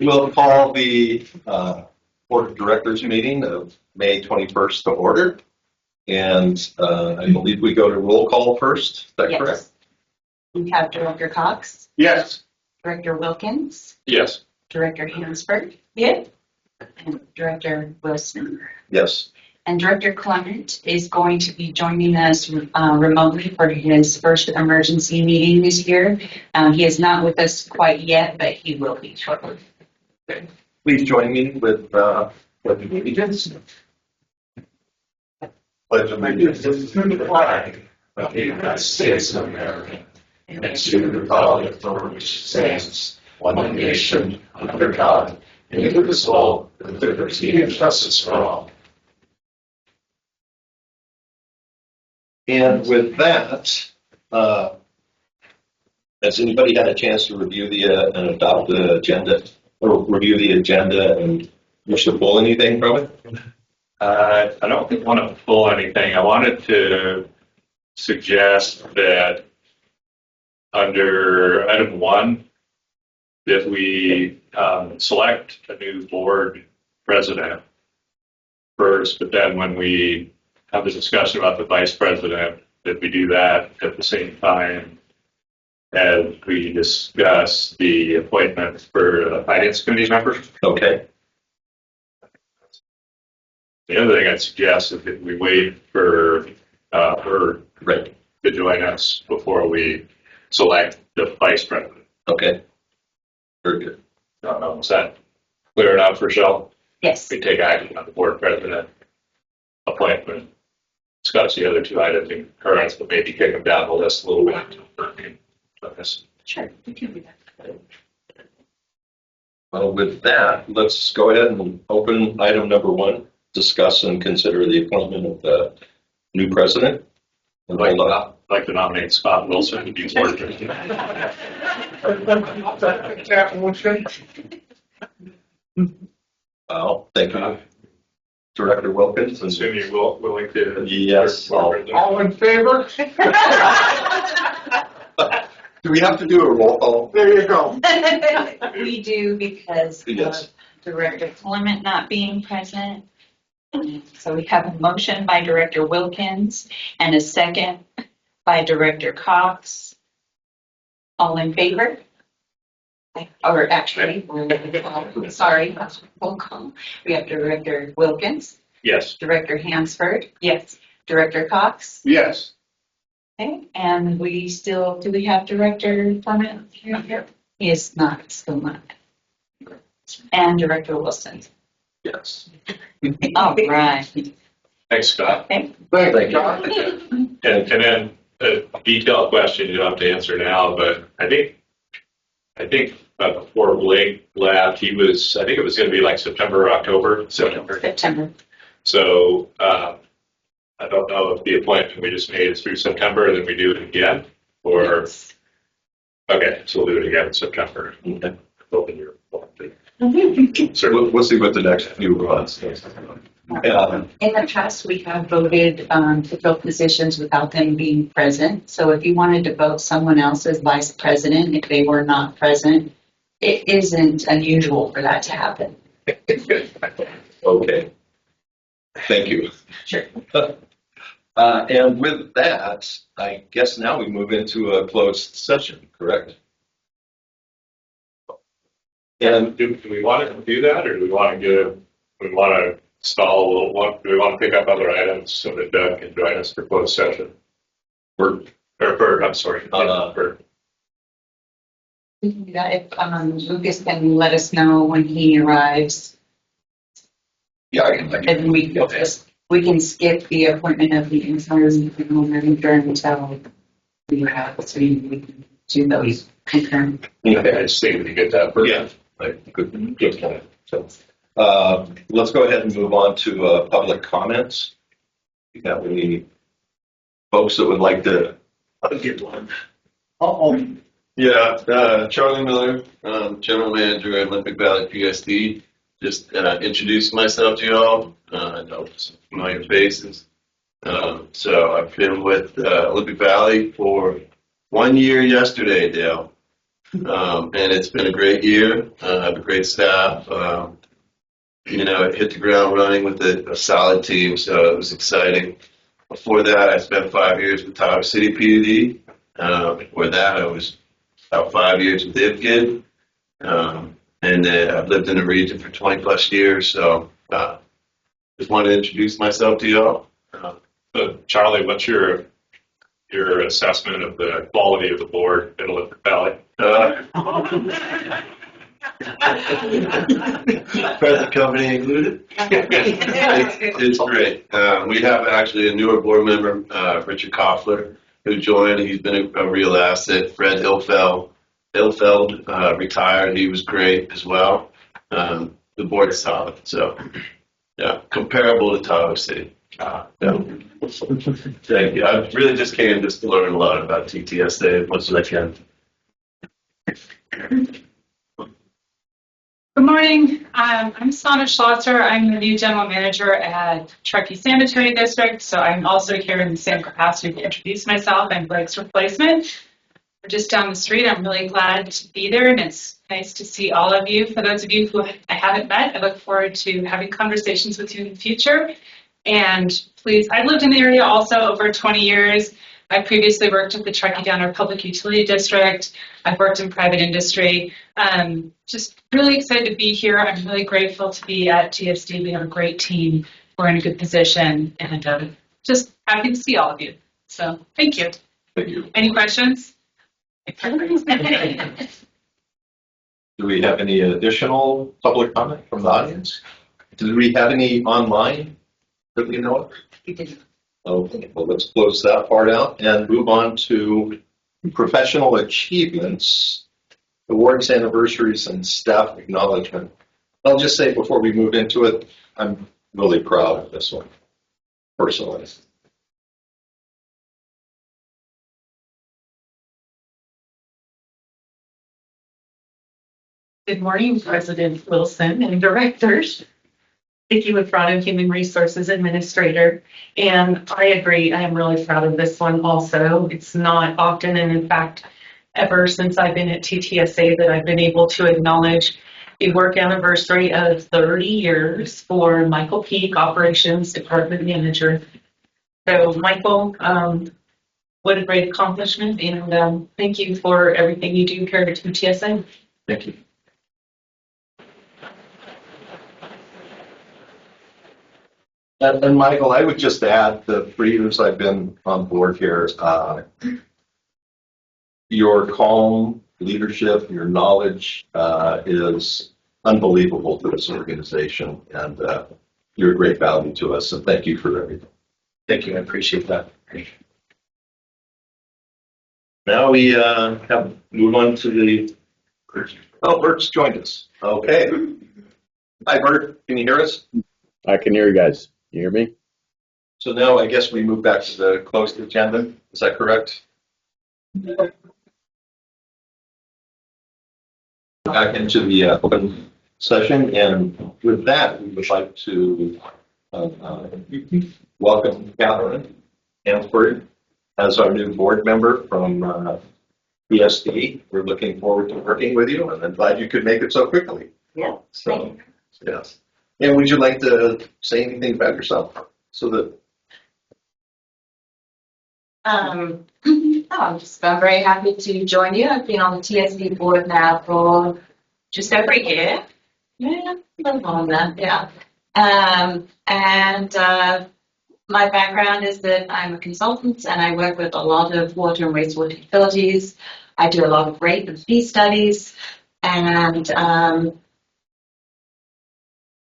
We'll call the Board of Directors meeting of May 21st to order. And I believe we go to roll call first. Is that correct? We have Director Cox, Yes. Director Wilkins, Yes. Director Hansford, and Director Wilson. Yes. And Director Clement is going to be joining us remotely for his first emergency meeting this year. He is not with us quite yet, but he will be shortly. Please join me with allegiance. Pledge allegiance to the flag of the United States of America and to the republic for which it stands, one nation, under God, indivisible, with liberty and justice for all. And with that, has anybody had a chance to review and adopt the agenda, or review the agenda and wish to pull anything from it? I don't want to pull anything. I wanted to suggest that under item 1, that we select a new board president first, but then when we have the discussion about the vice president, that we do that at the same time as we discuss the appointment for the finance committee members. Okay. The other thing I'd suggest is that we wait for her Right. to join us before we select the vice president. Okay. Very good. I don't know, is that clear enough, Rochelle? Yes. We take action on the board president appointment, discuss the other 2 items in concurrence, but maybe kick them down the list a little bit. Sure. We can do that. Well, with that, let's go ahead and open item number 1, discuss and consider the appointment of the new president. I'd like to nominate Scott Wilson to be board president. Well, thank you, Director Wilkins. Assume you're willing to. Yes. All in favor? Do we have to do a roll call? There you go. We do because Yes. of Director Clement not being present. So we have a motion by Director Wilkins and a second by Director Cox. All in favor? Or actually, sorry, roll call. We have Director Wilkins, Yes. Director Hansford. Yes. Director Cox. Yes. Okay, and do we have Director Clement here? He is not, still not. And Director Wilson. Yes. All right. Thanks, Scott. Okay. Thank you. And then a detailed question you don't have to answer now, but I think before Blake left, I think it was going to be like September or October. September. So I don't know if the appointment we just made is through September and then we do it again, or Yes. okay, so we'll do it again in September. Okay. Open your form. So we'll see what the next few months. In the past, we have voted to fill positions without them being present. So if you wanted to vote someone else as vice president, if they were not present, it isn't unusual for that to happen. Okay. Thank you. Sure. And with that, I guess now we move into a closed session, correct? And do we want to do that, or do we want to stall a little? Do we want to pick up other items so that Doug can join us for closed session? I'm sorry. We can do that if Lucas can let us know when he arrives. Yeah, I can. And we can skip the appointment of the interim manager until we have, so we can do those concurrent. Yeah, I just think we can get that first. Yeah. Good point. So, let's go ahead and move on to public comments. Do you have any folks that would like to get one? Yeah, Charlie Miller, General Manager at Olympic Valley PSD. Just introduce myself to y'all. I know some familiar faces. So I've been with Olympic Valley for 1 year yesterday, Dale. And it's been a great year. I have a great staff. It hit the ground running with a solid team, so it was exciting. Before that, I spent 5 years with Tahoe City PD. Before that, I was about 5 years with IPGID. And then I've lived in the region for 20 plus years, so just wanted to introduce myself to y'all. So Charlie, what's your assessment of the quality of the board at Olympic Valley? Present company included. It's great. We have actually a newer board member, Richard Koffler, who joined. He's been a real asset. Fred Ilfeld retired. He was great as well. The board is solid. So, yeah, comparable to Tahoe City. Yeah. Thank you. I really just came just to learn a lot about TTSA as much as I can. Good morning. I'm Sana Schlosser. I'm the new general manager at Truckee Sanitary District, so I'm also here in the same capacity to introduce myself. I'm Greg's replacement. We're just down the street. I'm really glad to be there, and it's nice to see all of you. For those of you who I haven't met, I look forward to having conversations with you in the future. And please, I've lived in the area also over 20 years. I previously worked at the Truckee Downer Public Utility District. I've worked in private industry. Just really excited to be here. I'm really grateful to be at TSD. We have a great team. We're in a good position, and just happy to see all of you. So thank you. Thank you. Any questions? Do we have any additional public comment from the audience? Do we have any online that we know of? We did. Okay, well, let's close that part out and move on to professional achievements, awards, anniversaries, and staff acknowledgement. I'll just say before we move into it, I'm really proud of this one, personally. Good morning, President Wilson and directors. Vicki Wifrano, Human Resources Administrator. And I agree, I am really proud of this one also. It's not often, and in fact, ever since I've been at TTSA that I've been able to acknowledge a work anniversary of 30 years for Michael Peak, Operations Department Manager. So Michael, what a great accomplishment, and thank you for everything you do here at TTSA. Thank you. And Michael, I would just add the 3 years I've been on board here, your calm leadership, your knowledge is unbelievable to this organization, and you're a great value to us. So thank you for everything. Thank you. I appreciate that. Now we have move on to the. Oh, Bert's joined us. Okay. Hi, Bert. Can you hear us? I can hear you guys. You hear me? So now I guess we move back to the closed agenda. Is that correct? Back into the open session, and with that, we would like to welcome Catherine Hansford as our new board member from PSD. We're looking forward to working with you, and I'm glad you could make it so quickly. Yeah. So, yes. And would you like to say anything about yourself so that? I'm very happy to join you. I've been on the TSD board now for just over a year. Yeah, a little longer, yeah. My background is that I'm a consultant and I work with a lot of water and wastewater utilities. I do a lot of rate and fee studies, and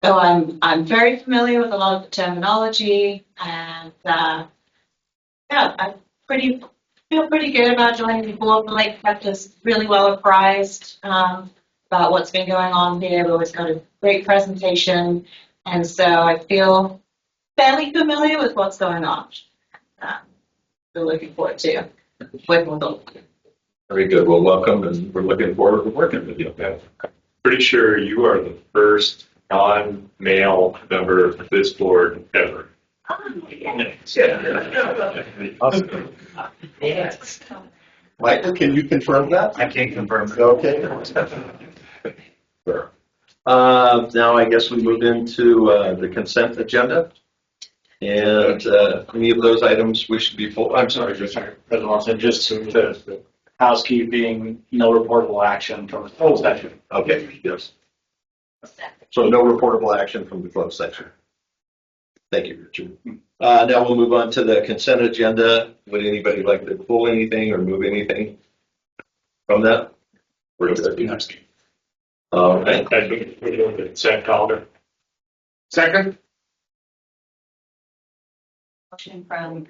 so I'm very familiar with a lot of the terminology, and I feel pretty good about joining the board. The Lake kept us really well apprised about what's been going on here. We always got a great presentation, and so I feel fairly familiar with what's going on. We're looking forward to working with them. Very good. Well, welcome, and we're looking forward to working with you. Okay. Pretty sure you are the first non-male member of this board ever. Yes. Michael, can you confirm that? I can't confirm. Okay. Sure. Now I guess we move into the consent agenda. And any of those items wish to be full, I'm sorry, President Lawson, just the housekeeping, no reportable action from the closed session. okay, yes. So no reportable action from the closed section. Thank you, Richard. Now we'll move on to the consent agenda. Would anybody like to pull anything or move anything from that? We're good. All right. I'd move the consent calendar. Second? Motion from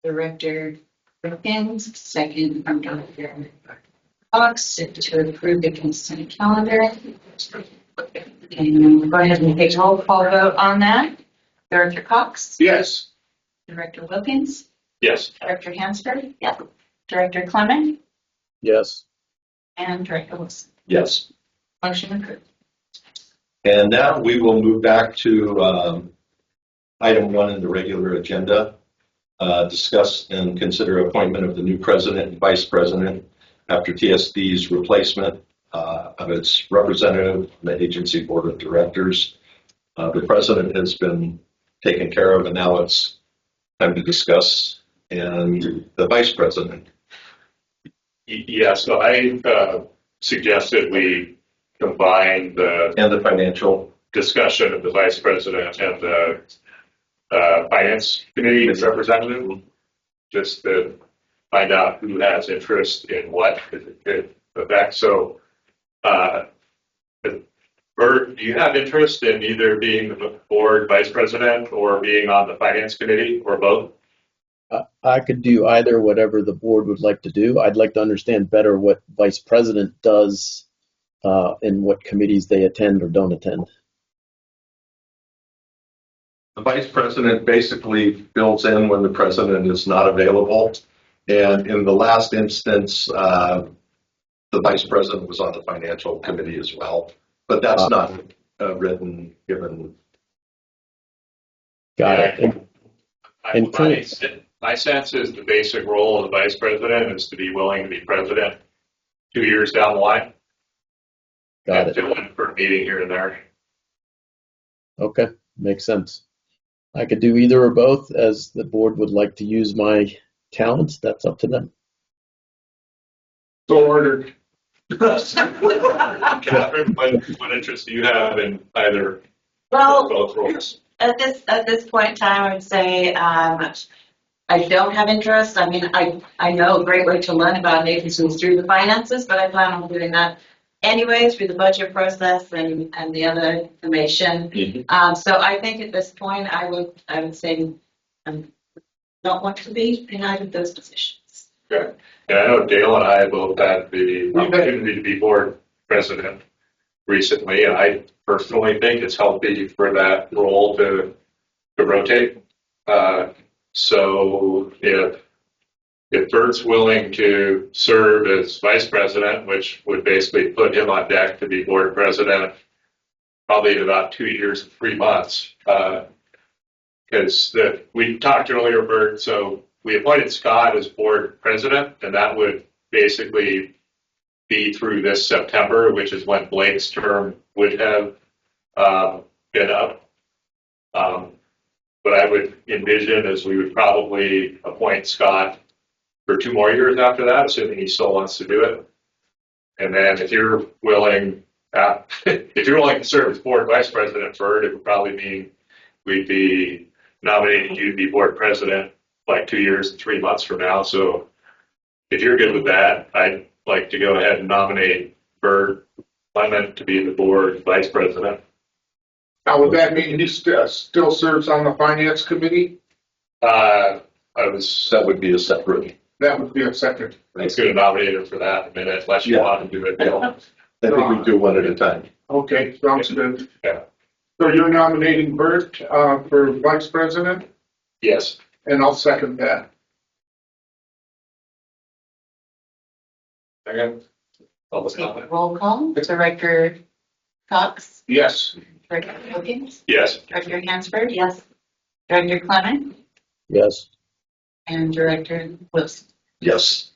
Director Wilkins, second from Director Cox to approve the consent calendar. And we'll go ahead and take roll call vote on that. Director Cox? Yes. Director Wilkins? Yes. Director Hansford? Yep. Director Clement? Yes. And Director Wilson? Yes. Motion approved. And now we will move back to item 1 in the regular agenda. Discuss and consider appointment of the new president and vice president after TSD's replacement of its representative on the agency board of directors. The president has been taken care of, and now it's time to discuss. And the vice president. Yeah, so I suggested we combine the And the financial. discussion of the vice president and the finance committee representative, just to find out who has interest in what it affects. So, Bert, do you have interest in either being the board vice president or being on the finance committee, or both? I could do either, whatever the board would like to do. I'd like to understand better what vice president does and what committees they attend or don't attend. The vice president basically fills in when the president is not available. And in the last instance, the vice president was on the financial committee as well. But that's not written, given. Got it. My sense is the basic role of the vice president is to be willing to be president 2 years down the line. Got it. Fill in for a meeting here and there. Okay, makes sense. I could do either or both, as the board would like to use my talents. That's up to them. So ordered. Catherine, what interest do you have in either Well, or both roles? at this point in time, I would say I don't have interest. I mean, I know a great way to learn about an agency is through the finances, but I plan on doing that anyway through the budget process and the other information. So I think at this point, I would say I don't want to be in either of those positions. Okay. And I know Dale and I both had the opportunity to be board president recently, and I personally think it's healthy for that role to rotate. So if Bert's willing to serve as vice president, which would basically put him on deck to be board president probably in about 2 years and 3 months, because we talked earlier, Bert, so we appointed Scott as board president, and that would basically be through this September, which is when Blake's term would have been up. But I would envision is we would probably appoint Scott for 2 more years after that, assuming he still wants to do it. And then if you're willing to serve as board vice president, Bert, it would probably mean we'd be nominating you to be board president like 2 years and 3 months from now. So if you're good with that, I'd like to go ahead and nominate Bert Clement to be the board vice president. Now, would that mean he still serves on the finance committee? That would be a separate. That would be a second. I was going to nominate him for that in a minute, unless you want to do it, Dale. I think we do one at a time. Okay, sounds good. Yeah. So you're nominating Bert for vice president, Yes. and I'll second that. Second. Public comment. Roll call. Director Cox? Yes. Director Wilkins? Yes. Director Hansford? Yes. Director Clement? Yes. And Director Wilson? Yes.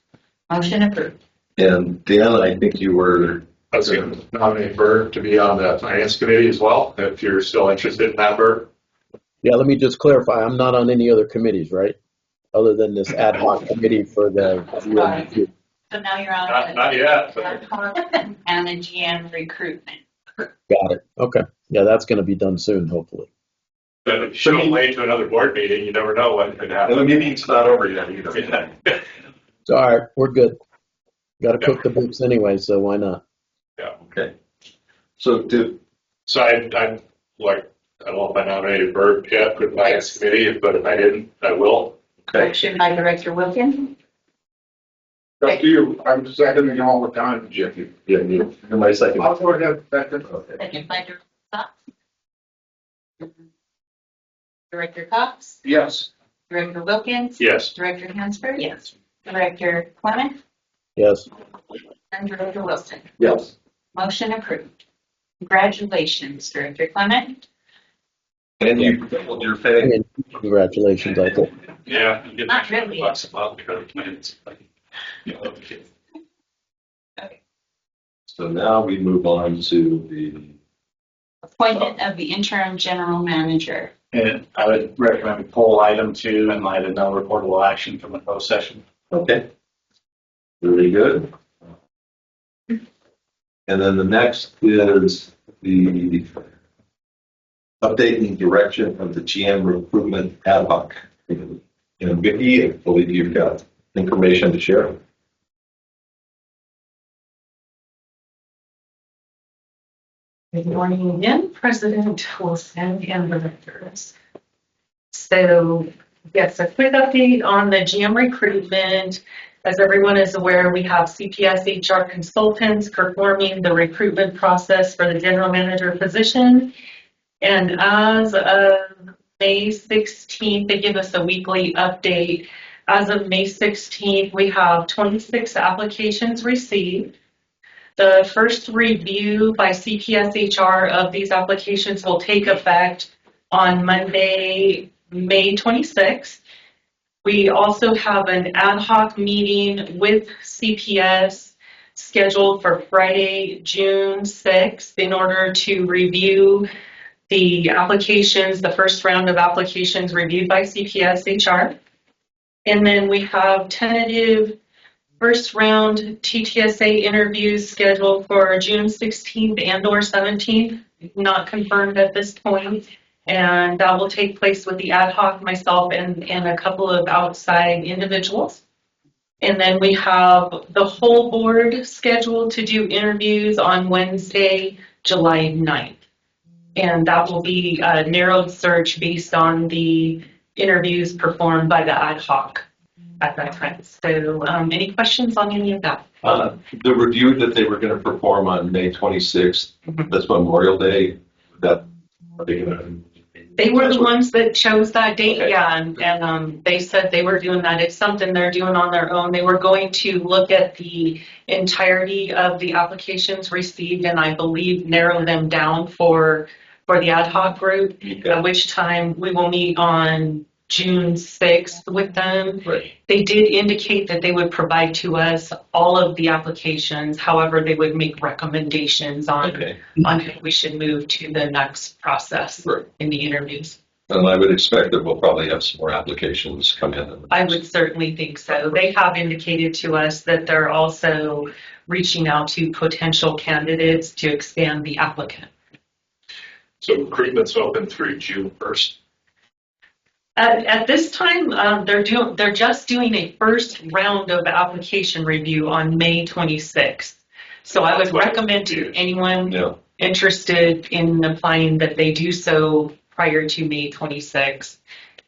Motion approved. And Dan, I think you were, I was going to nominate Bert to be on the finance committee as well, if you're still interested in that, Bert. Yeah, let me just clarify, I'm not on any other committees, right? Other than this ad hoc committee for the. So now you're on Not yet, the but and the GM recruitment. Got it, okay. Yeah, that's gonna be done soon, hopefully. if you show them late to another board meeting, you never know what could and the happen. meeting's not over yet either. Yeah. It's all right, we're good. Gotta cook the books anyway, so why not? Okay. So So I don't know if I nominated Bert yet for the finance committee, but if I didn't, I will. okay. Motion by Director Wilkins, Up to you. I'm seconding all the time, Jim. Yeah, you're my second. I'll go ahead, second. second by Director Cox. Director Cox, Yes. Director Wilkins. Yes. Director Hansford. Yes. Director Clement Yes, and Director Wilson. Yes. Motion approved. Congratulations, Director Clement. And you doubled your I pay. mean, congratulations, I think. Yeah. You get Not really. $200 a month because of finance. So now we move on to the, Appointment of the interim general manager. And I would recommend we pull item 2 in light of no reportable action from the closed session. okay. Really good. And then the next is the updating direction of the GM recruitment ad hoc. And Vicki, I believe you've got information to share. Good morning again, President Wilson and directors. So, yes, a quick update on the GM recruitment. As everyone is aware, we have CPS HR consultants performing the recruitment process for the general manager position. And as of May 16th, they give us a weekly update. As of May 16th, we have 26 applications received. The first review by CPS HR of these applications will take effect on Monday, May 26th. We also have an ad hoc meeting with CPS scheduled for Friday, June 6th, in order to review the applications, the first round of applications reviewed by CPS HR. And then we have tentative first round TTSA interviews scheduled for June 16th and or 17th, not confirmed at this point. And that will take place with the ad hoc, myself, and a couple of outside individuals. And then we have the whole board scheduled to do interviews on Wednesday, July 9th. And that will be a narrowed search based on the interviews performed by the ad hoc at that time. So any questions on any of that? The review that they were going to perform on May 26th, that's Memorial Day, that, are they going to? They were the ones that chose that date, Okay. yeah, and they said they were doing that. It's something they're doing on their own. They were going to look at the entirety of the applications received and I believe narrow them down for the ad hoc group, at which time we will meet on June 6th with them. Right. They did indicate that they would provide to us all of the applications. However, they would make recommendations on Okay. if we should move to the next process Right. in the interviews. And I would expect that we'll probably have some more applications come in. I would certainly think so. They have indicated to us that they're also reaching out to potential candidates to expand the applicant. So recruitment's open through June 1st. At this time, they're just doing a first round of application review on May 26th. So I would recommend to anyone Yeah. interested in applying that they do so prior to May 26th.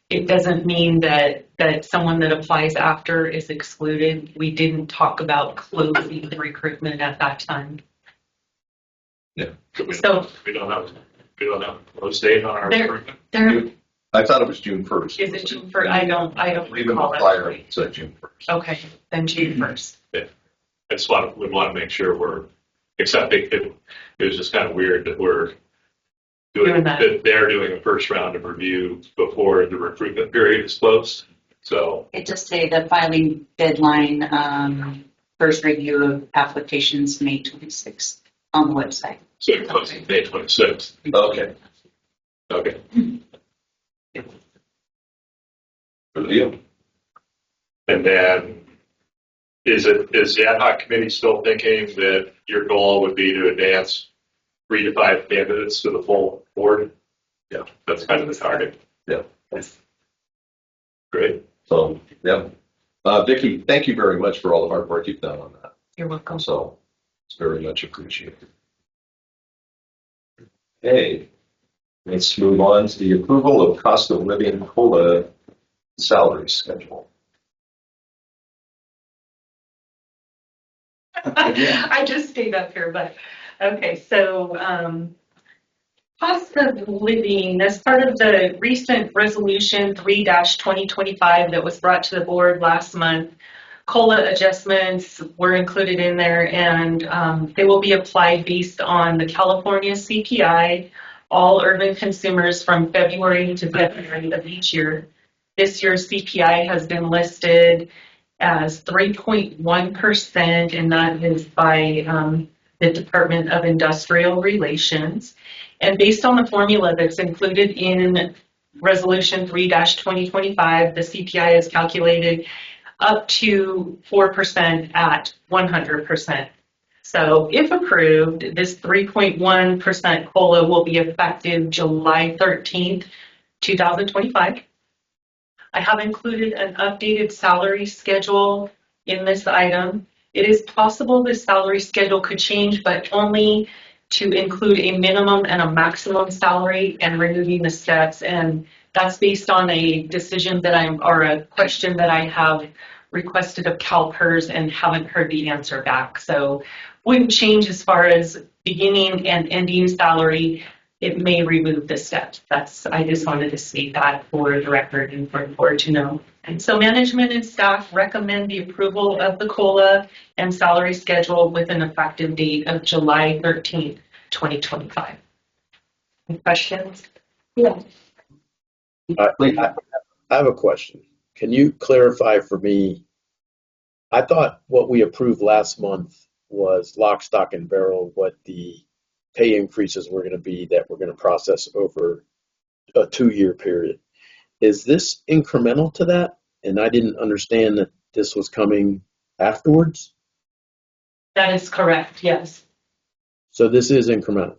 It doesn't mean that someone that applies after is excluded. We didn't talk about closing the recruitment at that time. So- We don't have a close date on our There- recruitment. There, I thought it was June 1st. is it June 1st? I don't Even recall the flyer it. said June 1st. Okay, then June 1st. I just would want to make sure we're accepting it. It was just kind of weird that we're Doing that. that they're doing a first round of review before the recruitment period is closed. So It just say the filing deadline first review of applications May 26th on the website. So it closes May 26th. Okay. Okay. Good deal. And then is the ad hoc committee still thinking that your goal would be to advance 3 to 5 candidates to the full board? Yeah. That's kind of the target. Yeah. Great. So, yeah. Vicki, thank you very much for all the hard work you've done on that. You're welcome. So it's very much appreciated. Okay, let's move on to the approval of cost of living COLA salary schedule. I just stayed up here, but, okay, so, cost of living, as part of the recent resolution 3-2025 that was brought to the board last month, COLA adjustments were included in there, and they will be applied based on the California CPI, all urban consumers from February to February of each year. This year's CPI has been listed as 3.1%, and that is by the Department of Industrial Relations. And based on the formula that's included in Resolution 3-2025, the CPI is calculated up to 4% at 100%. So if approved, this 3.1% COLA will be effective July 13th, 2025. I have included an updated salary schedule in this item. It is possible this salary schedule could change, but only to include a minimum and a maximum salary and removing the steps. And that's based on a decision that or a question that I have requested of CalPERS and haven't heard the answer back. So wouldn't change as far as beginning and ending salary. It may remove the steps. I just wanted to state that for the record and for the board to know. And so management and staff recommend the approval of the COLA and salary schedule with an effective date of July 13th, 2025. Any questions? Yeah. I have a question. Can you clarify for me? I thought what we approved last month was lock, stock, and barrel what the pay increases were going to be that we're going to process over a 2-year period. Is this incremental to that? And I didn't understand that this was coming afterwards. That is correct, yes. So this is incremental.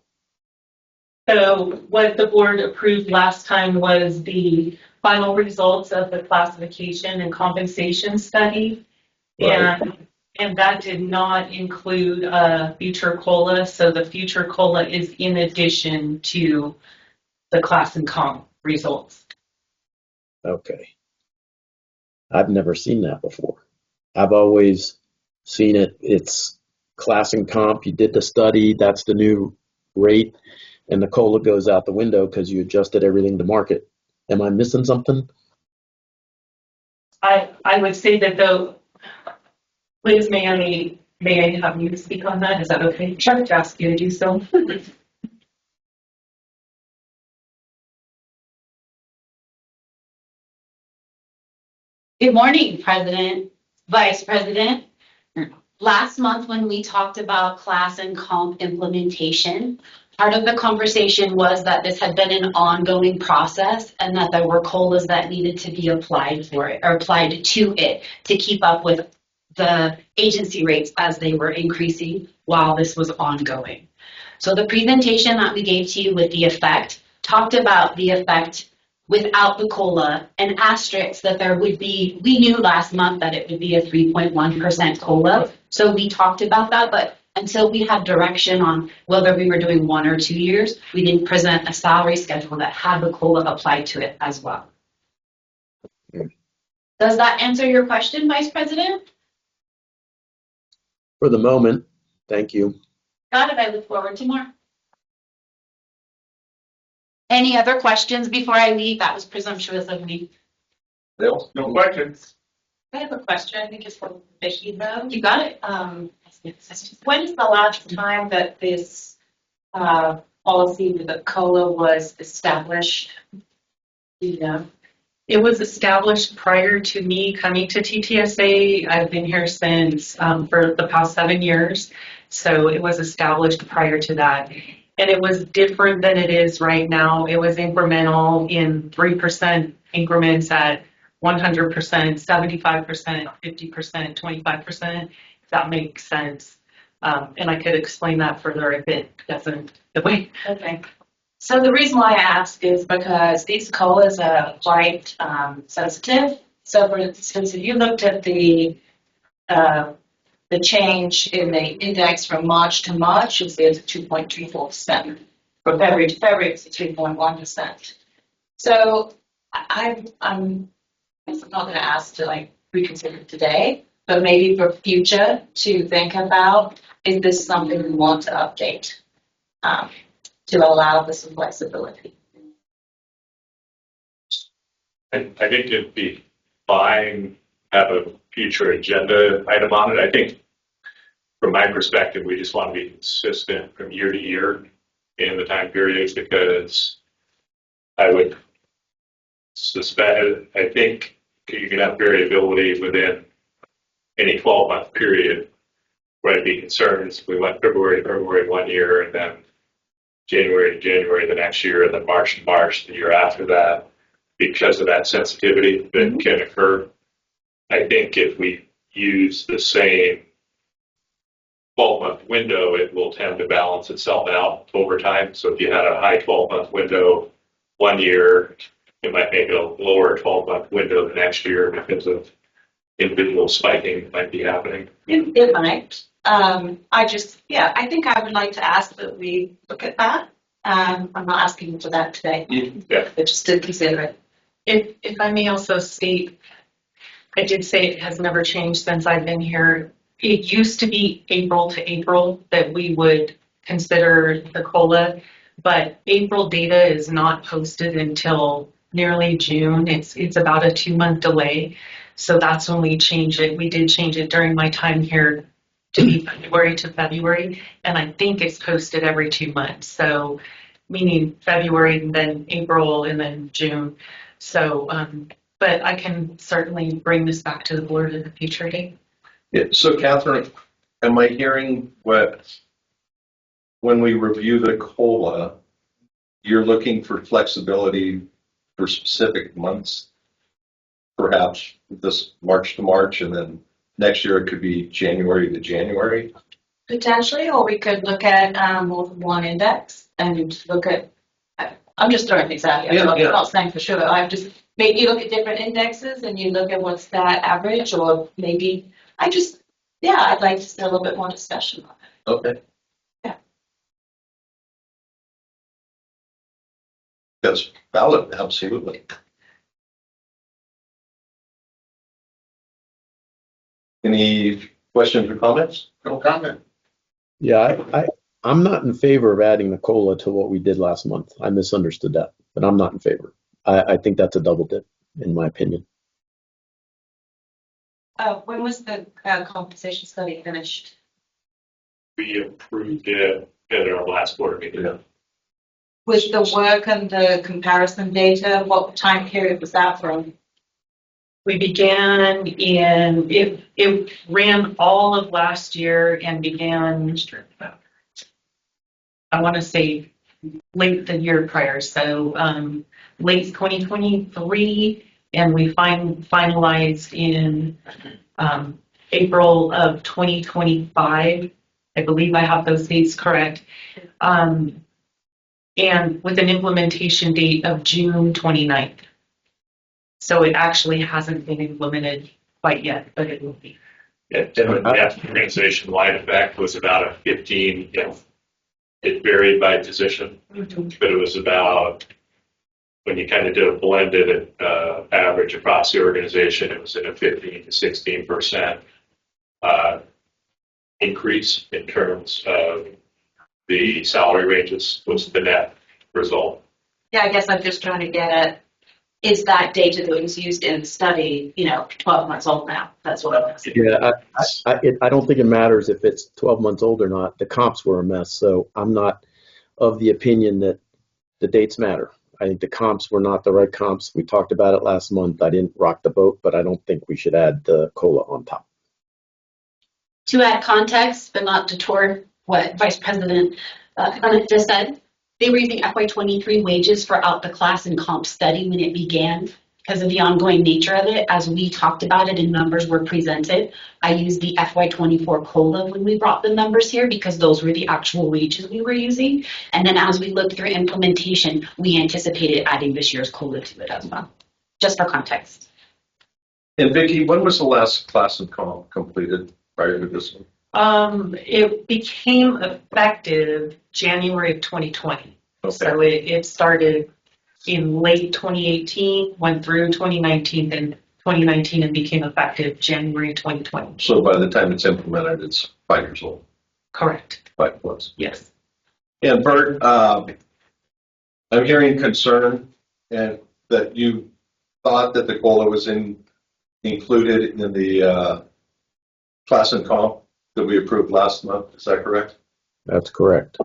So what the board approved last time was the final results of the classification and compensation study. Right. And that did not include future COLA. So the future COLA is in addition to the class and comp results. Okay. I've never seen that before. I've always seen it. It's class and comp. You did the study. That's the new rate. And the COLA goes out the window because you adjusted everything to market. Am I missing something? I would say that though, Liz, may I have you speak on that? Is that okay? Try to ask you to do so. Good morning, President, Vice President. Last month when we talked about class and comp implementation, part of the conversation was that this had been an ongoing process and that there were COLAs that needed to be applied for it or applied to it to keep up with the agency rates as they were increasing while this was ongoing. So the presentation that we gave to you with the effect talked about the effect without the COLA and asterisks that there would be, we knew last month that it would be a 3.1% COLA. So we talked about that, but until we had direction on whether we were doing 1 or 2 years, we didn't present a salary schedule that had the COLA applied to it as well. Does that answer your question, Vice President? For the moment, thank you. Got it. I look forward to more. Any other questions before I leave? That was presumptuous of me. Bill? No questions. I have a question. I think it's for Vicki though. You got it. When is the last time that this policy with the COLA was established? You know, It was established prior to me coming to TTSA. I've been here since for the past 7 years. So it was established prior to that. And it was different than it is right now. It was incremental in 3% increments at 100%, 75%, 50%, 25%, if that makes sense. And I could explain that further if it doesn't. Okay. So the reason why I ask is because these COLAs are quite sensitive. So for instance, if you looked at the change in the index from March to March, you see it's 2.34%. From February to February, it's 3.1%. So I'm not going to ask to like reconsider today, but maybe for future to think about, is this something we want to update to allow for some flexibility? I think it'd be fine to have a future agenda item on it. I think from my perspective, we just want to be consistent from year to year in the time periods, because I would suspect, I think you can have variability within any 12-month period where I'd be concerned if we went February to February 1 year, and then January to January the next year, and then March to March the year after that, because of that sensitivity that can occur. I think if we use the same 12-month window, it will tend to balance itself out over time. So if you had a high 12-month window 1 year, it might make a lower 12-month window the next year because of individual spiking that might be happening. It might. I think I would like to ask that we look at that. I'm not asking for that today, Yeah. but just to consider it. If I may also state, I did say it has never changed since I've been here. It used to be April to April that we would consider the COLA, but April data is not posted until nearly June. It's about a 2-month delay. So that's when we change it. We did change it during my time here to be February to February, and I think it's posted every 2 months. So meaning February and then April and then June. So, but I can certainly bring this back to the board at a future date. Yeah, so Catherine, am I hearing when we review the COLA, you're looking for flexibility for specific months? Perhaps this March to March, and then next year it could be January to January? Potentially, or we could look at more than one index and look at, I'm just throwing things out here. I'm not saying for sure. I'm just, maybe you look at different indexes and you look at what's that average, or maybe, I'd like to see a little bit more discussion on it. Okay. Yeah. That's valid, absolutely. Any questions or comments? No comment. Yeah, I'm not in favor of adding the COLA to what we did last month. I misunderstood that, but I'm not in favor. I think that's a double dip, in my opinion. When was the compensation study finished? We approved it at our last board meeting. Yeah. With the work and the comparison data, what time period was that from? We began it ran all of last year and began, I want to say late the year prior. So late 2023, and we finalized in April of 2025. I believe I have those dates correct. And with an implementation date of June 29th. So it actually hasn't been implemented quite yet, but it will be. Yeah, the organization-wide effect was about a 15, it varied by position, but it was about, when you kind of did a blended average across the organization, it was in a 15 to 16% increase in terms of the salary ranges was the net result. Yeah, I guess I'm just trying to get at, is that data that was used in the study, 12 months old now? That's what I'm asking. Yeah, I don't think it matters if it's 12 months old or not. The comps were a mess, so I'm not of the opinion that the dates matter. I think the comps were not the right comps. We talked about it last month. I didn't rock the boat, but I don't think we should add the COLA on top. To add context, but not detour what Vice President Clement just said, they were using FY23 wages for out the class and comp study when it began. Because of the ongoing nature of it, as we talked about it and numbers were presented, I used the FY24 COLA when we brought the numbers here because those were the actual wages we were using. And then as we looked through implementation, we anticipated adding this year's COLA to it as well, just for context. And Vicki, when was the last class and comp completed prior to this one? It became effective January of 2020. Okay. So it started in late 2018, went through 2019 and became effective January 2020. So by the time it's implemented, it's 5 years old, Correct. 5+. Yes. And Bert, I'm hearing concern and that you thought that the COLA was included in the class and comp that we approved last month. Is that correct? That's correct.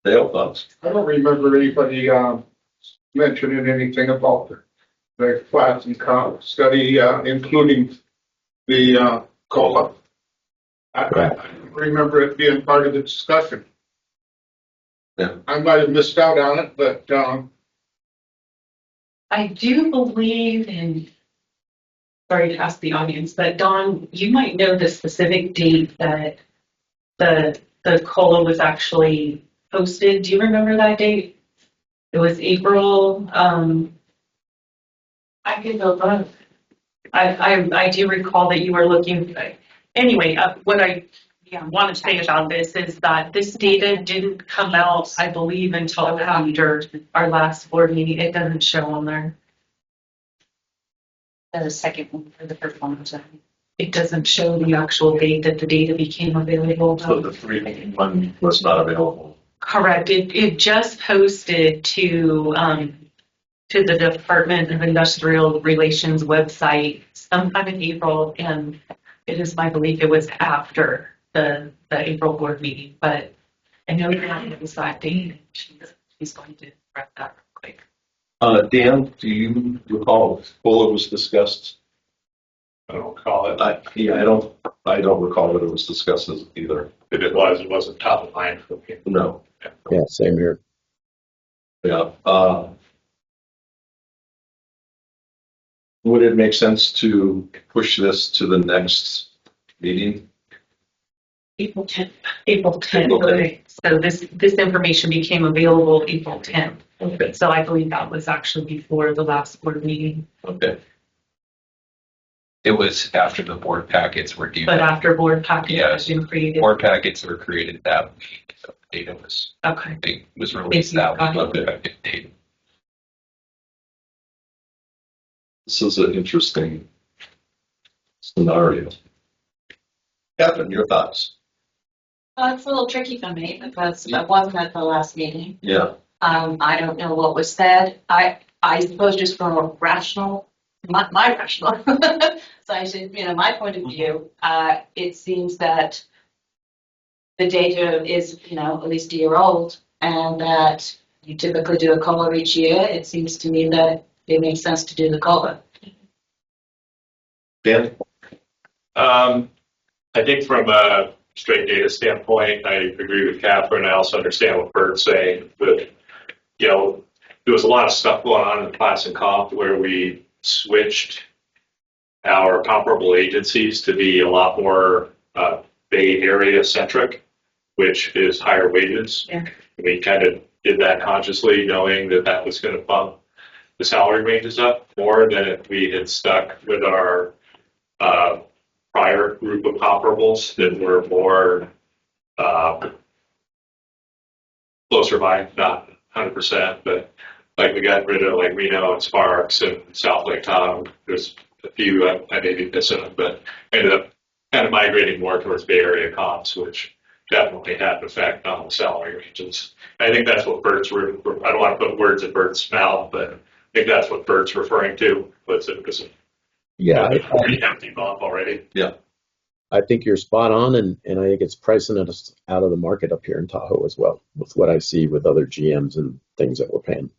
Dale, thoughts? I don't remember anybody mentioning anything about the class and comp study, including the COLA. I don't remember it being part of the discussion. Yeah. I might have missed out on it, but I do believe, and sorry to ask the audience, but Dawn, you might know the specific date that the COLA was actually posted. Do you remember that date? It was April. I can go back. I do recall that you were looking. Anyway, what I want to say about this is that this data didn't come out, I believe, until after our last board meeting. It doesn't show on there. The second one for the performance. It doesn't show the actual date that the data became available. So the 3-1 was not available. Correct. It just posted to the Department of Industrial Relations website sometime in April, and it is my belief it was after the April board meeting. But I know that it was that date. She's going to correct that real quick. Dan, do you recall if COLA was discussed? I don't call it. I don't recall that it was discussed either. If it was, it wasn't top of mind for me. No. Yeah, same here. Yeah. Would it make sense to push this to the next meeting? April 10th. April 10th. April 10th. Okay. So this information became available April 10th. Okay. So I believe that was actually before the last board meeting, Okay. It was after the board packets were due. but after board package Yes. has been created. Board packets were created that week. So the data was, Okay. it was released that week. The effective date. This is an interesting scenario. Catherine, your thoughts? It's a little tricky for me because I wasn't at the last meeting. Yeah. I don't know what was said. I suppose just from a rational, my rational. So I said, my point of view, it seems that the data is, at least a year old, and that you typically do a COLA each year. It seems to me that it makes sense to do the COLA. Dan? I think from a straight data standpoint, I agree with Catherine. I also understand what Bert's saying, but there was a lot of stuff going on in the class and comp where we switched our comparable agencies to be a lot more Bay Area centric, which is higher wages. Yeah. We kind of did that consciously, knowing that that was going to bump the salary ranges up more than if we had stuck with our prior group of comparables that were more closer by, not 100%, but like we got rid of like Reno and Sparks and South Lake Tahoe. There's a few I may be missing, but ended up kind of migrating more towards Bay Area comps, which definitely had an effect on the salary ranges. I think that's what Bert's, I don't want to put words in Bert's mouth, but I think that's what Bert's referring to. It's a Yeah, pretty empty bump already. Yeah. I think you're spot on, and I think it's pricing us out of the market up here in Tahoe as well, with what I see with other GMs and things that we're paying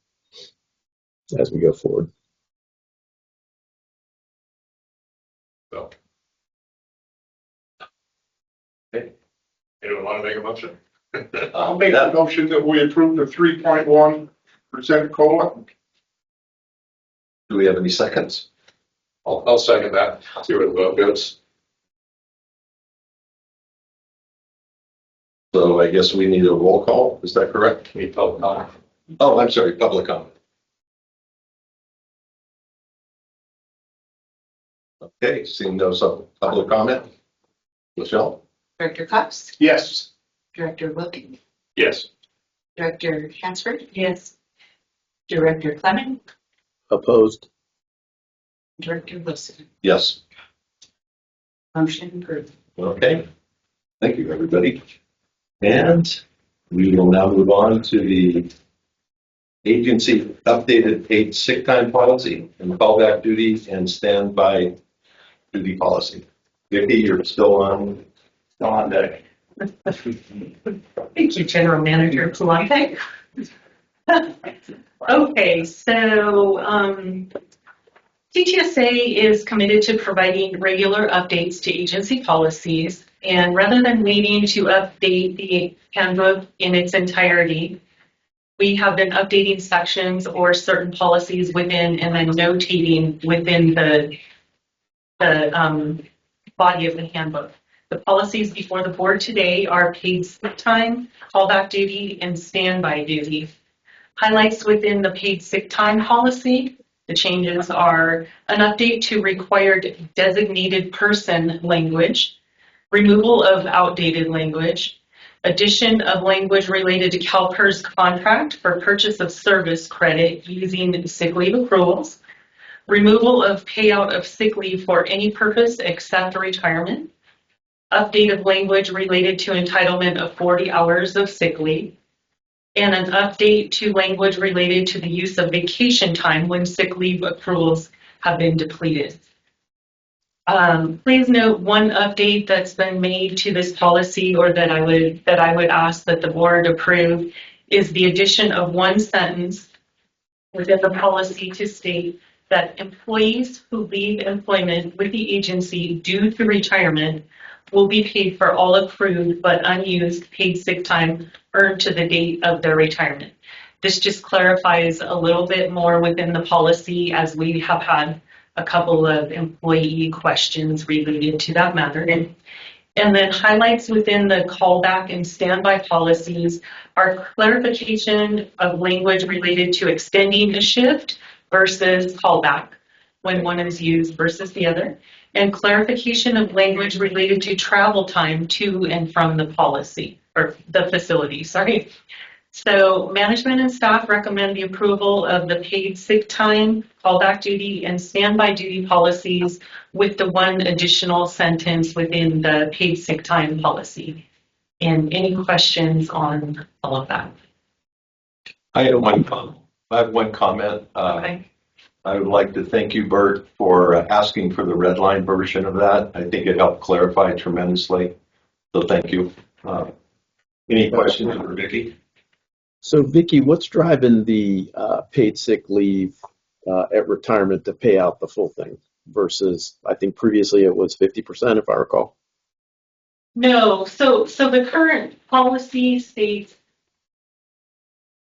as we go forward. So. Okay. Anyone want to make a motion? I'll make a motion that we approve the 3.1% COLA. Do we have any seconds? I'll second that. See where the vote goes. So I guess we need a roll call. Is that correct? Need public comment. Oh, I'm sorry, public comment. Okay, seeing no public comment. Michelle? Director Cox, Yes. Director Wilkins, Yes. Director Hansford, Yes. Director Clement, Opposed? Director Wilson. Yes. Motion approved. Okay. Thank you, everybody. And we will now move on to the agency updated paid sick time policy and callback duty and standby duty policy. Vicki, you're still on deck. Thank you, General Manager Palante. Okay, so TTSA is committed to providing regular updates to agency policies, and rather than waiting to update the handbook in its entirety, we have been updating sections or certain policies within and then notating within the body of the handbook. The policies before the board today are paid sick time, callback duty, and standby duty. Highlights within the paid sick time policy, the changes are an update to required designated person language, removal of outdated language, addition of language related to CalPERS contract for purchase of service credit using sick leave accruals, removal of payout of sick leave for any purpose except retirement, update of language related to entitlement of 40 hours of sick leave, and an update to language related to the use of vacation time when sick leave accruals have been depleted. Please note one update that's been made to this policy, or that I would ask that the board approve, is the addition of one sentence within the policy to state that employees who leave employment with the agency due to retirement will be paid for all accrued but unused paid sick time earned to the date of their retirement. This just clarifies a little bit more within the policy, as we have had a couple of employee questions related to that matter. And then highlights within the callback and standby policies are clarification of language related to extending a shift versus callback when one is used versus the other, and clarification of language related to travel time to and from the policy, or the facility, sorry. So management and staff recommend the approval of the paid sick time, callback duty, and standby duty policies with the one additional sentence within the paid sick time policy. And any questions on all of that? I have one comment. Okay. I would like to thank you, Bert, for asking for the red line version of that. I think it helped clarify tremendously. So thank you. Any questions for Vicki? So Vicki, what's driving the paid sick leave at retirement to pay out the full thing versus, I think previously it was 50%, if I recall? No, so the current policy states,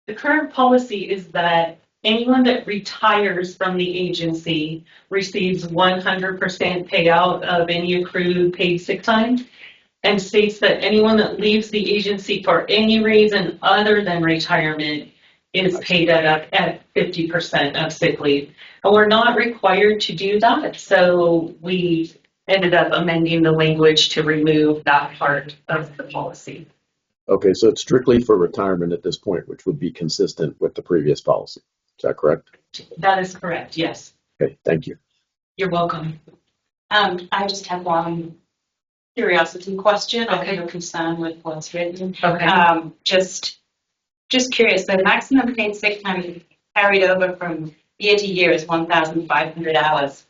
the current policy is that anyone that retires from the agency receives 100% payout of any accrued paid sick time, and states that anyone that leaves the agency for any reason other than retirement is paid at 50% of sick leave. And we're not required to do that, so we ended up amending the language to remove that part of the policy. Okay, so it's strictly for retirement at this point, which would be consistent with the previous policy. Is that correct? That is correct, yes. Okay, thank you. You're welcome. I just have one curiosity question. I Okay. have a concern with what's written. Okay. Just curious, the maximum paid sick time carried over from year to year is 1,500 hours.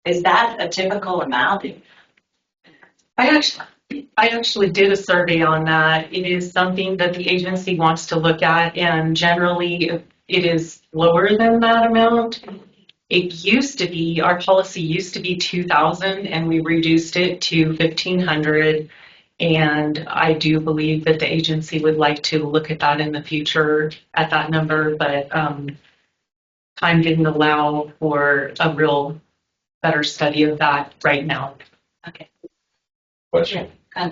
Is that a typical amount? I actually did a survey on that. It is something that the agency wants to look at, and generally it is lower than that amount. It used to be, our policy used to be 2,000 and we reduced it to 1,500. And I do believe that the agency would like to look at that in the future at that number, but time didn't allow for a real better study of that right now. Okay. Question? I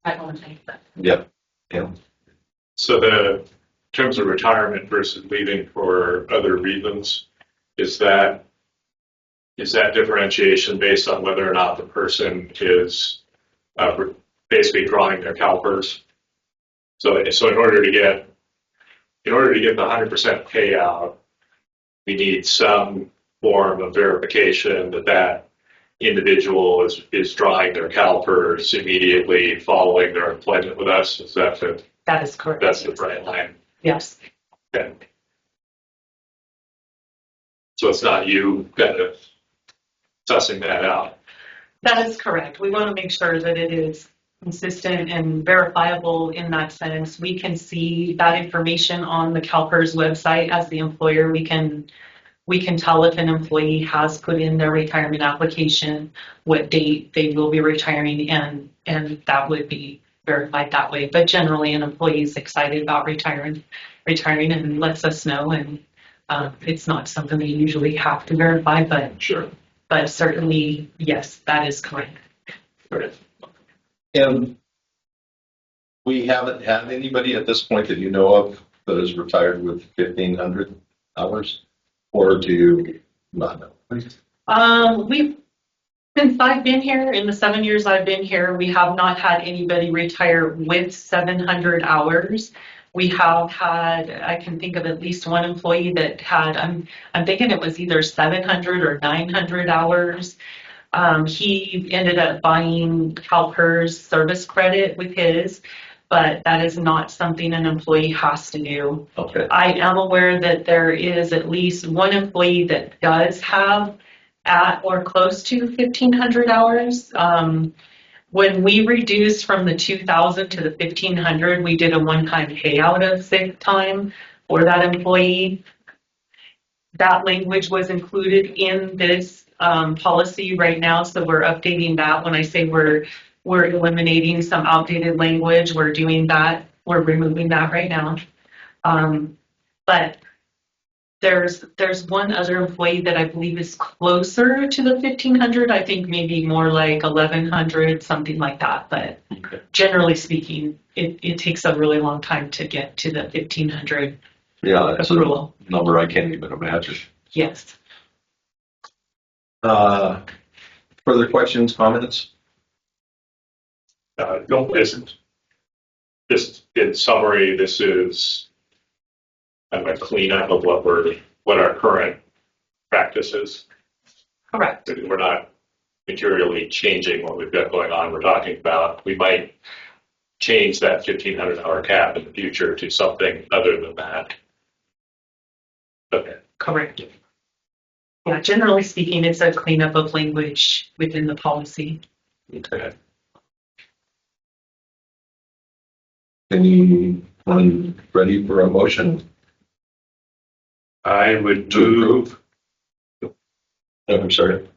don't want to take that. Yep. Yeah. So in terms of retirement versus leaving for other reasons, is that differentiation based on whether or not the person is basically drawing their CalPERS? So in order to get the 100% payout, we need some form of verification that individual is drawing their CalPERS immediately following their employment with us. Is that That is correct. that's the right line? Yes. Okay. So it's not you kind of sussing that out. That is correct. We want to make sure that it is consistent and verifiable in that sense. We can see that information on the CalPERS website as the employer. We can tell if an employee has put in their retirement application, what date they will be retiring, and that would be verified that way. But generally, an employee is excited about retiring and lets us know. And it's not something we usually have to verify, but Sure. But certainly, yes, that is correct. And we haven't had anybody at this point that you know of that is retired with 1,500 hours? Or do you not know? Since I've been here, in the 7 years I've been here, we have not had anybody retire with 700 hours. We have had, I can think of at least one employee that had, I'm thinking it was either 700 or 900 hours. He ended up buying CalPERS service credit with his, but that is not something an employee has to do. Okay. I am aware that there is at least one employee that does have at or close to 1,500 hours. When we reduced from the 2,000 to the 1,500, we did a one-time payout of sick time for that employee. That language was included in this policy right now, so we're updating that. When I say we're eliminating some outdated language, we're doing that. We're removing that right now. But there's one other employee that I believe is closer to the 1,500. I think maybe more like 1,100, something like that. But generally speaking, it takes a really long time to get to the 1,500 Yeah, that's approval. a number I can't even imagine. Yes. Further questions, comments? No, isn't. Just in summary, this is kind of a cleanup of what our current practice is. Correct. We're not materially changing what we've got going on. We're talking about, we might change that 1,500 hour cap in the future to something other than that. Okay. Correct. Yeah, generally speaking, it's a cleanup of language within the policy. Okay. Anyone ready for a motion? I would To move. approve? I'm sorry.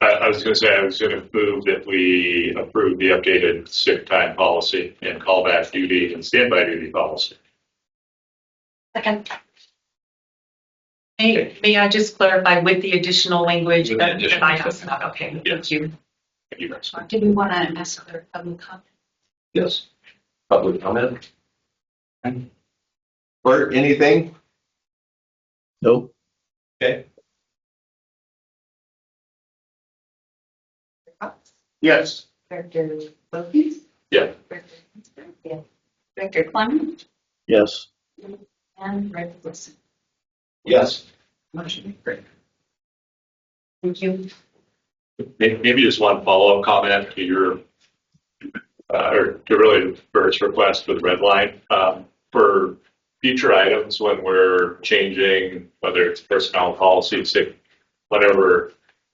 I was going to say, I was going to move that we approve the updated sick time policy and callback duty and standby duty policy. Second. May I just clarify with the additional language With the that additional I asked about? Okay, Yes. thank you. Thank you, guys. Do we want to ask for public comment? Yes. Public comment? Or anything? Nope. Okay. Yes. Director Wilkins? Yeah. Director Hinsberg? Yeah. Director Clement? Yes. And Director Wilson? Yes. Motion carried. Thank you. Maybe just one follow-up comment to your, or to really the first request for the red line. For future items, when we're changing, whether it's personnel policy, whatever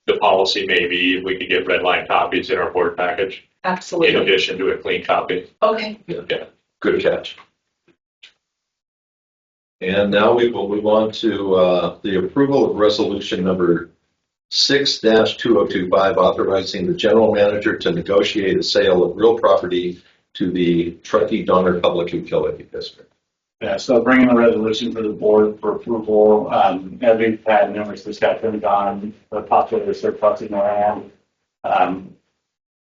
the policy may be, if we could get red line copies in our board package. in Absolutely. addition to a clean copy. Okay. Yeah. Good catch. And now we will move on to the approval of resolution number 6-2025, authorizing the general manager to negotiate a sale of real property to the Truckee Donner Public Utility District. Yeah, so bringing the resolution to the board for approval, as we've had numerous discussions on the popular surplusing land.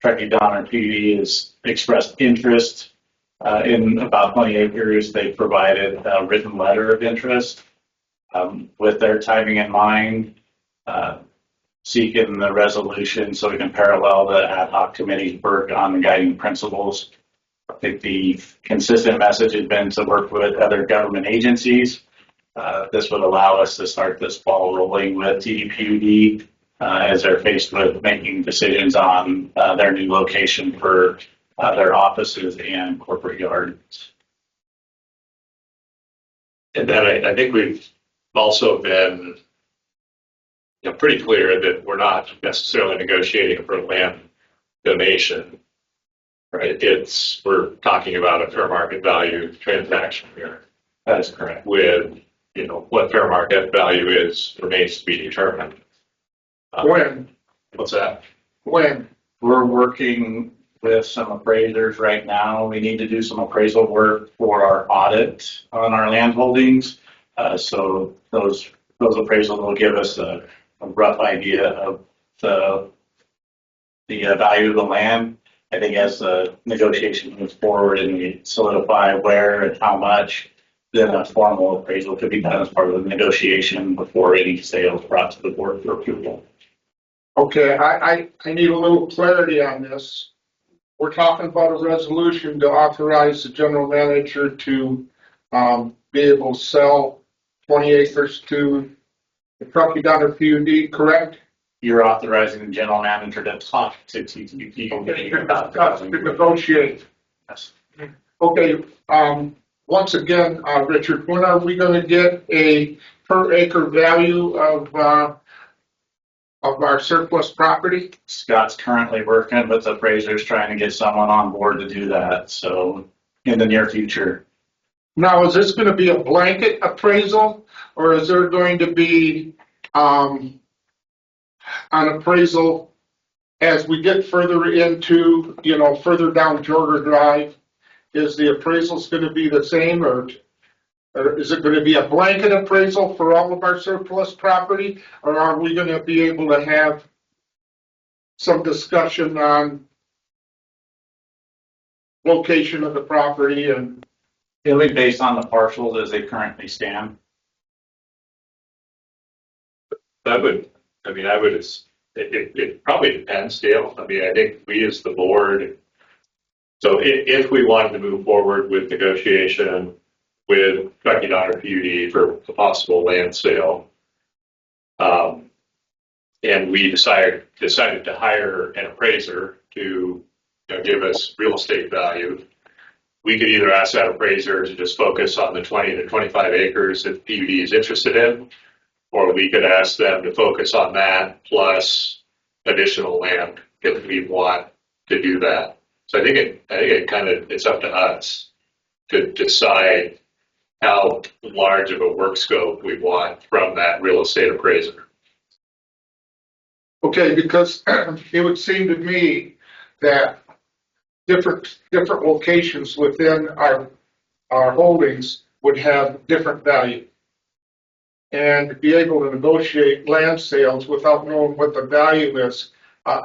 Truckee Donner PD has expressed interest in about 20 acres. They provided a written letter of interest with their timing in mind, seeking the resolution so we can parallel the ad hoc committee's work on the guiding principles. I think the consistent message has been to work with other government agencies. This would allow us to start this ball rolling with TDPUD as they're faced with making decisions on their new location for their offices and corporate yards. And then I think we've also been pretty clear that we're not necessarily negotiating for land donation, right? We're talking about a fair market value transaction here. That is correct. With, what fair market value is remains to be determined. When? What's that? When? We're working with some appraisers right now. We need to do some appraisal work for our audit on our land holdings. So those appraisals will give us a rough idea of the value of the land. I think as the negotiation moves forward and we solidify where and how much, then a formal appraisal could be done as part of the negotiation before any sales brought to the board for approval. Okay, I need a little clarity on this. We're talking about a resolution to authorize the general manager to be able to sell 20 acres to the Truckee Donner PUD, correct? You're authorizing the general manager to talk to TTP. Okay, to negotiate. Yes. Okay, once again, Richard, when are we going to get a per acre value of our surplus property? Scott's currently working with appraisers trying to get someone on board to do that. So in the near future. Now, is this going to be a blanket appraisal, or is there going to be an appraisal as we get further into, further down Jorger Drive? Is the appraisals going to be the same, or is it going to be a blanket appraisal for all of our surplus property, or are we going to be able to have some discussion on location of the property? And it'll be based on the parcels as they currently stand. It probably depends, Dale. I think we as the board, so if we wanted to move forward with negotiation with Truckee Donner PUD for a possible land sale, and we decided to hire an appraiser to give us real estate value, we could either ask that appraiser to just focus on the 20 to 25 acres that PUD is interested in, or we could ask them to focus on that plus additional land if we want to do that. So I think it's up to us to decide how large of a work scope we want from that real estate appraiser. okay, because it would seem to me that different locations within our holdings would have different value. And to be able to negotiate land sales without knowing what the value is,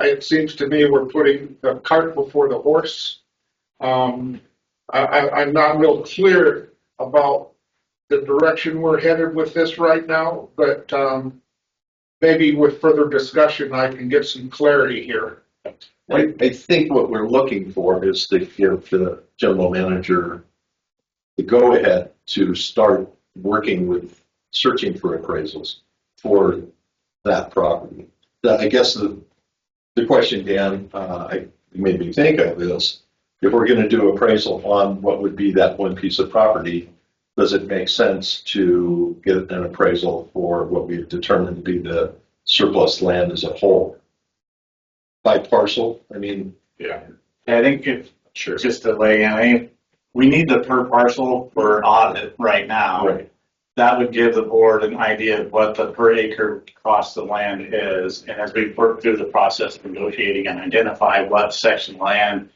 it seems to me we're putting the cart before the horse. I'm not real clear about the direction we're headed with this right now, but maybe with further discussion I can get some clarity here. I think what we're looking for is to give the general manager the go-ahead to start working with searching for appraisals for that property. I guess the question, Dan, you made me think of is, if we're going to do appraisal on what would be that one piece of property, does it make sense to get an appraisal for what we've determined to be the surplus land as a whole? By parcel? Yeah. I think if, Sure. just to lay in, I mean, we need the per parcel for an audit right now. Right. That would give the board an idea of what the per acre cost of land is. And as we work through the process of negotiating and identify what section of land,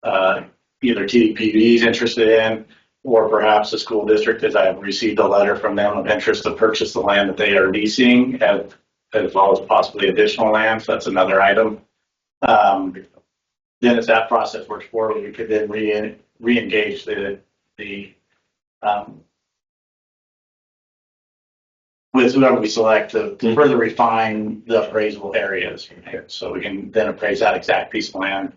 either TDPD is interested in, or perhaps the school district, as I have received a letter from them of interest to purchase the land that they are leasing, as well as possibly additional land. So that's another item. Then as that process works forward, we could then re-engage with whoever we select to further refine the appraisal areas. So we can then appraise that exact piece of land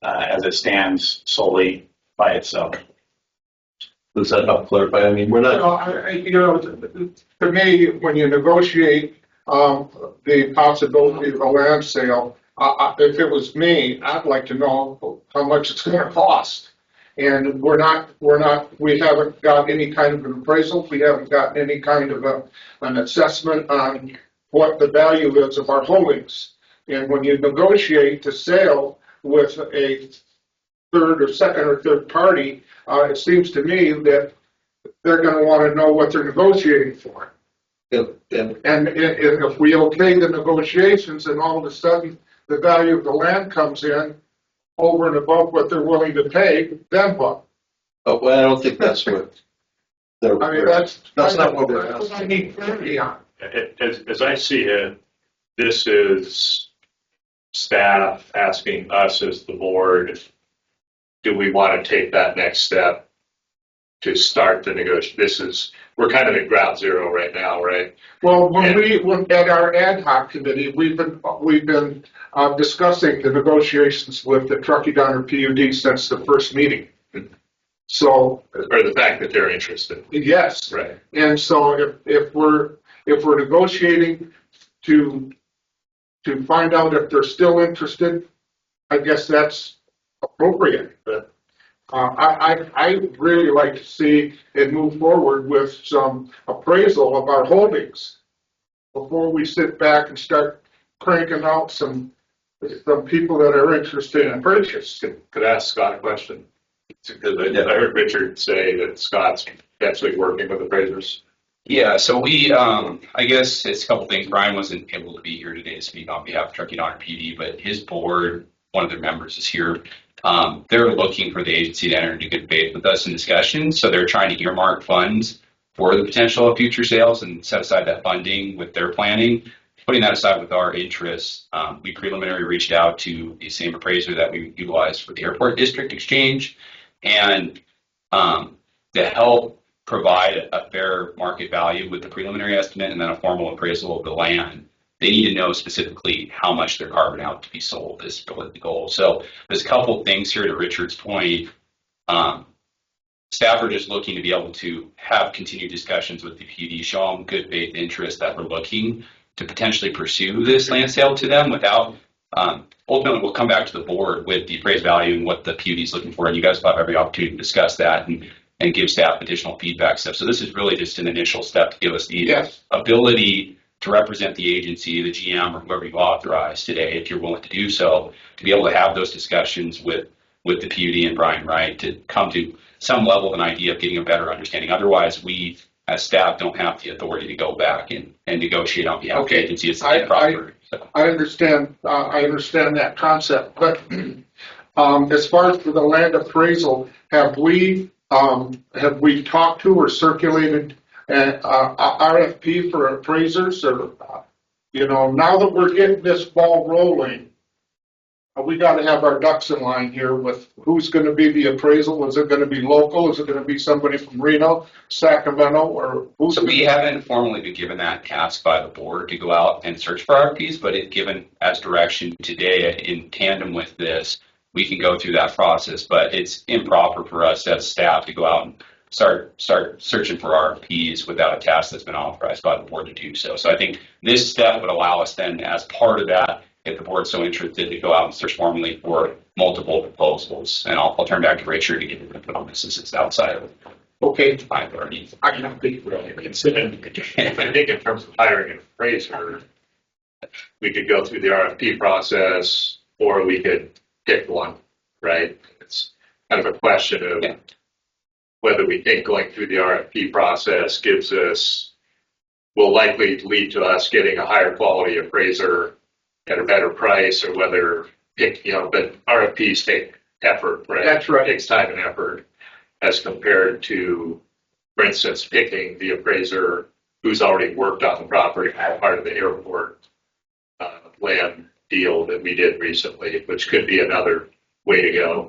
as it stands solely by itself. Does that help clarify? I mean, we're not, To me, when you negotiate the possibility of a land sale, if it was me, I'd like to know how much it's going to cost. And we haven't got any kind of an appraisal. We haven't gotten any kind of an assessment on what the value is of our holdings. And when you negotiate the sale with a second or third party, it seems to me that they're going to want to know what they're negotiating for. And if we okay the negotiations and all of a sudden the value of the land comes in over and above what they're willing to pay, then what? well, I don't think that's what. I mean, that's not what we're that's what I need clarity on. As I see it, this is staff asking us as the board, do we want to take that next step to start the negotiation? We're kind of at ground zero right now, right? Well, when at our ad hoc committee, we've been discussing the negotiations with the Truckee Donner PUD since the first meeting. So, Or the fact that they're interested. yes. Right. And so if we're negotiating to find out if they're still interested, I guess that's appropriate. But I really like to see it move forward with some appraisal of our holdings before we sit back and start cranking out some people that are interested in purchase. Could I ask Scott a question? Because I heard Richard say that Scott's actually working with appraisers. Yeah, so I guess it's a couple things. Brian wasn't able to be here today to speak on behalf of Truckee Donner PD, but his board, one of their members is here. They're looking for the agency to enter into good faith with us in discussion. So they're trying to earmark funds for the potential of future sales and set aside that funding with their planning. Putting that aside with our interests, we preliminarily reached out to the same appraiser that we utilized for the airport district exchange. And to help provide a fair market value with the preliminary estimate and then a formal appraisal of the land, they need to know specifically how much they're carving out to be sold is really the goal. So there's a couple of things here to Richard's point. Staff are just looking to be able to have continued discussions with the PD, show them good faith interest that we're looking to potentially pursue this land sale to them without, ultimately we'll come back to the board with the appraised value and what the PUD is looking for. And you guys will have every opportunity to discuss that and give staff additional feedback stuff. So this is really just an initial step to give us the ability to represent the agency, the GM, or whoever you authorize today, if you're willing to do so, to be able to have those discussions with the PUD and Brian Wright to come to some level of an idea of getting a better understanding. Otherwise, we as staff don't have the authority to go back and negotiate on behalf of the agency. It's improper. I understand that concept, but as far as for the land appraisal, have we talked to or circulated an RFP for appraisers? Or, now that we're getting this ball rolling, we got to have our ducks in line here with who's going to be the appraisal. Is it going to be local? Is it going to be somebody from Reno, Sacramento, or who's? So we haven't formally been given that task by the board to go out and search for RFPs, but if given as direction today in tandem with this, we can go through that process. But it's improper for us as staff to go out and start searching for RFPs without a task that's been authorized by the board to do so. So I think this step would allow us then, as part of that, if the board's so interested, to go out and search formally for multiple proposals. And I'll turn back to Richard to get input on this, since it's outside of my authority. I don't think really considering. I think in terms of hiring an appraiser, we could go through the RFP process, or we could pick one right? It's kind of a question of Yeah. whether we think going through the RFP process will likely lead to us getting a higher quality appraiser at a better price, or whether but RFPs take effort, right? That's right. It takes time and effort as compared to, for instance, picking the appraiser who's already worked on the property as part of the airport land deal that we did recently, which could be another way to go,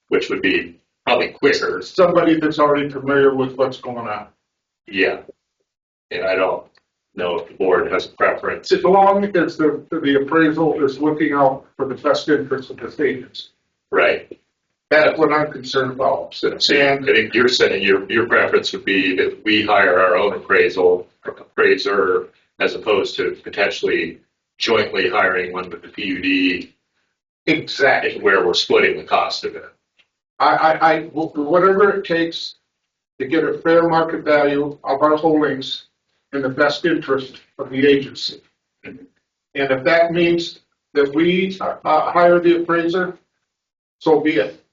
which would be probably quicker. Somebody that's already familiar with what's going on. Yeah. And I don't know if the board has a preference. As long as the appraisal is looking out for the best interest of the agents. Right. That's what I'm concerned about. So I think you're saying your preference would be that we hire our own appraiser as opposed to potentially jointly hiring one with the PUD. Exactly. Where we're splitting the cost of it. I whatever it takes to get a fair market value of our holdings in the best interest of the agency. And if that means that we hire the appraiser, so be it.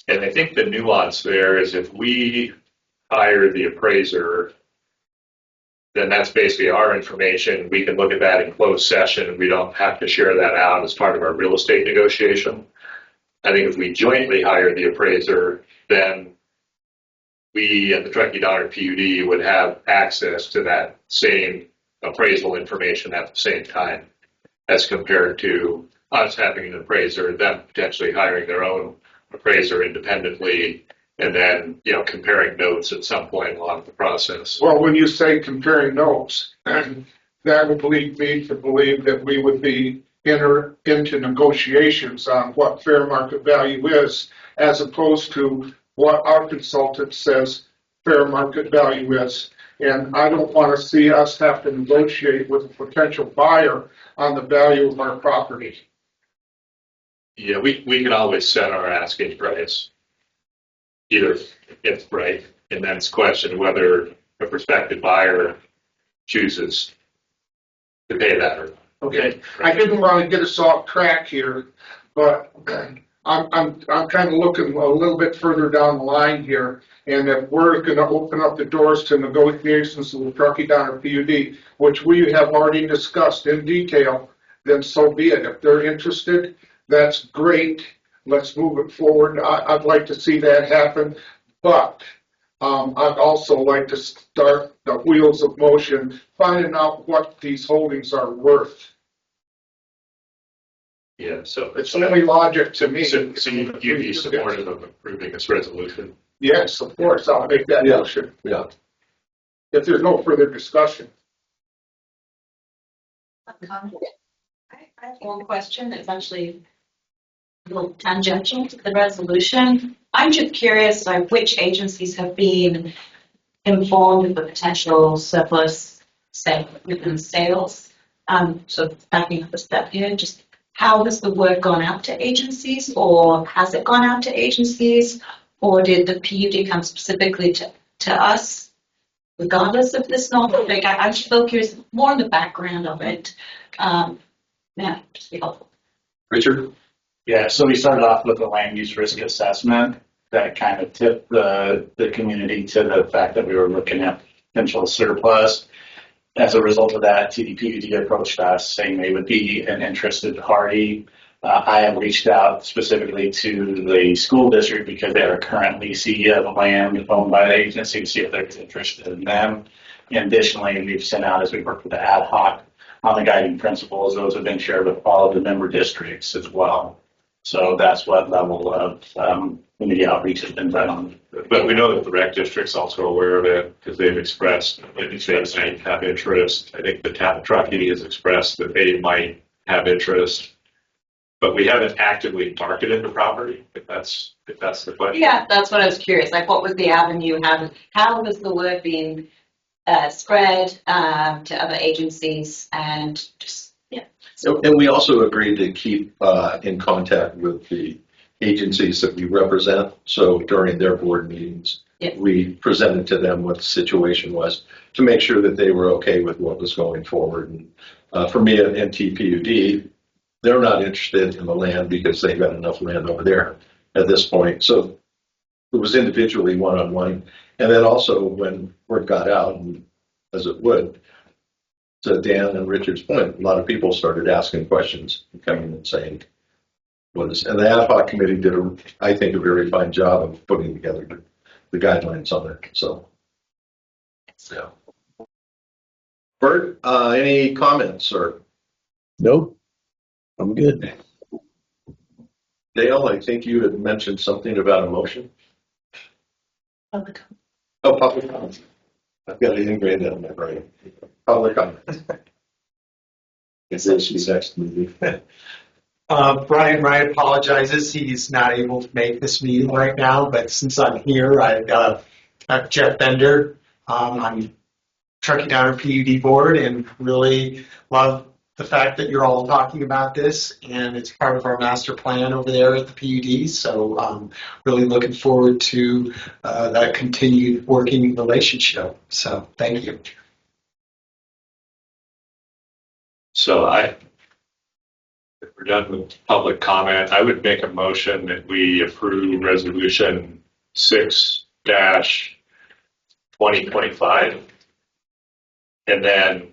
And I think the nuance there is if we hire the appraiser, then that's basically our information. We can look at that in closed session. We don't have to share that out as part of our real estate negotiation. I think if we jointly hire the appraiser, then we and the Truckee Donner PUD would have access to that same appraisal information at the same time, as compared to us having an appraiser, them potentially hiring their own appraiser independently, and then comparing notes at some point along the process. Well, when you say comparing notes, that would lead me to believe that we would be enter into negotiations on what fair market value is, as opposed to what our consultant says fair market value is. And I don't want to see us have to negotiate with a potential buyer on the value of our property. Yeah, we can always set our asking price, either if right, and then it's a question whether a prospective buyer chooses to pay that or not. Okay, I didn't want to get us off track here, but I'm kind of looking a little bit further down the line here. And if we're going to open up the doors to negotiations with the Truckee Donner PUD, which we have already discussed in detail, then so be it. If they're interested, that's great. Let's move it forward. I'd like to see that happen, but I'd also like to start the wheels of motion, finding out what these holdings are worth. Yeah, so It's only logic to me. So you'd be supportive of approving this resolution? Yes, of course, I'll make that motion. Yeah. If there's no further discussion. I have one question that's actually a little tangential to the resolution. I'm just curious, like, which agencies have been informed of the potential surplus within sales? So backing up a step here, just how has the word gone out to agencies, or has it gone out to agencies, or did the PUD come specifically to us, regardless of this knowledge? Like, I'm still curious more on the background of it. Just be helpful. Richard? Yeah, so we started off with a land use risk assessment that kind of tipped the community to the fact that we were looking at potential surplus. As a result of that, TDPUD approached us saying they would be an interested party. I have reached out specifically to the school district because they are currently lessee of land owned by the agency to see if they're interested in them. And additionally, we've sent out, as we work with the ad hoc on the guiding principles, those have been shared with all of the member districts as well. So that's what level of community outreach has been done on. But we know that the rec district's also aware of it because they've expressed that they have interest. I think the Truckee has expressed that they might have interest, but we haven't actively marketed the property. If that's the question. Yeah, that's what I was curious. Like, what was the avenue? How was the word being spread to other agencies? And just, yeah. And we also agreed to keep in contact with the agencies that we represent. So during their board meetings, we presented to them what the situation was to make sure that they were okay with what was going forward. And for me at NTPUD, they're not interested in the land because they've got enough land over there at this point. So it was individually one-on-one. And then also when word got out, and as it would, to Dan and Richard's point, a lot of people started asking questions and coming and saying, and the ad hoc committee did, I think, a very fine job of putting together the guidelines on it. So, yeah. Bert, any comments or? Nope. I'm good. Dale, I think you had mentioned something about a motion. Public Oh, public comment. I've got it ingrained in my brain. Public comment. Is this the next movie? Brian apologizes. He's not able to make this meeting right now, but since I'm here, I've got Jeff Bender. I'm Truckee Downer PUD board and really love the fact that you're all talking about this, and it's part of our master plan over there at the PUD. So I'm really looking forward to that continued working relationship. So thank you. So if we're done with public comment, I would make a motion that we approve resolution 6-2025. And then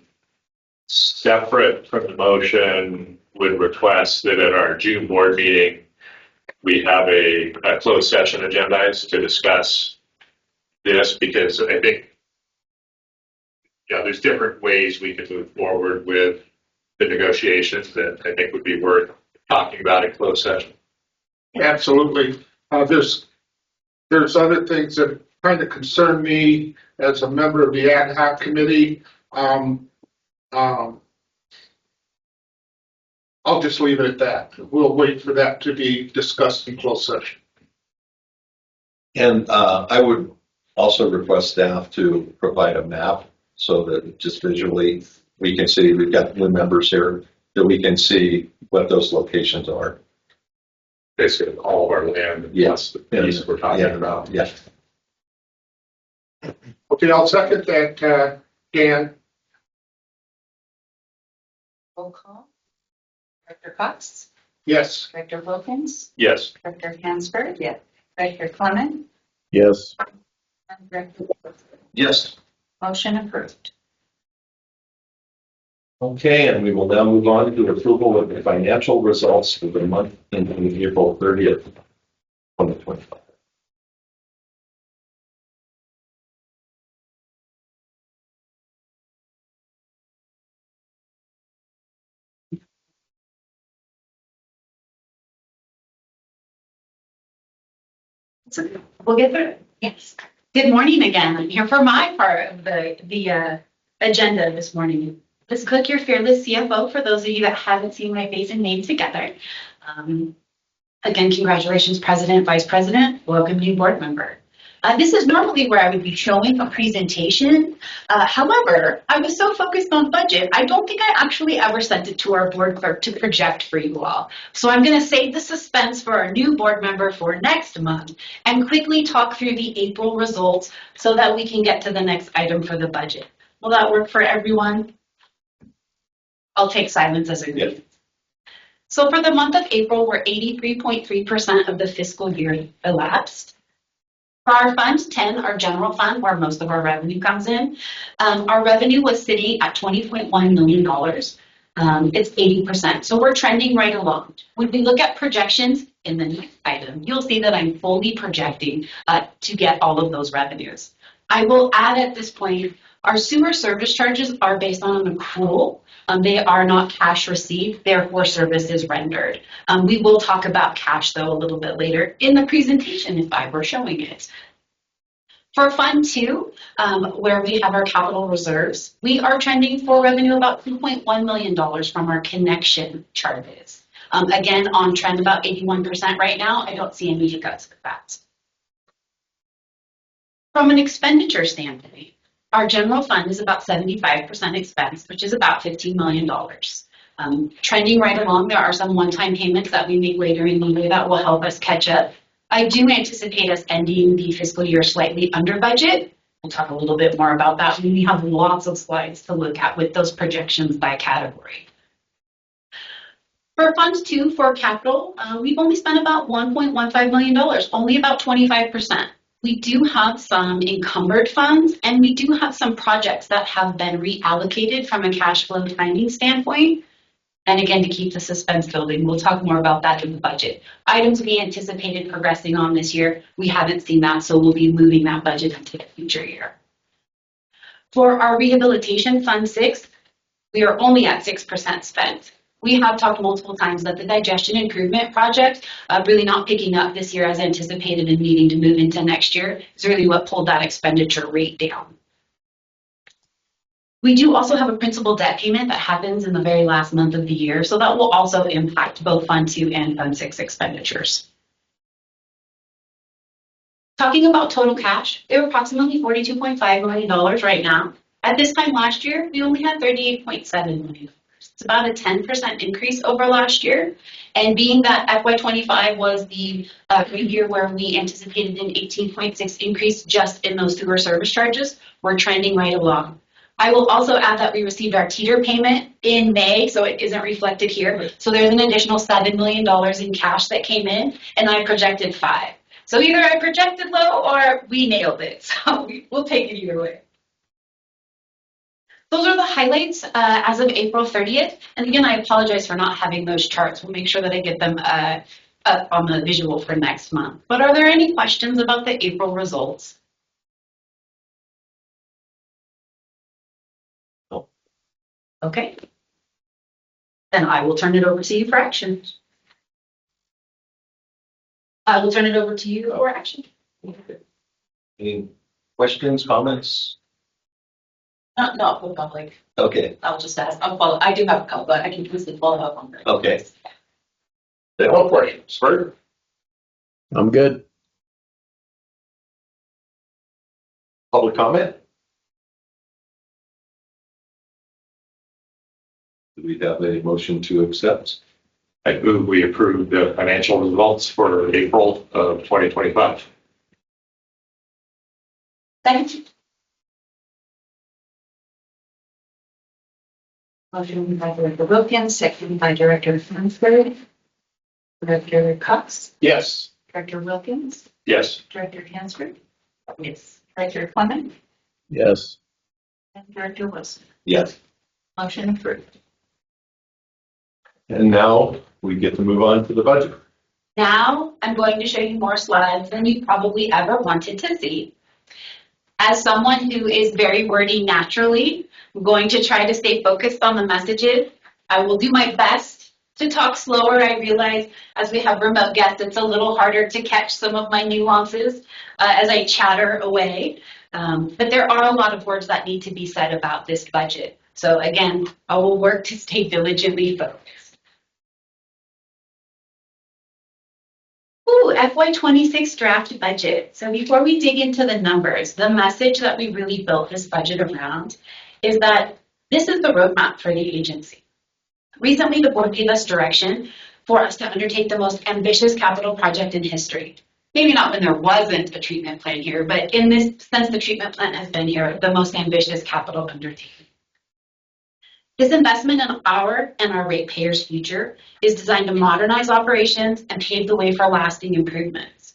separate from the motion would request that at our June board meeting, we have a closed session agendized to discuss this, because I think, there's different ways we could move forward with the negotiations that I think would be worth talking about in closed session. Absolutely. There's other things that kind of concern me as a member of the ad hoc committee. I'll just leave it at that. We'll wait for that to be discussed in closed session. And I would also request staff to provide a map so that just visually we can see, we've got new members here, that we can see what those locations are. Basically, all of our land, yes, the piece we're talking about. Yeah. Okay, I'll second that, Dan. Roll call. Director Cox? Yes. Director Wilkins? Yes. Director Hansberg? Yes. Director Clement? Yes. And Director Wilson. Yes. Motion approved. Okay, and we will now move on to approval of the financial results for the month ending April 30th, 2025. We'll get through it. Yes. Good morning again. I'm here for my part of the agenda this morning. Liz Cook, your fearless CFO, for those of you that haven't seen my face and name together. Again, congratulations, President, Vice President. Welcome, new board member. This is normally where I would be showing a presentation. However, I was so focused on budget, I don't think I actually ever sent it to our board clerk to project for you all. So I'm going to save the suspense for our new board member for next month and quickly talk through the April results so that we can get to the next item for the budget. Will that work for everyone? I'll take silence as a group. Yep. So for the month of April, we're 83.3% of the fiscal year elapsed. For our Fund 10, our general fund, where most of our revenue comes in, our revenue was sitting at $20.1 million. It's 80%. So we're trending right along. When we look at projections in the next item, you'll see that I'm fully projecting to get all of those revenues. I will add at this point, our sewer service charges are based on an accrual. They are not cash received, therefore service is rendered. We will talk about cash though a little bit later in the presentation if I were showing it. For Fund 2, where we have our capital reserves, we are trending for revenue about $2.1 million from our connection charges. Again, on trend about 81% right now. I don't see any hiccups with that. From an expenditure standpoint, our general fund is about 75% expense, which is about $15 million. Trending right along, there are some one-time payments that we make later in the year that will help us catch up. I do anticipate us ending the fiscal year slightly under budget. We'll talk a little bit more about that. We have lots of slides to look at with those projections by category. For Fund 2 for capital, we've only spent about $1.15 million, only about 25%. We do have some encumbered funds, and we do have some projects that have been reallocated from a cash flow timing standpoint. And again, to keep the suspense building, we'll talk more about that in the budget. Items we anticipated progressing on this year, we haven't seen that, so we'll be moving that budget into the future year. For our rehabilitation Fund 6, we are only at 6% spent. We have talked multiple times that the digestion improvement project, really not picking up this year as anticipated and needing to move into next year, is really what pulled that expenditure rate down. We do also have a principal debt payment that happens in the very last month of the year, so that will also impact both Fund 2 and Fund 6 expenditures. Talking about total cash, they're approximately $42.5 million right now. At this time last year, we only had $38.7 million. It's about a 10% increase over last year. And being that FY25 was the year where we anticipated an 18.6 increase just in those sewer service charges, we're trending right along. I will also add that we received our teeter payment in May, so it isn't reflected here. So there's an additional $7 million in cash that came in, and I projected 5. So either I projected low or we nailed it. So we'll take it either way. Those are the highlights as of April 30th. And again, I apologize for not having those charts. We'll make sure that I get them up on the visual for next month. But are there any questions about the April results? No. Okay. Then I will turn it over to you for action. I will turn it over to you for action. Any questions, comments? Not for public. Okay. I'll just ask. I do have a couple, but I can easily follow up on that. Okay. No questions, sir? I'm good. Public comment? Do we have a motion to accept? I move we approve the financial results for April of 2025. Second. Motion by Director Wilkins, second by Director Hansberg. Director Cox, Yes. Director Wilkins, Yes. Director Hansberg. Yes. Director Clement, Yes. and Director Wilson. Yes. Motion approved. And now we get to move on to the budget. Now I'm going to show you more slides than you probably ever wanted to see. As someone who is very wordy naturally, I'm going to try to stay focused on the messages. I will do my best to talk slower. I realize as we have remote guests, it's a little harder to catch some of my nuances as I chatter away. But there are a lot of words that need to be said about this budget. So again, I will work to stay diligently focused. Ooh, FY26 draft budget. So before we dig into the numbers, the message that we really built this budget around is that this is the roadmap for the agency. Recently, the board gave us direction for us to undertake the most ambitious capital project in history. Maybe not when there wasn't a treatment plan here, but in this sense, the treatment plan has been here, the most ambitious capital undertaking. This investment in our and our ratepayers' future is designed to modernize operations and pave the way for lasting improvements.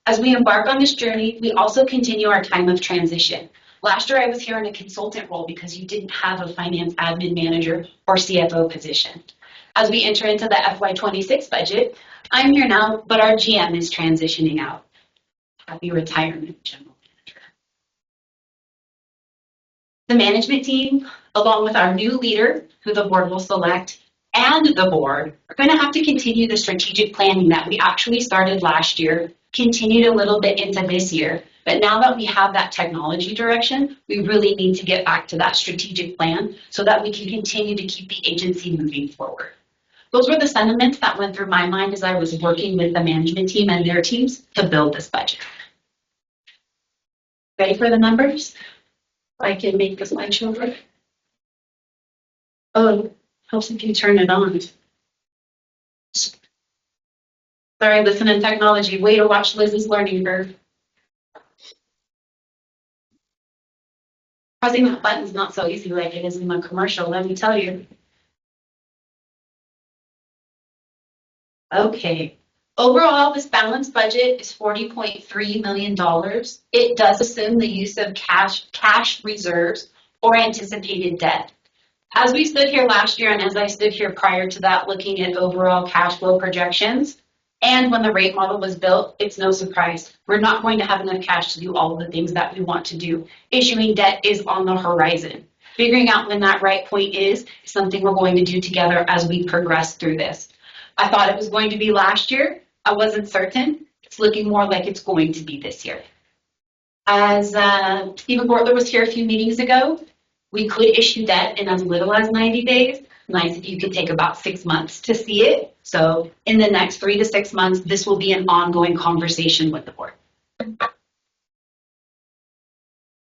As we embark on this journey, we also continue our time of transition. Last year, I was here in a consultant role because you didn't have a finance admin manager or CFO position. As we enter into the FY26 budget, I'm here now, but our GM is transitioning out. Happy retirement, General Manager. The management team, along with our new leader, who the board will select, and the board, are going to have to continue the strategic planning that we actually started last year, continued a little bit into this year. But now that we have that technology direction, we really need to get back to that strategic plan so that we can continue to keep the agency moving forward. Those were the sentiments that went through my mind as I was working with the management team and their teams to build this budget. Ready for the numbers? I can make the slideshow work. Oh, helps if you turn it on. Sorry, listen in technology. Way to watch Liz's learning curve. Pressing that button is not so easy like it is in the commercial, let me tell you. Okay. Overall, this balanced budget is $40.3 million. It does assume the use of cash reserves or anticipated debt. As we stood here last year and as I stood here prior to that, looking at overall cash flow projections, and when the rate model was built, it's no surprise. We're not going to have enough cash to do all of the things that we want to do. Issuing debt is on the horizon. Figuring out when that right point is something we're going to do together as we progress through this. I thought it was going to be last year. I wasn't certain. It's looking more like it's going to be this year. As Stephen Gortler was here a few meetings ago, we could issue debt in as little as 90 days. Nice if you could take about 6 months to see it. So in the next 3 to 6 months, this will be an ongoing conversation with the board.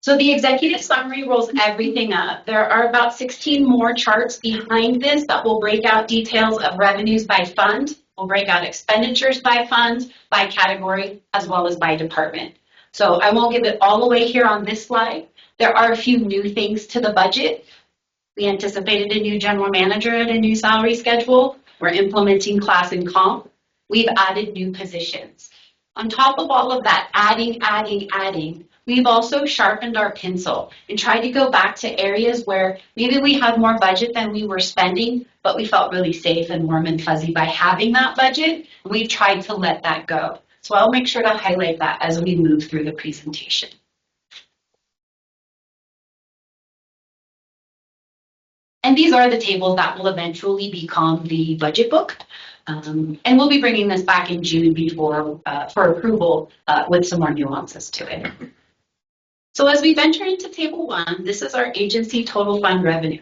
So the executive summary rolls everything up. There are about 16 more charts behind this that will break out details of revenues by fund. We'll break out expenditures by fund, by category, as well as by department. So I won't give it all away here on this slide. There are a few new things to the budget. We anticipated a new general manager and a new salary schedule. We're implementing class and comp. We've added new positions. On top of all of that, adding, we've also sharpened our pencil and tried to go back to areas where maybe we had more budget than we were spending, but we felt really safe and warm and fuzzy by having that budget. And we've tried to let that go. So I'll make sure to highlight that as we move through the presentation. And these are the tables that will eventually become the budget book. And we'll be bringing this back in June before for approval with some more nuances to it. So as we venture into table 1, this is our agency total fund revenue.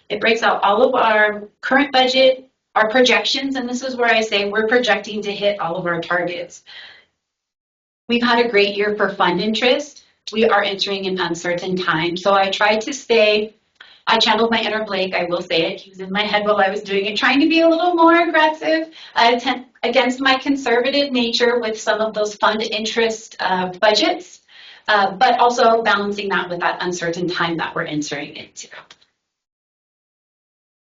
It breaks out all of our current budget, our projections, and this is where I say we're projecting to hit all of our targets. We've had a great year for fund interest. We are entering an uncertain time. So I tried to stay, I channeled my inner Blake, I will say it. He was in my head while I was doing it, trying to be a little more aggressive against my conservative nature with some of those fund interest budgets, but also balancing that with that uncertain time that we're entering into.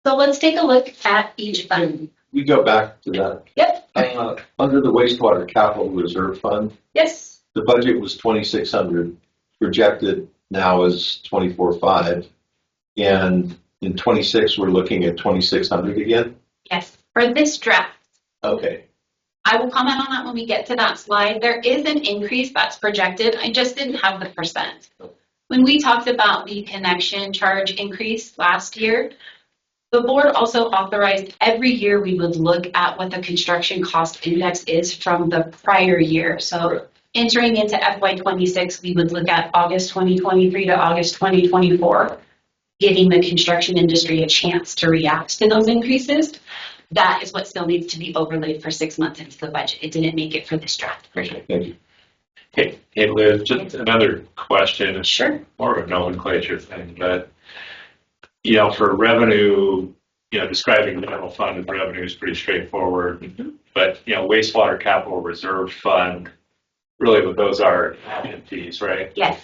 So let's take a look at each fund. We go back to that. Yep. Under the wastewater capital reserve fund, Yes. the budget was 2,600, projected now is 24,500. And in 26, we're looking at 2,600 again? Yes. For this draft. Okay. I will comment on that when we get to that slide. There is an increase that's projected. I just didn't have the percent. When we talked about the connection charge increase last year, the board also authorized every year we would look at what the construction cost index is from the prior year. So entering into FY26, we would look at August 2023 to August 2024, giving the construction industry a chance to react to those increases. That is what still needs to be overlaid for 6 months into the budget. It didn't make it for this draft. Okay, thank you. Hey, Liz, just another question. Sure. More of a nomenclature thing, but, you know, for revenue, you know, describing the general fund as revenue is pretty straightforward. Mm-hmm. But, you know, wastewater capital reserve fund, really what those are admin fees, right? Yes.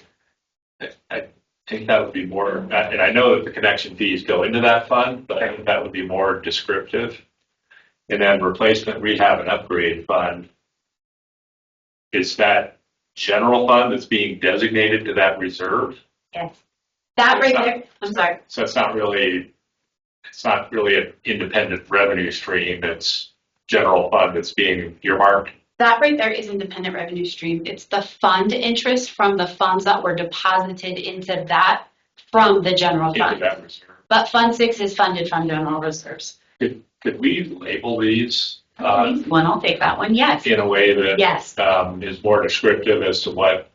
I think that would be more, and I know that the connection fees go into that fund, but I think that would be more descriptive. And then replacement, rehab, and upgrade fund, is that general fund that's being designated to that reserve? Yes. That right there, I'm sorry. So it's not really an independent revenue stream. It's general fund that's being earmarked. That right there is independent revenue stream. It's the fund interest from the funds that were deposited into that from the general Into fund. that reserve. But Fund 6 is funded from general reserves. Could we label these One, I'll take that one, yes. in a way that Yes. is more descriptive as to what,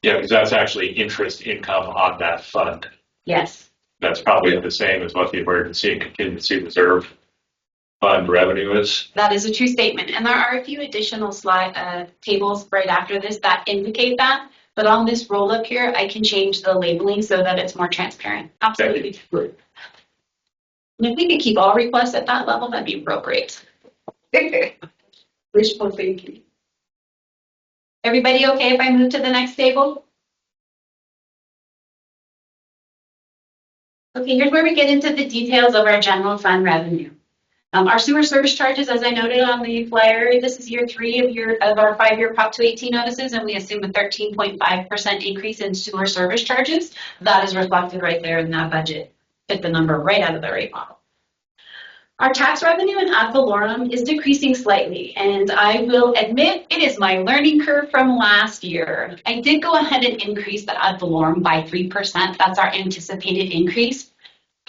because that's actually interest income on that fund. Yes. That's probably the same as what the emergency and contingency reserve fund revenue is. That is a true statement. And there are a few additional tables right after this that indicate that. But on this roll up here, I can change the labeling so that it's more transparent. Absolutely. Great. And if we could keep all requests at that level, that'd be real great. Wishful thinking. Everybody okay if I move to the next table? Okay, here's where we get into the details of our general fund revenue. Our sewer service charges, as I noted on the flyer, this is year 3 of our 5-year Prop 218 notices, and we assume a 13.5% increase in sewer service charges. That is reflected right there in that budget. Fit the number right out of the rate model. Our tax revenue in ad valorem is decreasing slightly, and I will admit it is my learning curve from last year. I did go ahead and increase the ad valorem by 3%. That's our anticipated increase.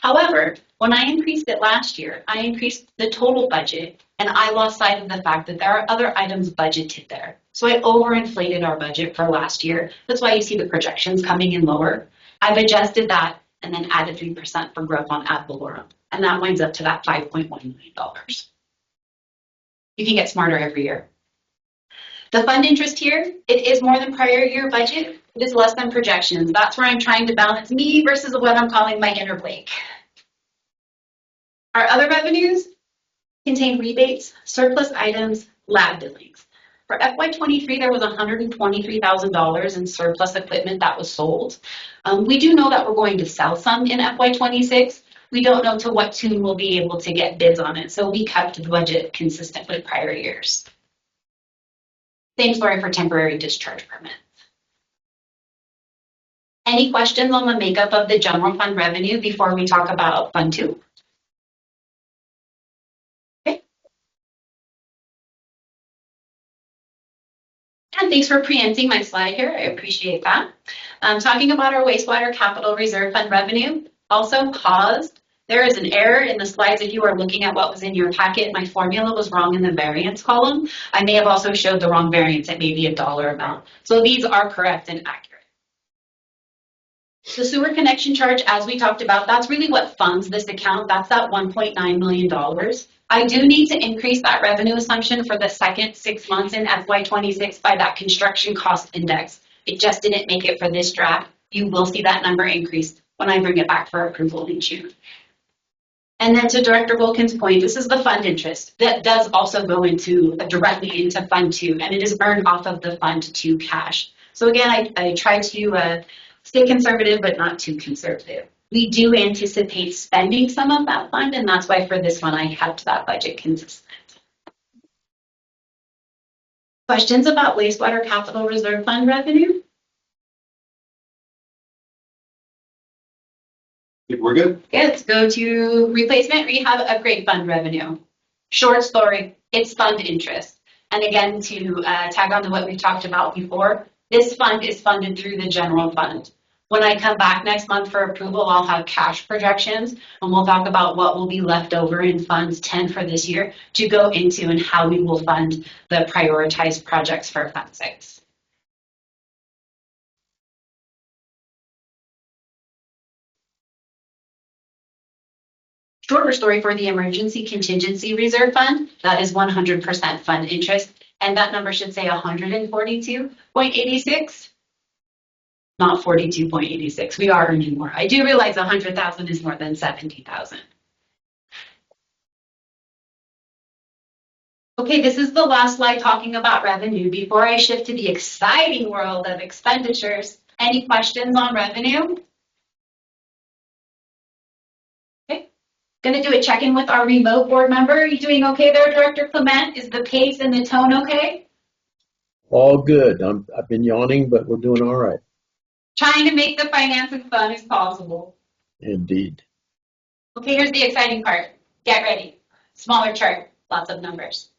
However, when I increased it last year, I increased the total budget, and I lost sight of the fact that there are other items budgeted there. So I overinflated our budget for last year. That's why you see the projections coming in lower. I've adjusted that and then added 3% for growth on ad valorem. And that winds up to that $5.1 million. You can get smarter every year. The fund interest here, it is more than prior year budget. It is less than projections. That's where I'm trying to balance me versus what I'm calling my inner Blake. Our other revenues contain rebates, surplus items, lab billings. For FY23, there was $123,000 in surplus equipment that was sold. We do know that we're going to sell some in FY26. We don't know to what tune we'll be able to get bids on it, so we kept the budget consistent with prior years. Same story for temporary discharge permits. Any questions on the makeup of the general fund revenue before we talk about Fund 2? Okay. And thanks for preempting my slide here. I appreciate that. Talking about our wastewater capital reserve fund revenue, also paused. There is an error in the slides. If you are looking at what was in your packet, my formula was wrong in the variance column. I may have also showed the wrong variance. It may be a dollar amount. So these are correct and accurate. The sewer connection charge, as we talked about, that's really what funds this account. That's that $1.9 million. I do need to increase that revenue assumption for the second 6 months in FY26 by that construction cost index. It just didn't make it for this draft. You will see that number increase when I bring it back for approval in June. And then to Director Wilkins' point, this is the fund interest that does also go directly into Fund 2, and it is earned off of the Fund 2 cash. So again, I try to stay conservative, but not too conservative. We do anticipate spending some of that fund, and that's why for this one, I kept that budget consistent. Questions about wastewater capital reserve fund revenue? We're good? Okay, let's go to replacement rehab upgrade fund revenue. Short story, it's fund interest. And again, to tag on to what we've talked about before, this fund is funded through the general fund. When I come back next month for approval, I'll have cash projections, and we'll talk about what will be left over in Funds 10 for this year to go into and how we will fund the prioritized projects for Fund 6. Shorter story for the emergency contingency reserve fund, that is 100% fund interest, and that number should say 142.86, not 42.86. We are earning more. I do realize 100,000 is more than 70,000. Okay, this is the last slide talking about revenue. Before I shift to the exciting world of expenditures, any questions on revenue? Going to do a check-in with our remote board member. Are you doing okay there, Director Clement? Is the pace and the tone okay? All good. I've been yawning, but we're doing all right. Trying to make the finance as fun as possible. Indeed. Okay, here's the exciting part. Get ready. Smaller chart, lots of numbers,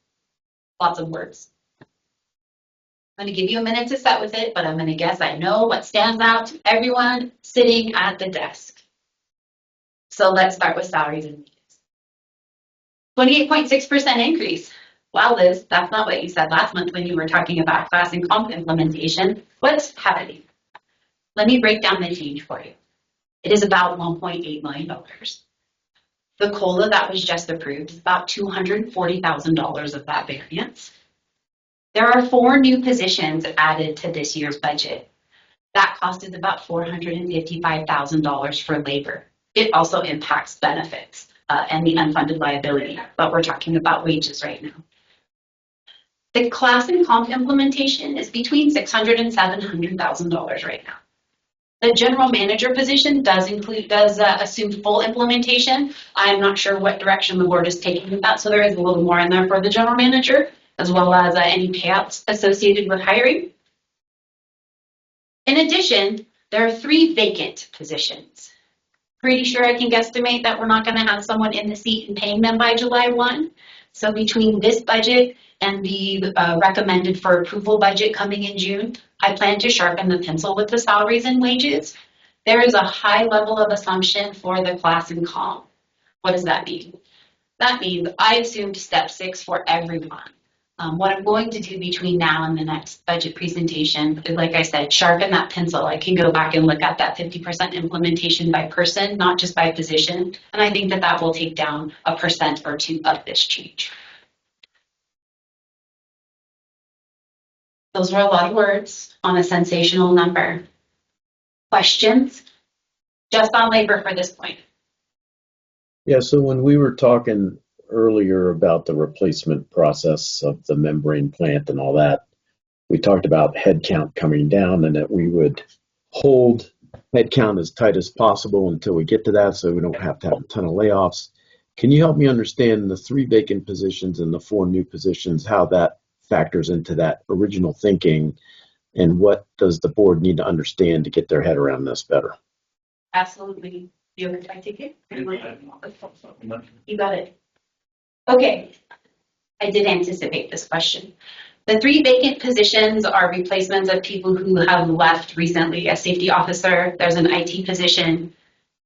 lots of words. I'm going to give you a minute to set with it, but I'm going to guess I know what stands out to everyone sitting at the desk. So let's start with salaries and wages. 28.6% increase. Wow, Liz, that's not what you said last month when you were talking about class and comp implementation. What's happening? Let me break down the change for you. It is about $1.8 million. The COLA that was just approved is about $240,000 of that variance. There are 4 new positions added to this year's budget. That cost is about $455,000 for labor. It also impacts benefits and the unfunded liability, but we're talking about wages right now. The class and comp implementation is between $600,000 and $700,000 right now. The general manager position does assume full implementation. I'm not sure what direction the board is taking with that, so there is a little more in there for the general manager, as well as any payouts associated with hiring. In addition, there are 3 vacant positions. Pretty sure I can guesstimate that we're not going to have someone in the seat and paying them by July 1. So between this budget and the recommended for approval budget coming in June, I plan to sharpen the pencil with the salaries and wages. There is a high level of assumption for the class and comp. What does that mean? That means I assumed step 6 for everyone. What I'm going to do between now and the next budget presentation is, like I said, sharpen that pencil. I can go back and look at that 50% implementation by person, not just by position. And I think that that will take down 1% or 2% of this change. Those were a lot of words on a sensational number. Questions? Just on labor for this point. Yeah, so when we were talking earlier about the replacement process of the membrane plant and all that, we talked about headcount coming down and that we would hold headcount as tight as possible until we get to that so we don't have to have a ton of layoffs. Can you help me understand the 3 vacant positions and the 4 new positions, how that factors into that original thinking, and what does the board need to understand to get their head around this better? Absolutely. You want to take it? You got it. Okay. I did anticipate this question. The 3 vacant positions are replacements of people who have left recently. A safety officer, there's an IT position,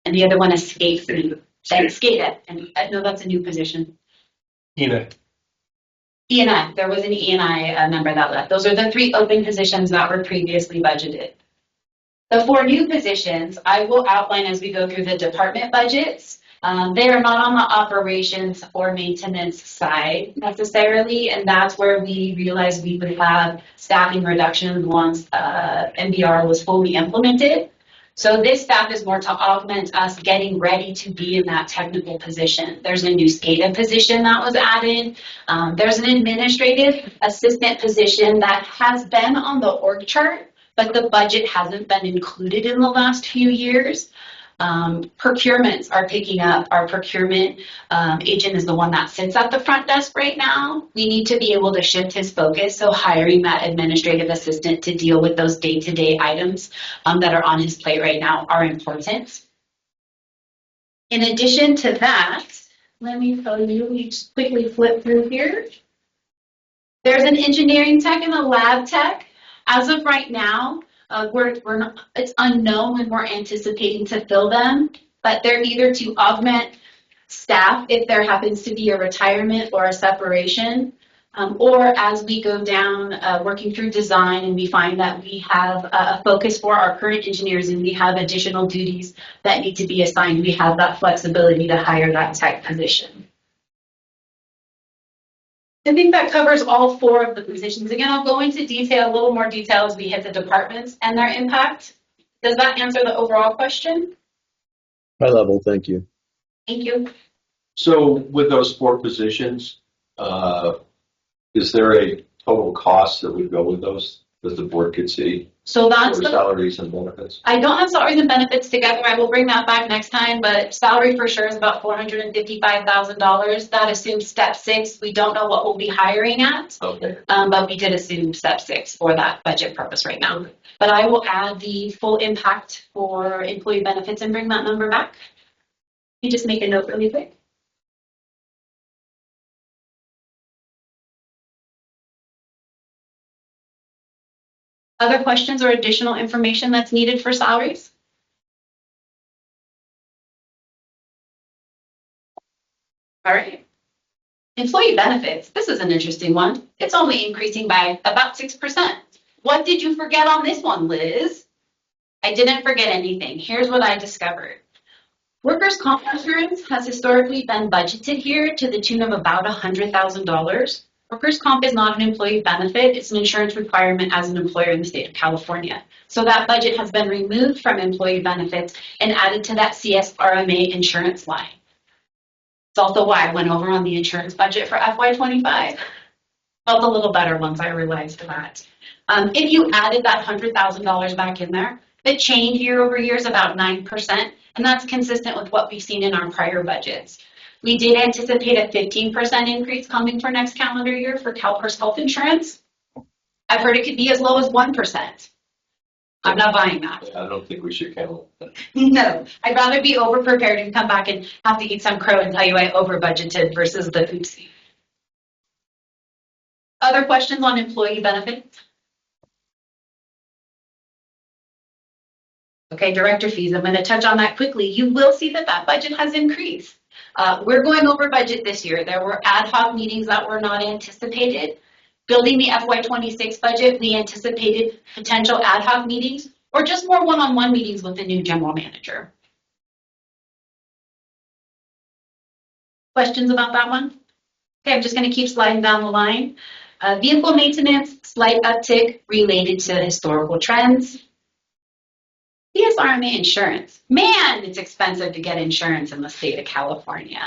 and the other one is SCADA. And no, that's a new position. E&I, there was an E&I member that left. Those are the 3 open positions that were previously budgeted. The 4 new positions, I will outline as we go through the department budgets. They are not on the operations or maintenance side necessarily, and that's where we realized we would have staffing reductions once MBR was fully implemented. So this staff is more to augment us getting ready to be in that technical position. There's a new SCADA position that was added. There's an administrative assistant position that has been on the org chart, but the budget hasn't been included in the last few years. Procurements are picking up. Our procurement agent is the one that sits at the front desk right now. We need to be able to shift his focus, so hiring that administrative assistant to deal with those day-to-day items that are on his plate right now are important. In addition to that, let me tell you, we just quickly flip through here. There's an engineering tech and a lab tech. As of right now, it's unknown when we're anticipating to fill them, but they're either to augment staff if there happens to be a retirement or a separation, or as we go down working through design and we find that we have a focus for our current engineers and we have additional duties that need to be assigned, we have that flexibility to hire that tech position. I think that covers all 4 of the positions. Again, I'll go into detail, a little more detail as we hit the departments and their impact. Does that answer the overall question? High level, thank you. Thank you. So with those 4 positions, is there a total cost that would go with those that the board could see? So that's for salaries and benefits? I don't have salaries and benefits together. I will bring that back next time, but salary for sure is about $455,000. That assumes step 6. We don't know what we'll be hiring at, Okay. But we did assume step 6 for that budget purpose right now. But I will add the full impact for employee benefits and bring that number back. You just make a note really quick. Other questions or additional information that's needed for salaries? All right. Employee benefits. This is an interesting one. It's only increasing by about 6%. What did you forget on this one, Liz? I didn't forget anything. Here's what I discovered. Workers' comp insurance has historically been budgeted here to the tune of about $100,000. Workers' comp is not an employee benefit. It's an insurance requirement as an employer in the state of California. So that budget has been removed from employee benefits and added to that CSRMA insurance line. It's also why I went over on the insurance budget for FY25. Felt a little better once I realized that. If you added that $100,000 back in there, The change year over year is about 9%, and that's consistent with what we've seen in our prior budgets. We did anticipate a 15% increase coming for next calendar year for CalPERS health insurance. I've heard it could be as low as 1%. I'm not buying that. I don't think we should count. No, I'd rather be over prepared and come back and have to eat some crow and tell you I over budgeted versus the oopsie. Other questions on employee benefits? Okay, director fees, I'm going to touch on that quickly. You will see that that budget has increased. We're going over budget this year. There were ad hoc meetings that were not anticipated. Building the FY26 budget, we anticipated potential ad hoc meetings or just more one-on-one meetings with the new general manager. Questions about that one? Okay, I'm just going to keep sliding down the line. Vehicle maintenance, slight uptick related to historical trends. PSRMA insurance. Man, it's expensive to get insurance in the state of California.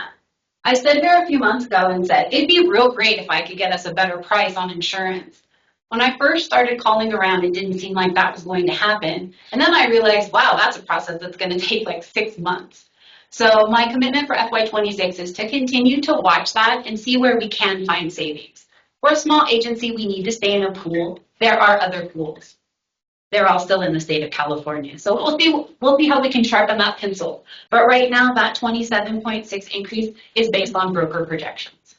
I stood here a few months ago and said, it'd be real great if I could get us a better price on insurance. When I first started calling around, it didn't seem like that was going to happen. And then I realized, wow, that's a process that's going to take like 6 months. So my commitment for FY26 is to continue to watch that and see where we can find savings. We're a small agency, we need to stay in a pool. There are other pools. They're all still in the state of California. So we'll see how we can sharpen that pencil. But right now, that 27.6 increase is based on broker projections.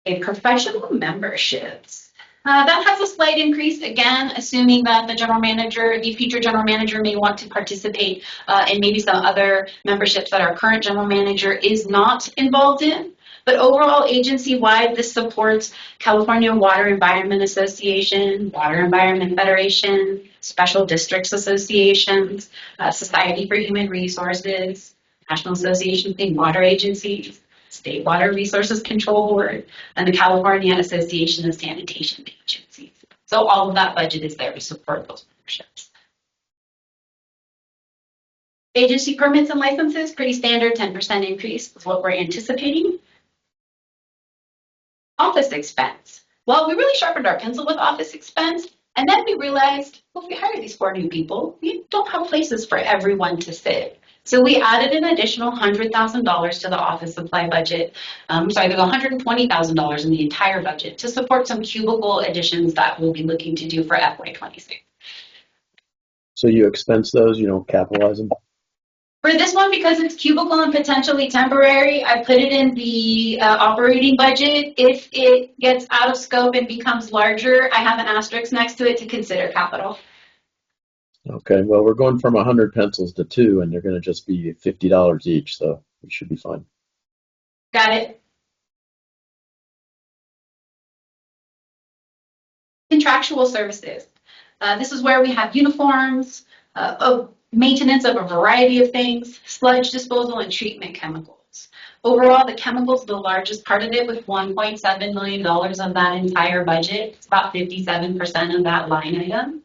Okay, professional memberships. That has a slight increase, again, assuming that the future general manager may want to participate in maybe some other memberships that our current general manager is not involved in. But overall, agency-wide, this supports California Water Environment Association, Water Environment Federation, Special Districts Associations, Society for Human Resources, National Association of Clean Water Agencies, State Water Resources Control Board, and the California Association of Sanitation Agencies. So all of that budget is there to support those memberships. Agency permits and licenses, pretty standard, 10% increase is what we're anticipating. Office expense. Well, we really sharpened our pencil with office expense, and then we realized, well, if we hire these 4 new people, we don't have places for everyone to sit. So we added an additional $100,000 to the office supply budget. There's $120,000 in the entire budget to support some cubicle additions that we'll be looking to do for FY26. So you expense those, you don't capitalize them? For this one, because it's cubicle and potentially temporary, I put it in the operating budget. If it gets out of scope and becomes larger, I have an asterisk next to it to consider capital. Okay, well, we're going from 100 pencils to 2, and they're going to just be $50 each, so we should be fine. Got it. Contractual services. This is where we have uniforms, maintenance of a variety of things, sludge disposal, and treatment chemicals. Overall, the chemicals, the largest part of it, with $1.7 million of that entire budget. It's about 57% of that line item.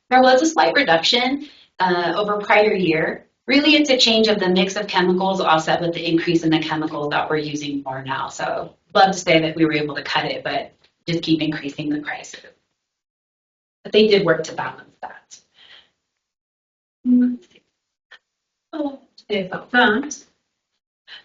There was a slight reduction over prior year. Really, it's a change of the mix of chemicals offset with the increase in the chemicals that we're using more now. So, love to say that we were able to cut it, but just keep increasing the prices. But they did work to balance that.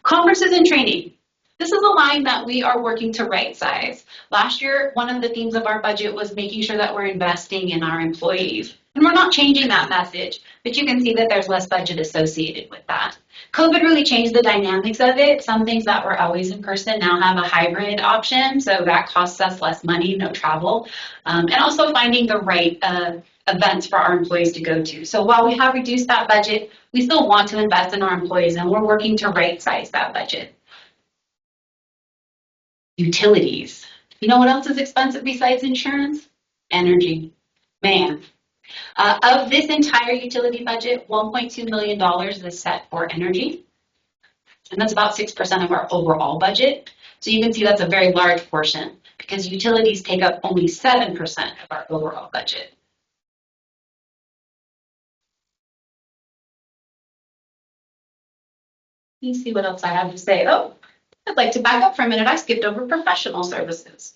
Conferences and training. This is a line that we are working to right size. Last year, one of the themes of our budget was making sure that we're investing in our employees. And we're not changing that message, but you can see that there's less budget associated with that. COVID really changed the dynamics of it. Some things that were always in person now have a hybrid option, so that costs us less money, no travel. And also finding the right events for our employees to go to. So while we have reduced that budget, we still want to invest in our employees, and we're working to right size that budget. Utilities. You know what else is expensive besides insurance? Energy. Man. Of this entire utility budget, $1.2 million is set for energy. And that's about 6% of our overall budget. So you can see that's a very large portion because utilities take up only 7% of our overall budget. Let me see what else I have to say. Oh, I'd like to back up for a minute. I skipped over professional services.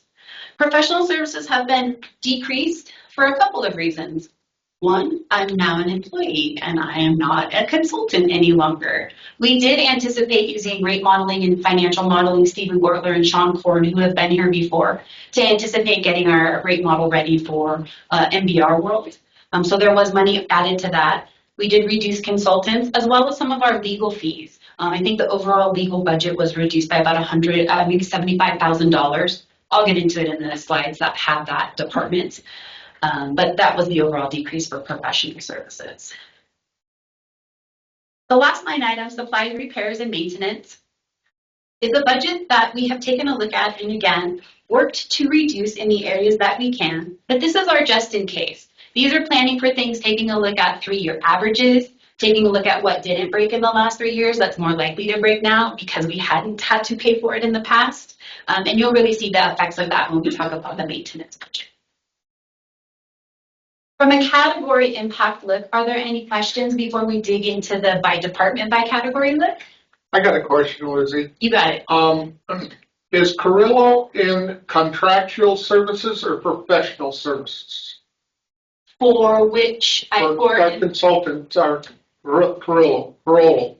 Professional services have been decreased for a couple of reasons. One, I'm now an employee and I am not a consultant any longer. We did anticipate using rate modeling and financial modeling, Stephen Gortler and Sean Korn, who have been here before, to anticipate getting our rate model ready for MBR world. So there was money added to that. We did reduce consultants as well as some of our legal fees. I think the overall legal budget was reduced by about maybe $75,000. I'll get into it in the slides that have that department. But that was the overall decrease for professional services. The last line item, supplies, repairs, and maintenance, is a budget that we have taken a look at and again, worked to reduce in the areas that we can. But this is our just in case. These are planning for things, taking a look at 3-year averages, taking a look at what didn't break in the last 3 years that's more likely to break now because we hadn't had to pay for it in the past. And you'll really see the effects of that when we talk about the maintenance budget. From a category impact look, are there any questions before we dig into the by department, by category look? I got a question, Lizzie. You got it. Is Carrillo in contractual services or professional services? For which Consultants are Carrillo.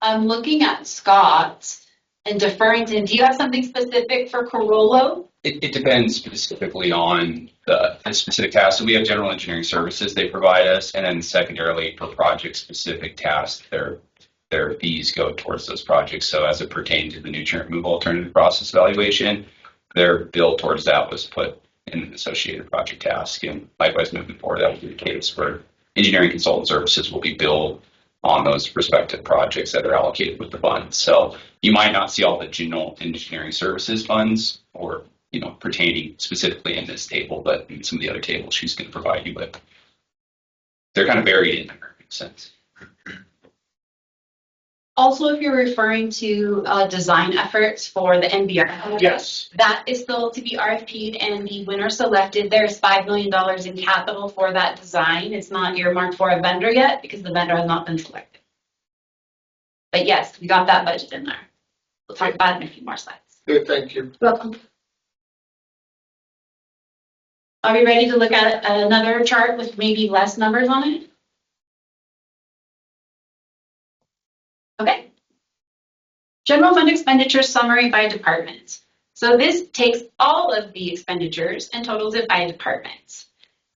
I'm looking at Scott and deferring to him. Do you have something specific for Carollo? It depends specifically on the specific tasks. So we have general engineering services they provide us, and then secondarily for project-specific tasks, their fees go towards those projects. So as it pertained to the nutrient removal alternative process evaluation, their bill towards that was put in an associated project task. And likewise, moving forward, that will be the case where engineering consultant services will be billed on those respective projects that are allocated with the funds. So you might not see all the general engineering services funds or pertaining specifically in this table, but in some of the other tables she's going to provide you with. They're kind of buried in there, in a sense. Also, if you're referring to design efforts for the NBR, yes, that is still to be RFP'd and the winner selected. There's $5 million in capital for that design. It's not earmarked for a vendor yet because the vendor has not been selected. But yes, we got that budget in there. We'll talk about it in a few more slides. Good, thank you. Welcome. Are we ready to look at another chart with maybe less numbers on it? Okay. General fund expenditure summary by department. So this takes all of the expenditures and totals it by departments.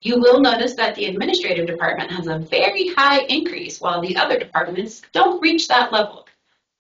You will notice that the administrative department has a very high increase while the other departments don't reach that level.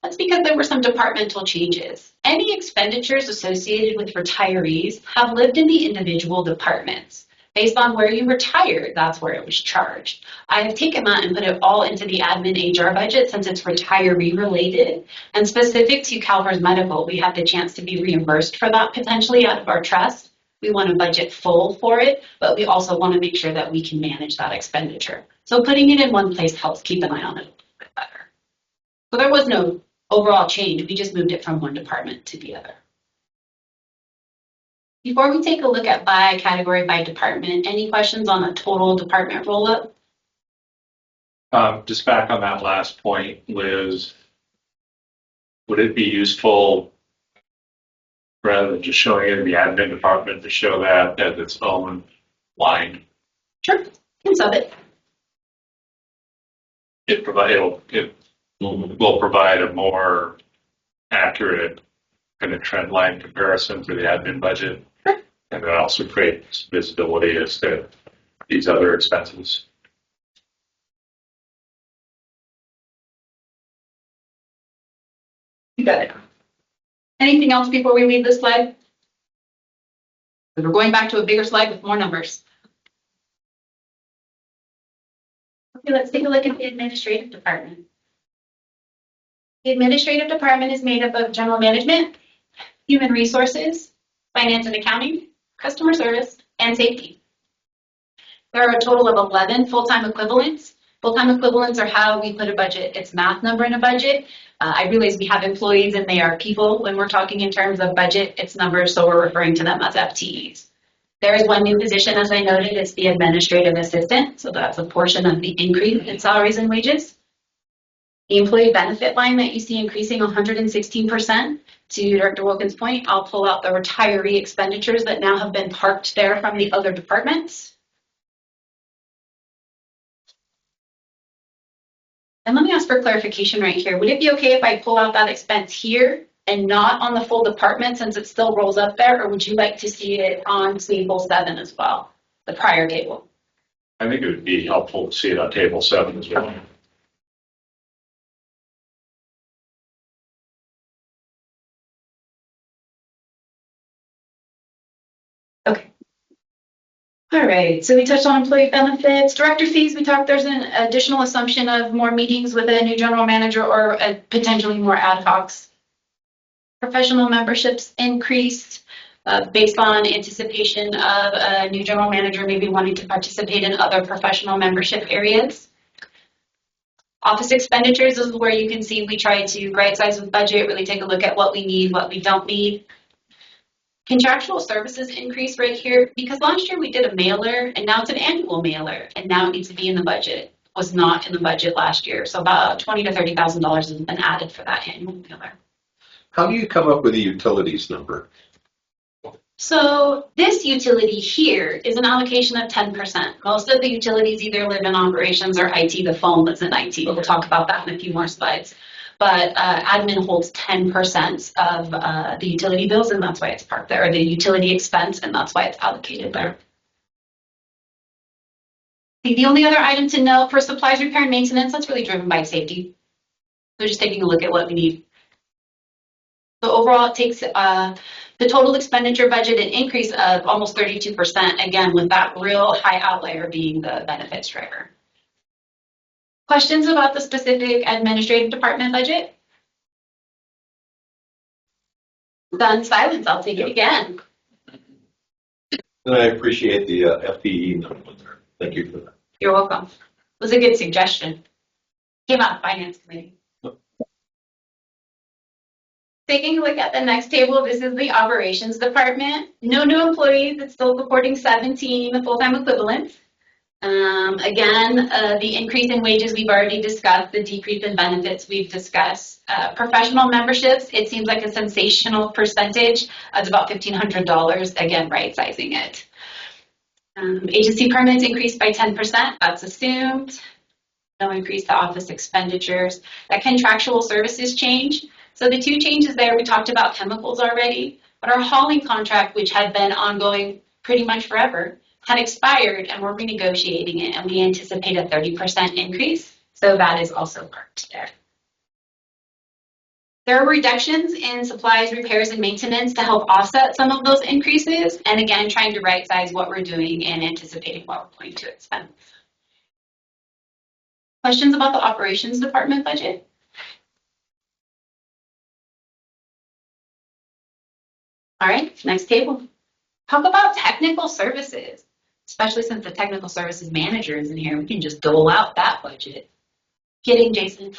That's because there were some departmental changes. Any expenditures associated with retirees have lived in the individual departments. Based on where you retired, that's where it was charged. I have taken that and put it all into the admin HR budget since it's retiree related. And specific to CalPERS Medical, we have the chance to be reimbursed for that potentially out of our trust. We want to budget full for it, but we also want to make sure that we can manage that expenditure. So putting it in one place helps keep an eye on it a little bit better. So there was no overall change. We just moved it from one department to the other. Before we take a look at by category, by department, any questions on a total department roll-up? Just back on that last point, Liz, would it be useful rather than just showing it in the admin department to show that as its own line? Sure, can sub it. It will provide a more accurate kind of trend line comparison for the admin budget. And it also creates visibility as to these other expenses. You got it. Anything else before we leave this slide? We're going back to a bigger slide with more numbers. Okay, let's take a look at the administrative department. The administrative department is made up of general management, human resources, finance and accounting, customer service, and safety. There are a total of 11 full-time equivalents. Full-time equivalents are how we put a budget. It's math number in a budget. I realize we have employees and they are people. When we're talking in terms of budget, it's numbers, so we're referring to them as FTEs. There is one new position, as I noted, it's the administrative assistant. So that's a portion of the increase in salaries and wages. The employee benefit line that you see increasing 116%, to Director Wilkins' point, I'll pull out the retiree expenditures that now have been parked there from the other departments. And let me ask for clarification right here. Would it be okay if I pull out that expense here and not on the full department since it still rolls up there? Or would you like to see it on table 7 as well, the prior table? I think it would be helpful to see it on table 7 as well. Okay. All right, so we touched on employee benefits. Director fees, we talked, there's an additional assumption of more meetings with a new general manager or potentially more ad hocs. Professional memberships increased based on anticipation of a new general manager maybe wanting to participate in other professional membership areas. Office expenditures is where you can see we try to right size with budget, really take a look at what we need, what we don't need. Contractual services increase right here because last year we did a mailer and now it's an annual mailer and now it needs to be in the budget. It was not in the budget last year. So about $20,000 to $30,000 has been added for that annual mailer. How do you come up with the utilities number? So this utility here is an allocation of 10%. Most of the utilities either live in operations or IT. The phone lives in IT. We'll talk about that in a few more slides. But admin holds 10% of the utility bills, and that's why it's parked there, or the utility expense, and that's why it's allocated there. The only other item to note for supplies, repair, and maintenance, that's really driven by safety. So just taking a look at what we need. So overall, it takes the total expenditure budget an increase of almost 32%, again, with that real high outlier being the benefits driver. Questions about the specific administrative department budget? Done silence, I'll take it again. And I appreciate the FTE number there. Thank you for that. You're welcome. It was a good suggestion. Came out of finance committee. Taking a look at the next table, this is the operations department. No new employees, it's still supporting 17 full-time equivalents. Again, the increase in wages we've already discussed, the decrease in benefits we've discussed. Professional memberships, it seems like a sensational percentage. It's about $1,500, again, right sizing it. Agency permits increased by 10%, that's assumed. No increase to office expenditures. That contractual services change. So the two changes there, we talked about chemicals already, but our hauling contract, which had been ongoing pretty much forever, had expired and we're renegotiating it and we anticipate a 30% increase. So that is also parked there. There are reductions in supplies, repairs, and maintenance to help offset some of those increases. And again, trying to right size what we're doing and anticipating what we're going to expend. Questions about the operations department budget? All right, next table. Talk about technical services, especially since the technical services manager is in here. We can just dole out that budget. Kidding, Jason.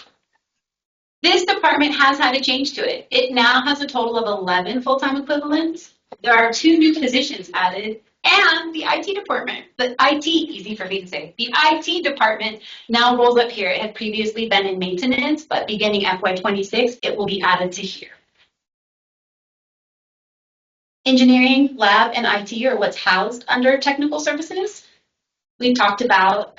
This department has had a change to it. It now has a total of 11 full-time equivalents. There are 2 new positions added, and the IT department, the IT, easy for me to say, the IT department now rolls up here. It had previously been in maintenance, but beginning FY26, it will be added to here. Engineering, lab, and IT are what's housed under technical services. We've talked about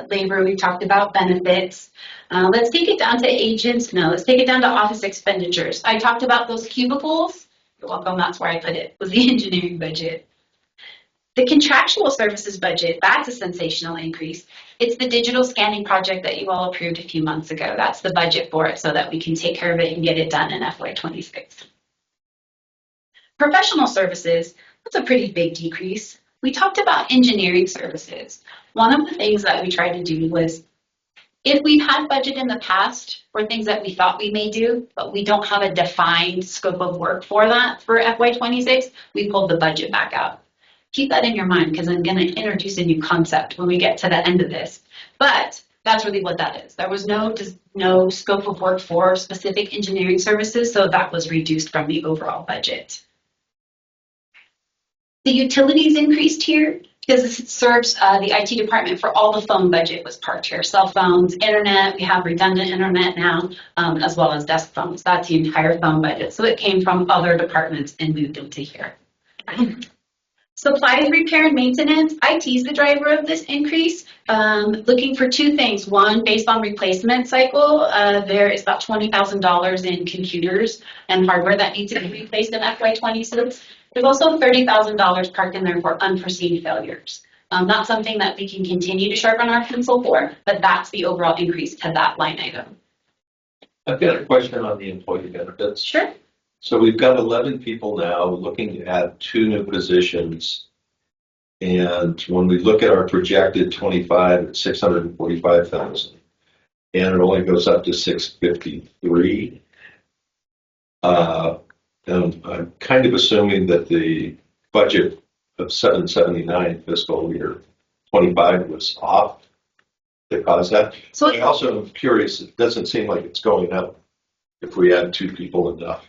labor, we've talked about benefits. Let's take it down to agents. No, let's take it down to office expenditures. I talked about those cubicles. You're welcome, that's where I put it, was the engineering budget. The contractual services budget, that's a sensational increase. It's the digital scanning project that you all approved a few months ago. That's the budget for it so that we can take care of it and get it done in FY26. Professional services, that's a pretty big decrease. We talked about engineering services. One of the things that we tried to do was, if we've had budget in the past for things that we thought we may do, but we don't have a defined scope of work for that for FY26, we pulled the budget back out. Keep that in your mind because I'm going to introduce a new concept when we get to the end of this. But that's really what that is. There was no scope of work for specific engineering services, so that was reduced from the overall budget. The utilities increased here. because this serves the IT department for all the phone budget was parked here. Cell phones, internet, we have redundant internet now, as well as desk phones. That's the entire phone budget. So it came from other departments and moved into here. Supplies, repair, and maintenance. IT is the driver of this increase. Looking for two things. One, based on replacement cycle, there is about $20,000 in computers and hardware that needs to be replaced in FY26. There's also $30,000 parked in there for unforeseen failures. Not something that we can continue to sharpen our pencil for, but that's the overall increase to that line item. I've got a question on the employee benefits. Sure. So we've got 11 people now looking to add 2 new positions. And when we look at our projected 25 at 645,000, and it only goes up to 653. And I'm kind of assuming that the budget of 779 fiscal year 25 was off to cause that. So I also am curious, it doesn't seem like it's going up if we add 2 people enough.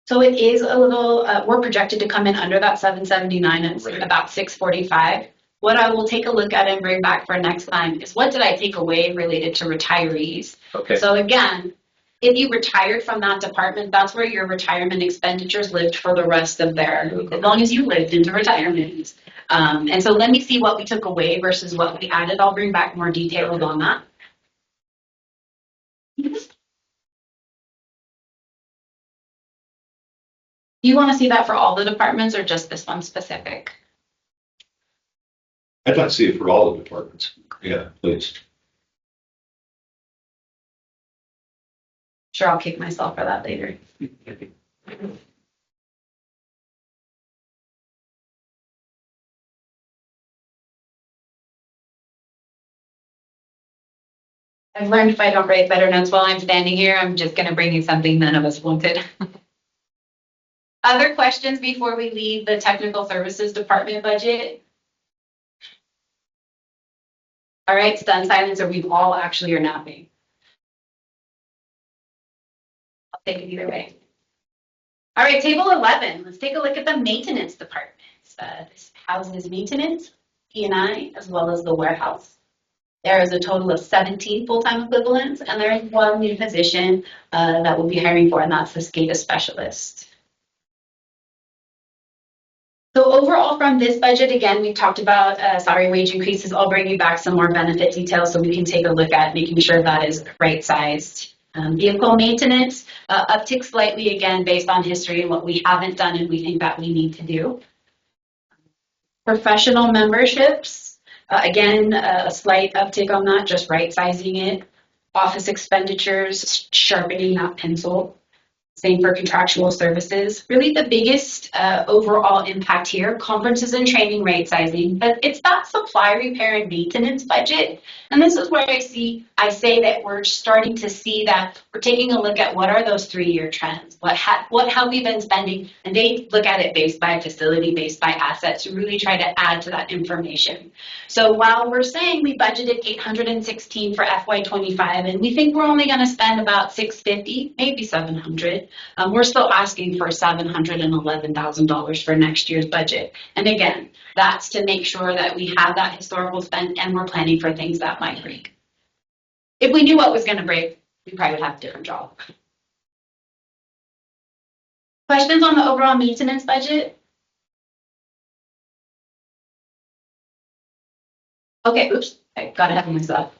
So it is a little, we're projected to come in under that 779 and Right. about 645. What I will take a look at and bring back for next time is what did I take away related to retirees? Okay. So again, if you retired from that department, that's where your retirement expenditures lived for the rest of their, as long as you lived into retirement. And so let me see what we took away versus what we added. I'll bring back more details on that. Do you want to see that for all the departments or just this one specific? I'd like to see it for all the departments. Yeah, please. Sure, I'll kick myself for that later. I've learned if I don't write better notes while I'm standing here, I'm just going to bring you something none of us wanted. Other questions before we leave the technical services department budget? All right, stunned silence, or we all actually are napping. I'll take it either way. All right, table 11. Let's take a look at the maintenance department. This houses maintenance, P&I, as well as the warehouse. There is a total of 17 full-time equivalents, and there is one new position that we'll be hiring for, and that's the SCADA specialist. So overall from this budget, again, we talked about salary wage increases. I'll bring you back some more benefit details so we can take a look at making sure that is right-sized. Vehicle maintenance, uptick slightly again based on history and what we haven't done and we think that we need to do. Professional memberships, again, a slight uptick on that, just right-sizing it. Office expenditures, sharpening that pencil. Same for contractual services. Really the biggest overall impact here, conferences and training rate sizing, but it's that supply, repair, and maintenance budget. And this is where I say that we're starting to see that we're taking a look at what are those 3-year trends, what have we been spending, and they look at it based by facility, based by assets, to really try to add to that information. So while we're saying we budgeted $816 for FY25, and we think we're only going to spend about $650, maybe $700, we're still asking for $711,000 for next year's budget. And again, that's to make sure that we have that historical spend and we're planning for things that might break. If we knew what was going to break, we probably would have a different job. Questions on the overall maintenance budget? Okay, oops, I got ahead of myself.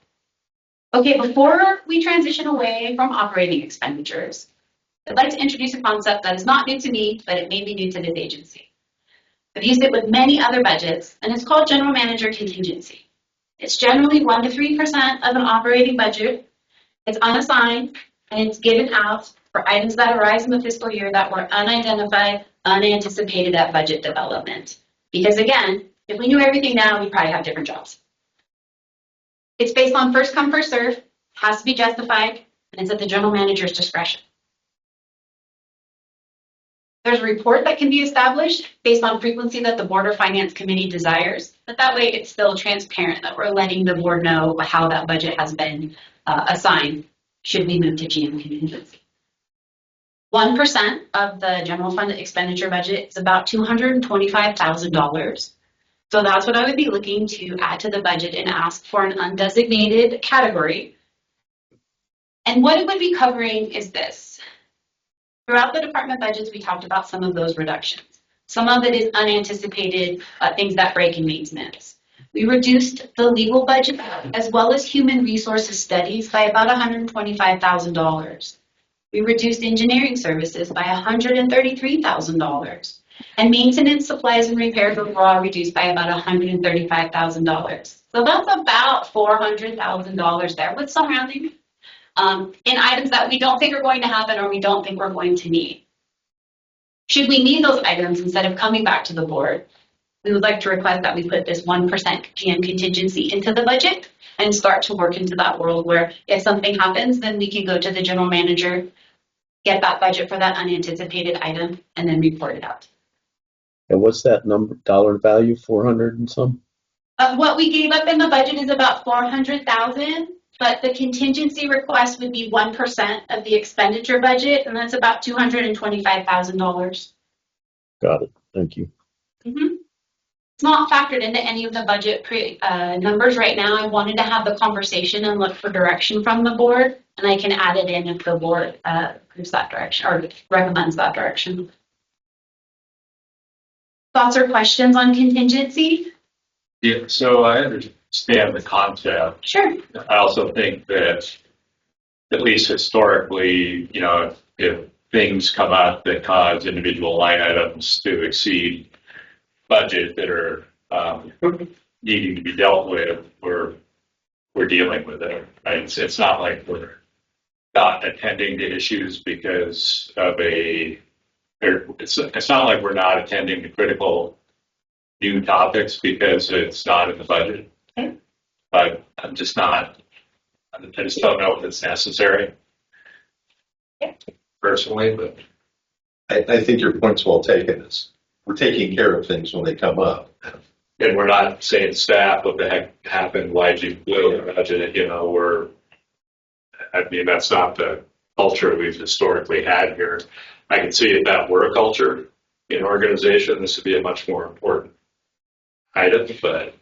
Okay, before we transition away from operating expenditures, I'd like to introduce a concept that is not new to me, but it may be new to this agency. I've used it with many other budgets, and it's called general manager contingency. It's generally 1% to 3% of an operating budget. It's unassigned, and it's given out for items that arise in the fiscal year that were unidentified, unanticipated at budget development. Because again, if we knew everything now, we'd probably have different jobs. It's based on first come, first serve, has to be justified, and it's at the general manager's discretion. There's a report that can be established based on frequency that the Board or Finance Committee desires, but that way it's still transparent that we're letting the board know how that budget has been assigned should we move to GM contingency. 1% of the general fund expenditure budget is about $225,000. So that's what I would be looking to add to the budget and ask for an undesignated category. And what it would be covering is this. Throughout the department budgets, we talked about some of those reductions. Some of it is unanticipated things that break in maintenance. We reduced the legal budget as well as human resources studies by about $125,000. We reduced engineering services by $133,000. And maintenance supplies and repairs overall reduced by about $135,000. So that's about $400,000 there with some rounding in items that we don't think are going to happen or we don't think we're going to need. Should we need those items instead of coming back to the board, we would like to request that we put this 1% GM contingency into the budget and start to work into that world where if something happens, then we can go to the general manager, get that budget for that unanticipated item, and then report it out. And what's that number, dollar value, 400 and some? What we gave up in the budget is about $400,000, but the contingency request would be 1% of the expenditure budget, and that's about $225,000. Got it. Thank you. Mm-hmm. It's not factored into any of the budget numbers right now. I wanted to have the conversation and look for direction from the board, and I can add it in if the board approves that direction or recommends that direction. Thoughts or questions on contingency? Yeah, so I understand the concept. Sure. I also think that, at least historically, you know, if things come up that cause individual line items to exceed budget that are needing to be dealt with, we're dealing with it. Right? It's not like we're not attending to issues because of it's not like we're not attending to critical new topics because it's not in the budget. Okay. But I just don't know if it's necessary. Yeah. Personally, but I think your point's well taken. We're taking care of things when they come up. and we're not saying staff, what the heck happened, why'd you blow the budget, you know, I mean, that's not the culture we've historically had here. I can see if that were a culture in an organization, this would be a much more important item, but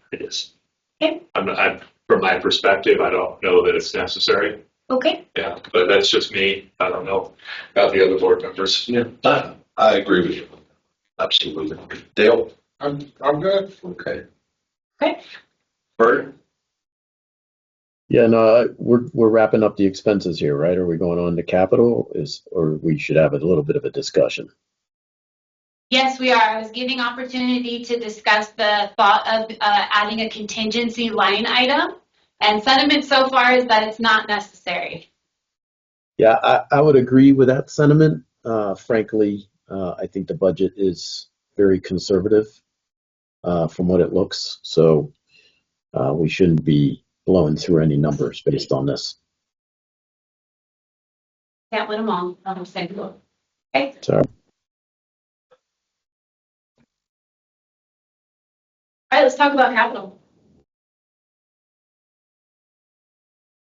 from my perspective, I don't know that it's necessary. Okay. Yeah, but that's just me. I don't know about the other board members. Yeah, I agree with you. Absolutely. Dale? I'm good. Okay. Okay. Bert? Yeah, no, we're wrapping up the expenses here, right? Are we going on to capital? Or we should have a little bit of a discussion? Yes, we are. I was giving opportunity to discuss the thought of adding a contingency line item, and sentiment so far is that it's not necessary. Yeah, I would agree with that sentiment. Frankly, I think the budget is very conservative from what it looks, so we shouldn't be blowing through any numbers based on this. Can't win them all. I'm saying, okay. Sorry. All right, let's talk about capital.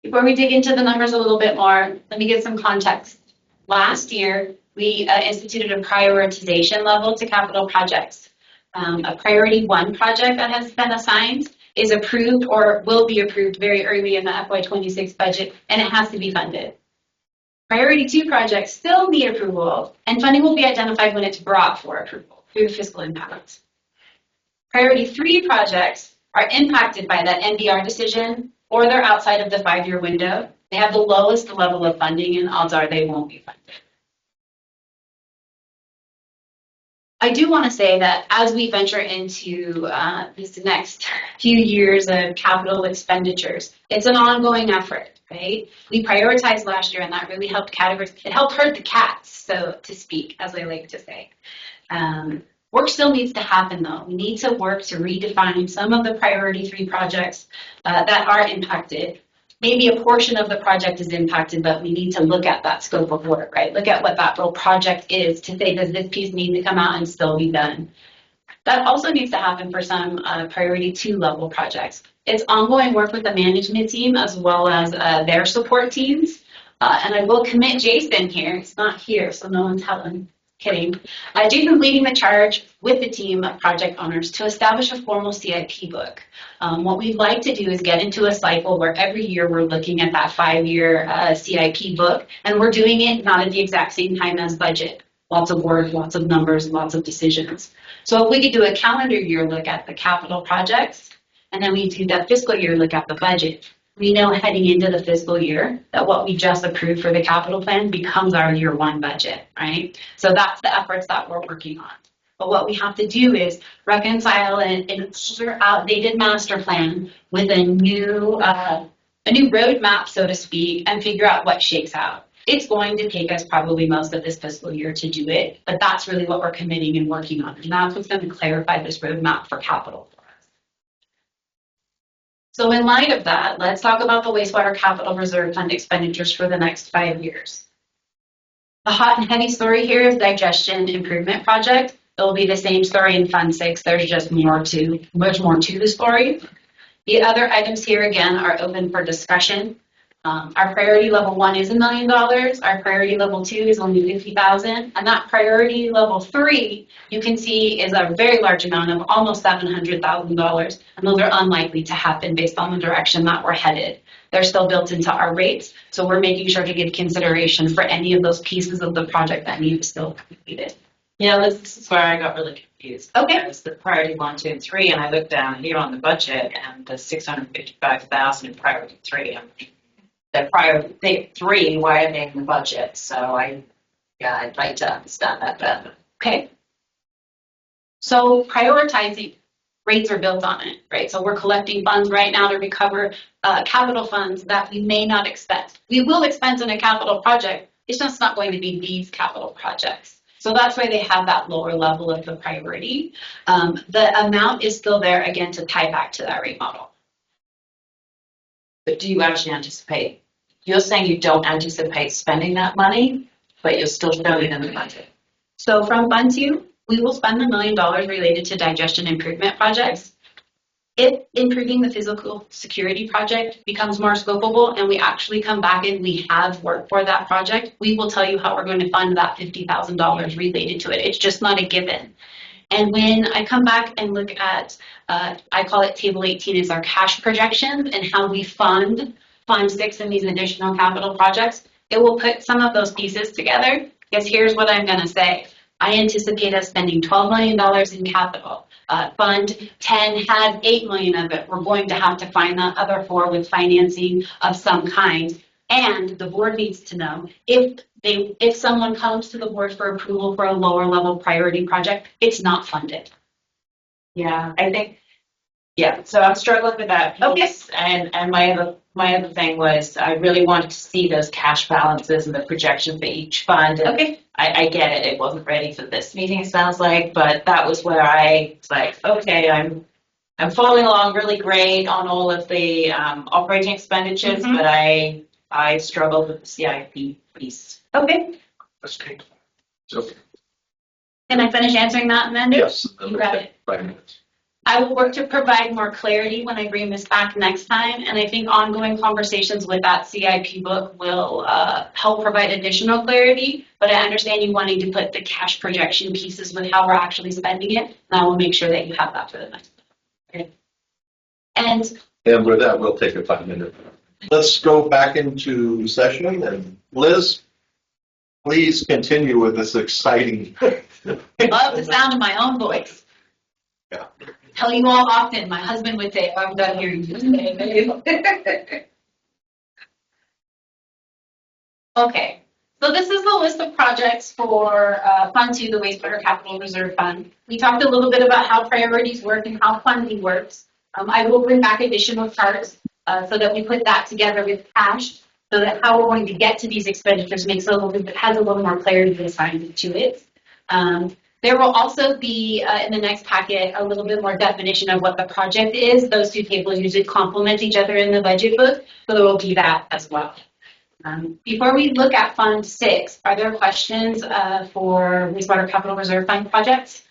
Before we dig into the numbers a little bit more, let me give some context. Last year, we instituted a prioritization level to capital projects. A priority 1 project that has been assigned is approved or will be approved very early in the FY26 budget, and it has to be funded. Priority 2 projects still need approval, and funding will be identified when it's brought for approval through fiscal impact. Priority 3 projects are impacted by that NDR decision, or they're outside of the 5-year window. They have the lowest level of funding, and odds are they won't be funded. I do want to say that as we venture into this next few years of capital expenditures, it's an ongoing effort, right? We prioritized last year, and that really helped categories. It helped herd the cats, so to speak, as I like to say. Work still needs to happen, though. We need to work to redefine some of the priority 3 projects that are impacted. Maybe a portion of the project is impacted, but we need to look at that scope of work, right? Look at what that real project is to say, does this piece need to come out and still be done? That also needs to happen for some priority 2 level projects. It's ongoing work with the management team as well as their support teams. And I will commit Jason here. He's not here, so no one tell him. Kidding. Due to leading the charge with the team of project owners to establish a formal CIP book. What we'd like to do is get into a cycle where every year we're looking at that 5-year CIP book, and we're doing it not at the exact same time as budget. Lots of work, lots of numbers, lots of decisions. So if we could do a calendar year look at the capital projects, and then we do that fiscal year look at the budget. We know heading into the fiscal year that what we just approved for the capital plan becomes our year 1 budget, right? So that's the efforts that we're working on. But what we have to do is reconcile an outdated master plan with a new roadmap, so to speak, and figure out what shakes out. It's going to take us probably most of this fiscal year to do it, but that's really what we're committing and working on. And that's what's going to clarify this roadmap for capital. So in light of that, let's talk about the wastewater capital reserve fund expenditures for the next 5 years. The hot and heavy story here is digestion improvement project. It will be the same story in Fund 6. There's just much more to the story. The other items here again are open for discussion. Our priority level 1 is $1 million. Our priority level 2 is only $50,000, and that priority level 3 you can see is a very large amount of almost $700,000, and those are unlikely to happen based on the direction that we're headed. They're still built into our rates, so we're making sure to give consideration for any of those pieces of the project that need to still be completed. Yeah, this is where I got really confused. Okay. It was the priority 1, 2, and 3, and I looked down here on the budget and the $655,000 in priority 3. The priority 3, why are they in the budget? So I'd like to understand that better. Okay. So prioritizing rates are built on it, right? So we're collecting funds right now to recover capital funds that we may not expense. We will expense in a capital project. It's just not going to be these capital projects. So that's why they have that lower level of the priority. The amount is still there, again, to tie back to that rate model. But do you actually anticipate? You're saying you don't anticipate spending that money, but you're still showing it in the budget. So from Fund 2, we will spend $1 million related to digestion improvement projects. If improving the physical security project becomes more scopable and we actually come back and we have work for that project, we will tell you how we're going to fund that $50,000 related to it. It's just not a given. And when I come back and look at, I call it Table 18, is our cash projections and how we fund Fund 6 and these additional capital projects, it will put some of those pieces together. Because here's what I'm going to say. I anticipate us spending $12 million in capital. Fund 10 had $8 million of it. We're going to have to find the other 4 with financing of some kind. And the board needs to know if someone comes to the board for approval for a lower level priority project, it's not funded. Yeah, I think. Yeah, so I'm struggling with that piece. Okay. And my other thing was I really wanted to see those cash balances and the projection for each fund. And okay. I get it. It wasn't ready for this meeting, it sounds like, but that was where I was like, okay, I'm following along really great on all of the operating expenditures, but I struggled with the CIP piece. Okay. Let's take Okay. Can I finish answering that, Amanda? Yes. You got it. 5 minutes. I will work to provide more clarity when I bring this back next time, and I think ongoing conversations with that CIP book will help provide additional clarity, but I understand you wanting to put the cash projection pieces with how we're actually spending it, and I will make sure that you have that for the next one. Okay. And with that, we'll take a 5-minute. Let's go back into session, and Liz, please continue with this exciting. Love the sound of my own voice. Yeah. Tell you all often, my husband would say, I'm done hearing you. Okay, so this is the list of projects for Fund 2, the Wastewater Capital Reserve Fund. We talked a little bit about how priorities work and how funding works. I will bring back additional charts so that we put that together with cash, so that how we're going to get to these expenditures makes it has a little more clarity assigned to it. There will also be, in the next packet, a little bit more definition of what the project is. Those 2 tables usually complement each other in the budget book, so there will be that as well. Before we look at Fund 6, are there questions for Wastewater Capital Reserve Fund projects?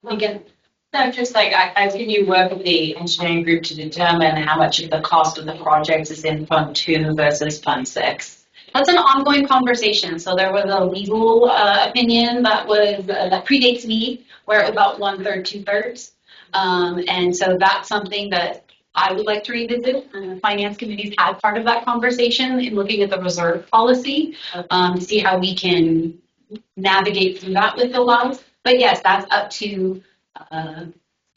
Again, No, just like, as you work with the engineering group to determine how much of the cost of the project is in Fund 2 versus Fund 6. That's an ongoing conversation. So there was a legal opinion that was that predates me, where about 1/3, 2/3. And so that's something that I would like to revisit. And the finance committee's had part of that conversation in looking at the reserve policy to see how we can navigate through that with the laws. But yes, that's up to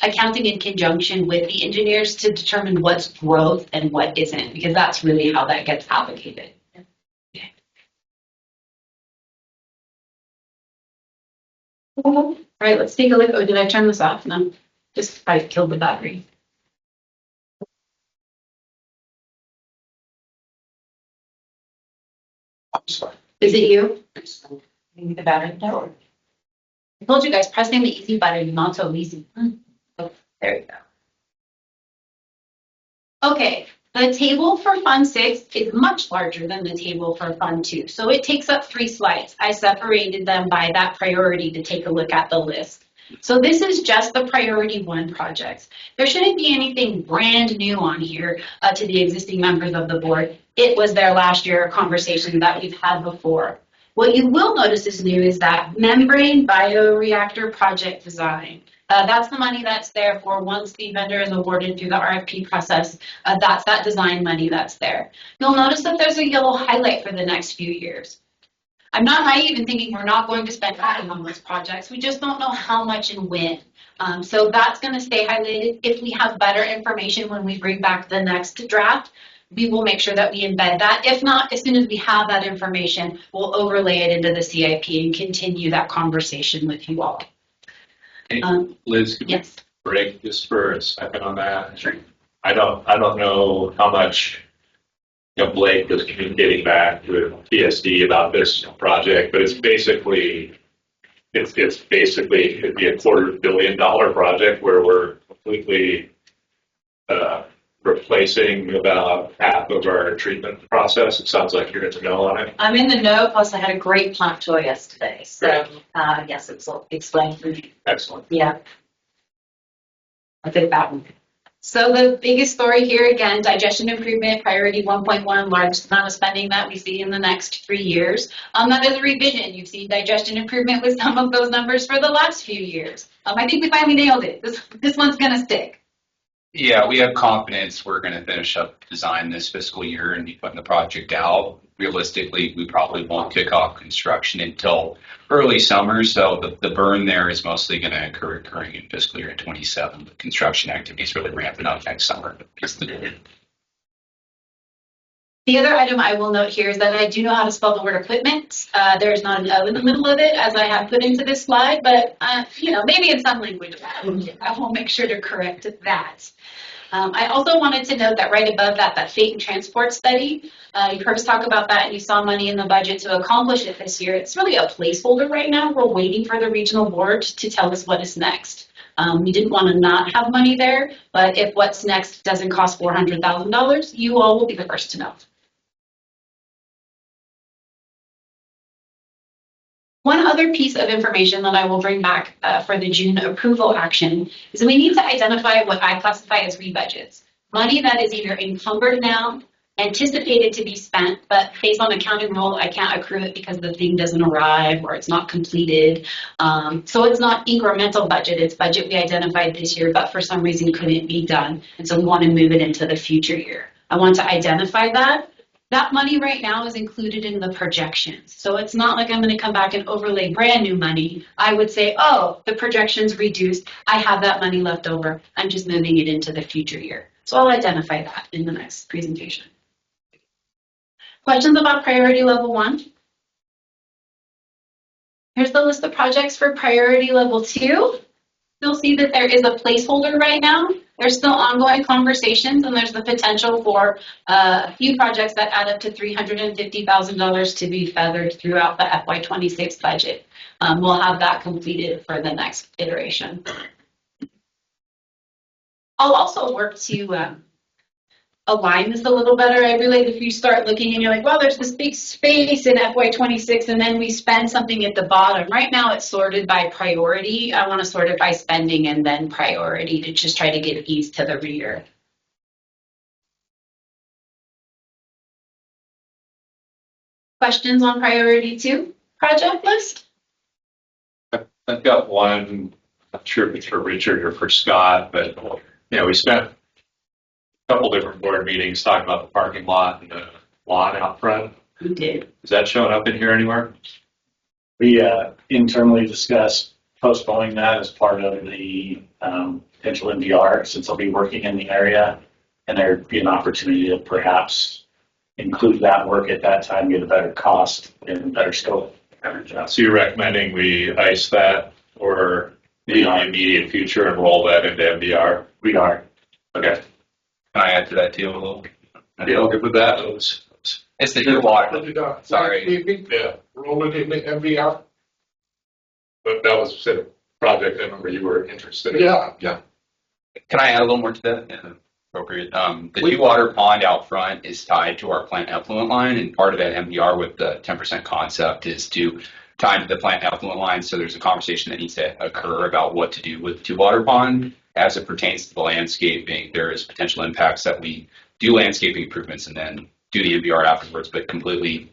accounting in conjunction with the engineers to determine what's growth and what isn't, because that's really how that gets allocated. All right, let's take a look. Oh, did I turn this off? No, just I killed the battery. I'm sorry. Is it you? Maybe the battery no. I told you guys, pressing the easy button is not so easy. Oh, there you go. Okay, the table for Fund 6 is much larger than the table for Fund 2. So it takes up 3 slides. I separated them by that priority to take a look at the list. So this is just the priority 1 projects. There shouldn't be anything brand new on here to the existing members of the board. It was their last year conversation that we've had before. What you will notice is new is that membrane bioreactor project design. That's the money that's there for once the vendor is awarded through the RFP process. That's that design money that's there. You'll notice that there's a yellow highlight for the next few years. I'm not naive in thinking we're not going to spend money on those projects. We just don't know how much and when. So that's going to stay highlighted. If we have better information when we bring back the next draft, we will make sure that we embed that. If not, as soon as we have that information, we'll overlay it into the CIP and continue that conversation with you all. Hey, Liz, could Yes. we break just for a second on that? Sure. I don't know how much Blake was communicating back with TSD about this project, but it's basically it'd be a $250 million project where we're completely replacing about half of our treatment process. It sounds like you're in the know on it. I'm in the know, plus I had a great plant tour yesterday. So, yes, it's all explained to me. Excellent. Yeah. I'll take that one. So the biggest story here, again, digestion improvement, priority 1.1, largest amount of spending that we see in the next 3 years. That is a revision. You've seen digestion improvement with some of those numbers for the last few years. I think we finally nailed it. This one's going to stick. Yeah, we have confidence we're going to finish up design this fiscal year and be putting the project out. Realistically, we probably won't kick off construction until early summer. So the burn there is mostly going to occurring in fiscal year 27. The construction activity is really ramping up next summer. The other item I will note here is that I do know how to spell the word equipment. There's not an O in the middle of it, as I have put into this slide, but maybe in some language, I will make sure to correct that. I also wanted to note that right above that fate and transport study, you've heard us talk about that and you saw money in the budget to accomplish it this year. It's really a placeholder right now. We're waiting for the regional board to tell us what is next. We didn't want to not have money there, but if what's next doesn't cost $400,000, you all will be the first to know. One other piece of information that I will bring back for the June approval action is we need to identify what I classify as rebudgets. Money that is either encumbered now, anticipated to be spent, but based on accounting rule, I can't accrue it because the thing doesn't arrive or it's not completed. So it's not incremental budget, it's budget we identified this year, but for some reason couldn't be done. And so we want to move it into the future year. I want to identify that. That money right now is included in the projections. So it's not like I'm going to come back and overlay brand new money. I would say, oh, the projection's reduced. I have that money left over. I'm just moving it into the future year. So I'll identify that in the next presentation. Questions about priority level 1? Here's the list of projects for priority level 2. You'll see that there is a placeholder right now. There's still ongoing conversations, and there's the potential for a few projects that add up to $350,000 to be feathered throughout the FY26 budget. We'll have that completed for the next iteration. I'll also work to align this a little better. I realize if you start looking and you're like, well, there's this big space in FY26 and then we spend something at the bottom. Right now it's sorted by priority. I want to sort it by spending and then priority to just try to get ease to the reader. questions on priority 2 project list? I've got one, I'm not sure if it's for Richard or for Scott, but, we spent a couple different board meetings talking about the parking lot and the lawn out front. We did. Is that showing up in here anywhere? We internally discussed postponing that as part of the potential MDR, since I'll be working in the area, and there'd be an opportunity to perhaps include that work at that time, get a better cost and better scope. So you're recommending we ice that or in the immediate future and roll that into MDR? We are. Okay. Can I add to that too a little? Yeah, good with that. It's the new water. Sorry. Yeah, roll it in the MVR. But that was a project I remember you were interested in. Yeah. Can I add a little more to that? Yeah, appropriate. The new water pond out front is tied to our plant effluent line, and part of that MDR with the 10% concept is to tie into the plant effluent line. So there's a conversation that needs to occur about what to do with the water pond as it pertains to the landscaping. There is potential impacts that we do landscaping improvements and then do the MDR afterwards, but completely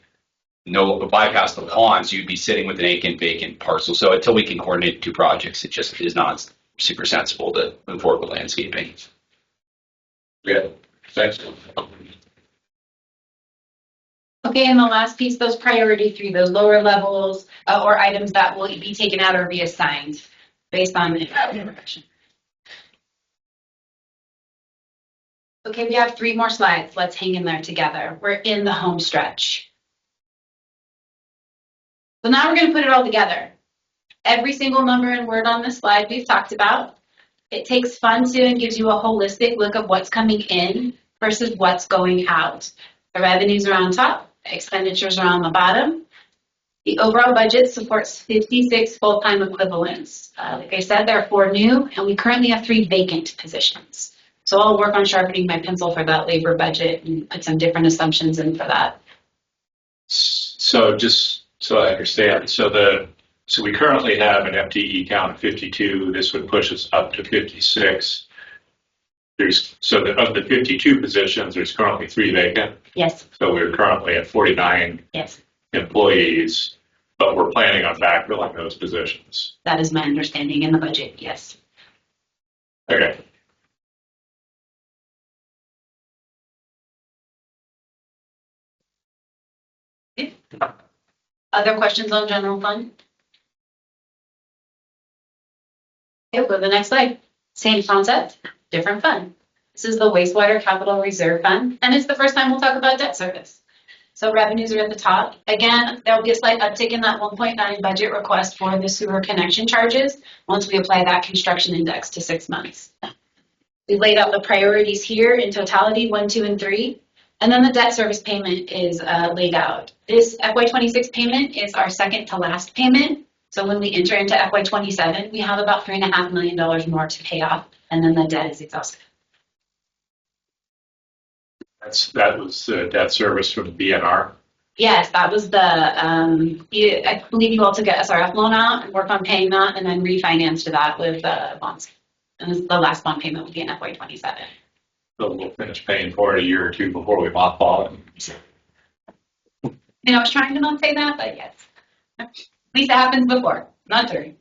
bypass the pond. So you'd be sitting with an vacant parcel. So until we can coordinate 2 projects, it just is not super sensible to move forward with landscaping. Yeah, thanks. Okay, and the last piece, those priority 3, those lower levels or items that will be taken out or reassigned based on information. Okay, we have 3 more slides. Let's hang in there together. We're in the home stretch. So now we're going to put it all together. Every single number and word on this slide we've talked about. It takes fun to and gives you a holistic look of what's coming in versus what's going out. The revenues are on top, expenditures are on the bottom. The overall budget supports 56 full-time equivalents. Like I said, there are 4 new, and we currently have 3 vacant positions. So I'll work on sharpening my pencil for that labor budget and put some different assumptions in for that. So just so I understand, so we currently have an FTE count of 52. This would push us up to 56. Of the 52 positions, there's currently 3 vacant. Yes. So we're currently at 49 employees, but we're planning on backfilling those positions. That is my understanding in the budget, yes. Okay. Other questions on general fund? Okay, go to the next slide. Same concept, different fund. This is the wastewater capital reserve fund, and it's the first time we'll talk about debt service. So revenues are at the top. Again, there'll be a slight uptick in that 1.9 budget request for the sewer connection charges once we apply that construction index to 6 months. We laid out the priorities here in totality, 1, 2, and 3. And then the debt service payment is laid out. This FY26 payment is our second to last payment. So when we enter into FY27, we have about $3.5 million more to pay off, and then the debt is exhausted. That was the debt service from the BNR. Yes, that was I believe you all took a SRF loan out and worked on paying that, and then refinanced that with bonds. And the last bond payment will be in FY27. So we'll finish paying for it a year or 2 before we mothball it. I was trying to not say that, but yes. At least it happens before, not during.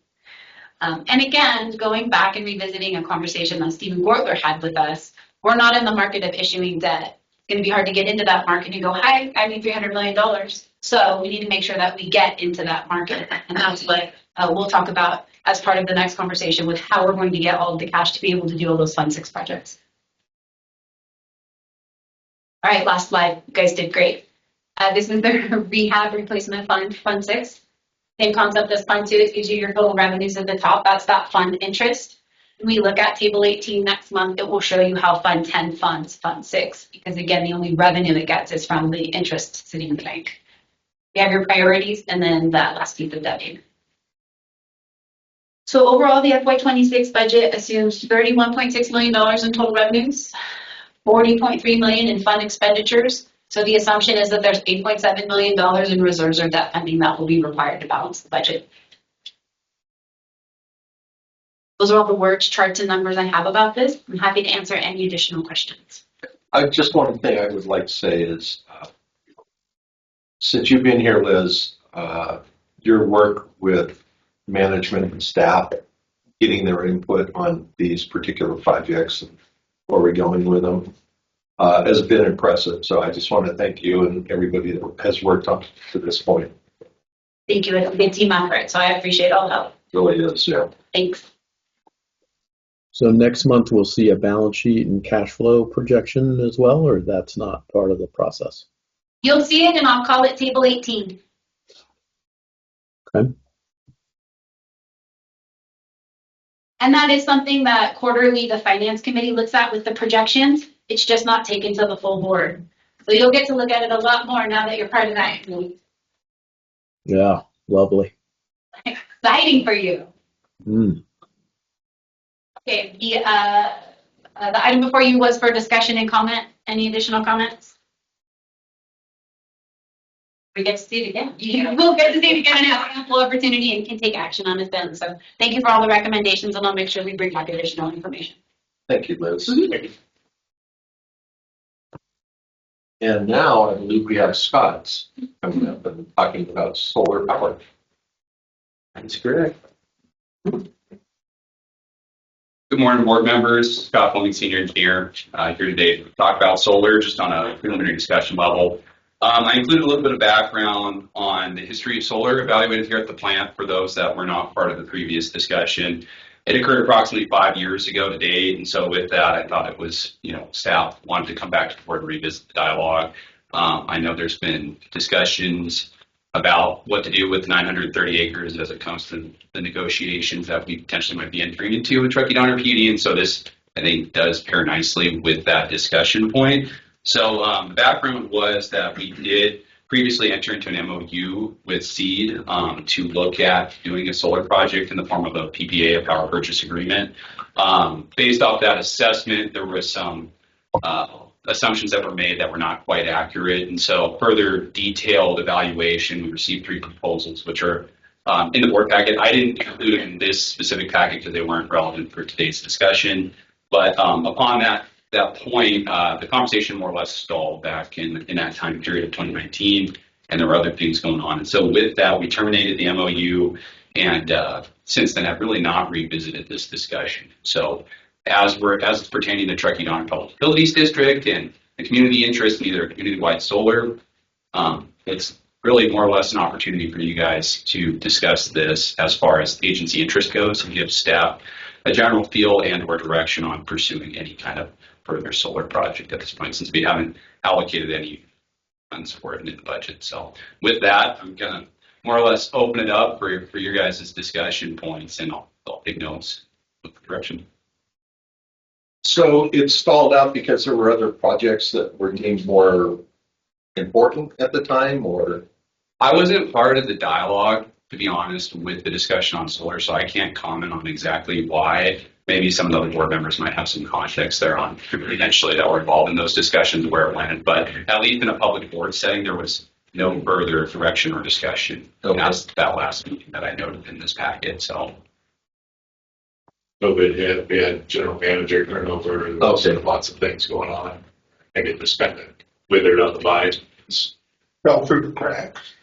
And again, going back and revisiting a conversation that Stephen Gortler had with us, we're not in the market of issuing debt. It's going to be hard to get into that market and go, hi, I need $300 million. So we need to make sure that we get into that market. And that's what we'll talk about as part of the next conversation with how we're going to get all of the cash to be able to do all those Fund 6 projects. All right, last slide. You guys did great. This is the Rehab Replacement Fund, Fund 6. Same concept as Fund 2. It gives you your total revenues at the top. That's that fund interest. When we look at Table 18 next month, it will show you how Fund 10 funds Fund 6. Because again, the only revenue it gets is from the interest sitting in the bank. You have your priorities and then that last piece of debt payment. So overall, the FY26 budget assumes $31.6 million in total revenues, $40.3 million in fund expenditures. So the assumption is that there's $8.7 million in reserves or debt funding that will be required to balance the budget. Those are all the words, charts, and numbers I have about this. I'm happy to answer any additional questions. Just one thing I would like to say is Since you've been here, Liz, your work with management and staff, getting their input on these particular projects and where we're going with them, has been impressive. So I just want to thank you and everybody that has worked up to this point. Thank you. It's a good team effort, so I appreciate all the help. Really is, yeah. Thanks. So next month we'll see a balance sheet and cash flow projection as well, or that's not part of the process? You'll see it, and I'll call it Table 18. Okay. And that is something that quarterly the Finance Committee looks at with the projections. It's just not taken to the full board. So you'll get to look at it a lot more now that you're part of that committee. Yeah, lovely. Exciting for you. Mm. Okay, the item before you was for discussion and comment. Any additional comments? We get to see it again. We'll get to see it again and have ample opportunity and can take action on it then. So thank you for all the recommendations, and I'll make sure we bring back additional information. Thank you, Liz. And now I believe we have Scott coming up and talking about solar power. That's correct. Good morning, board members. Scott Fleming, Senior Engineer, here today to talk about solar, just on a preliminary discussion level. I included a little bit of background on the history of solar evaluated here at the plant for those that were not part of the previous discussion. It occurred approximately 5 years ago to date, and so with that, I thought it was, staff wanted to come back to the board and revisit the dialogue. I know there's been discussions about what to do with 930 acres as it comes to the negotiations that we potentially might be entering into with Truckee Donner PD, and so this, I think, does pair nicely with that discussion point. So the background was that we did previously enter into an MOU with SEED to look at doing a solar project in the form of a PPA, a power purchase agreement. Based off that assessment, there was some assumptions that were made that were not quite accurate. And so further detailed evaluation, we received 3 proposals, which are in the board packet. I didn't include them in this specific packet because they weren't relevant for today's discussion. But upon that point, the conversation more or less stalled back in that time period of 2019, and there were other things going on. And so with that, we terminated the MOU, and since then, I've really not revisited this discussion. So as it's pertaining to Truckee Donner Public Utilities District and the community interest in either community-wide solar, it's really more or less an opportunity for you guys to discuss this as far as agency interest goes and give staff a general feel and or direction on pursuing any kind of further solar project at this point, since we haven't allocated any funds for it in the budget. So with that, I'm going to more or less open it up for your guys' discussion points, and I'll take notes with the direction. So it stalled out because there were other projects that were deemed more important at the time, or? I wasn't part of the dialogue, to be honest, with the discussion on solar, so I can't comment on exactly why. Maybe some of the other board members might have some context there on potentially that were involved in those discussions where it landed. But at least in a public board setting, there was no further direction or discussion past that last meeting that I noted in this packet. So COVID we had general manager turnover, and lots of things going on. I get to spend it withered on the vines. Fell through the cracks.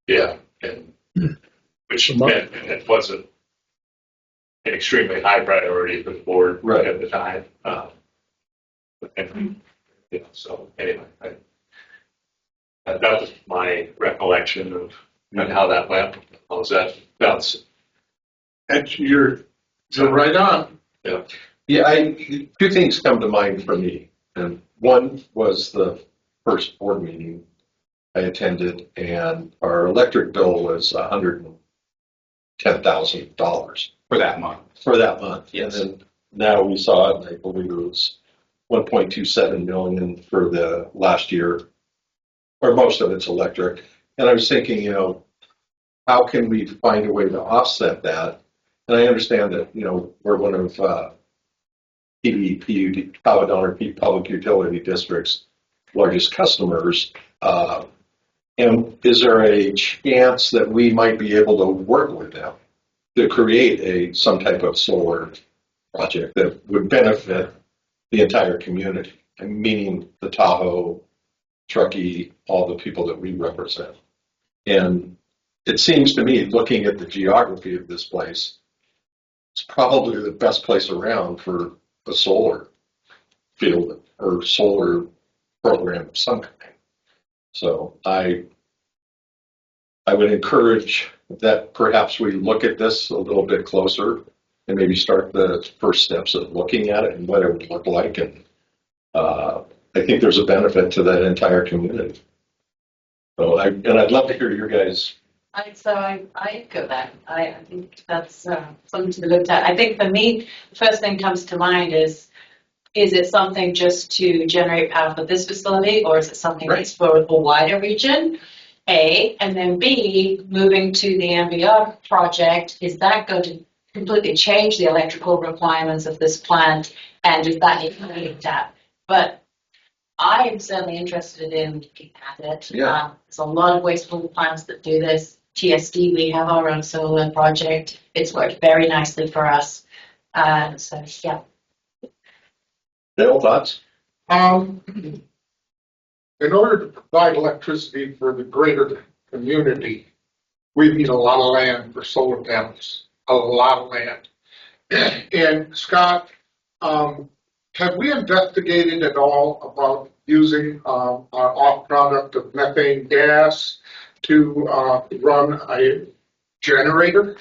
Yeah, and which meant it wasn't an extremely high priority for the board at the time. So anyway, that was my recollection of how that went. How was that bounce? And you're right on. Yeah. Yeah, 2 things come to mind for me. And one was the first board meeting I attended, and our electric bill was $110,000 for that month. For that month, yes. And then now we saw it, and I believe it was 1.27 million for the last year, or most of it's electric. And I was thinking, how can we find a way to offset that? And I understand that, we're one of Truckee Donner Public Utility District's largest customers. And is there a chance that we might be able to work with them to create some type of solar project that would benefit the entire community, meaning the Tahoe, Truckee, all the people that we represent. And it seems to me, looking at the geography of this place, it's probably the best place around for a solar field or solar program of some kind. So I would encourage that perhaps we look at this a little bit closer and maybe start the first steps of looking at it and what it would look like. And I think there's a benefit to that entire community. So I'd love to hear your guys. I echo that. I think that's something to be looked at. I think for me, the first thing comes to mind is it something just to generate power for this facility, or is it something that's for a wider region? A, and then B, moving to the MBR project, is that going to completely change the electrical requirements of this plant, and is that including that? But I am certainly interested in looking at it. Yeah. There's a lot of wasteful plants that do this. TSD, we have our own solar project. It's worked very nicely for us. So, yeah. Dale, thoughts? In order to provide electricity for the greater community, we need a lot of land for solar panels, a lot of land. And Scott, have we investigated at all about using our off product of methane gas to run a generator?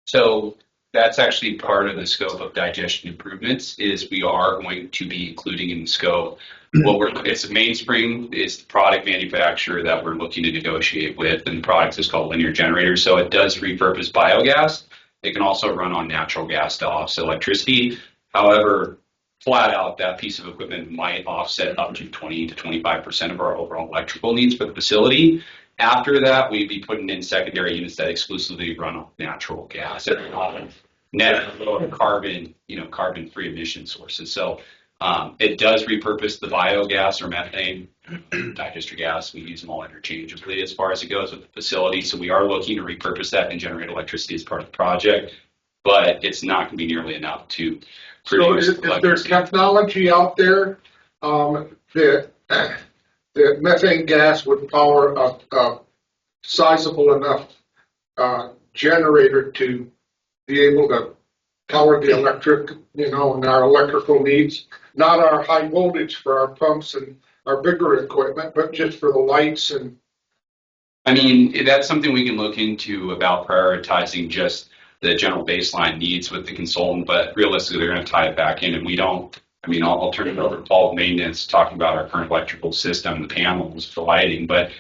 So that's actually part of the scope of digestion improvements. Is we are going to be including in the scope it's Mainspring is the product manufacturer that we're looking to negotiate with, and the product is called Linear Generator. So it does repurpose biogas. It can also run on natural gas to offset electricity. However, flat out, that piece of equipment might offset up to 20 to 25% of our overall electrical needs for the facility. After that, we'd be putting in secondary units that exclusively run on natural gas and net carbon, carbon-free emission sources. So it does repurpose the biogas or methane digester gas. We use them all interchangeably as far as it goes with the facility. So we are looking to repurpose that and generate electricity as part of the project, but it's not going to be nearly enough to produce. So is there technology out there that methane gas would power a sizable enough generator to be able to power the electric, and our electrical needs? Not our high voltage for our pumps and our bigger equipment, but just for the lights and. I mean, that's something we can look into about prioritizing just the general baseline needs with the consultant, but realistically, they're going to tie it back in, and we don't. I mean, I'll turn it over to Paul Maintenance talking about our current electrical system, the panels, the lighting, but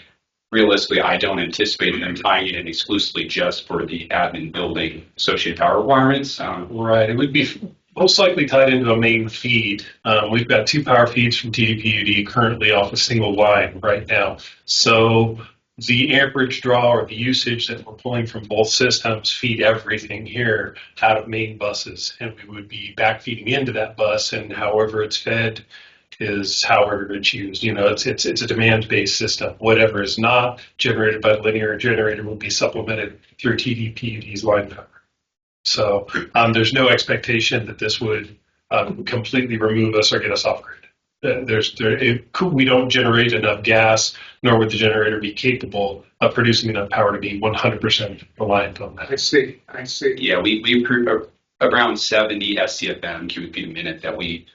realistically, I don't anticipate them tying it in exclusively just for the admin building associated power requirements. Right. It would be most likely tied into a main feed. We've got 2 power feeds from TDPUD currently off a single line right now. So the amperage draw or the usage that we're pulling from both systems feed everything here out of main buses. And we would be backfeeding into that bus, and however it's fed is however it's used. It's a demand-based system. Whatever is not generated by the linear generator will be supplemented through TDPUD's line power. So there's no expectation that this would completely remove us or get us off grid. We don't generate enough gas, nor would the generator be capable of producing enough power to be 100% reliant on that. I see. Yeah, we around 70 SCFM cubic feet a minute that we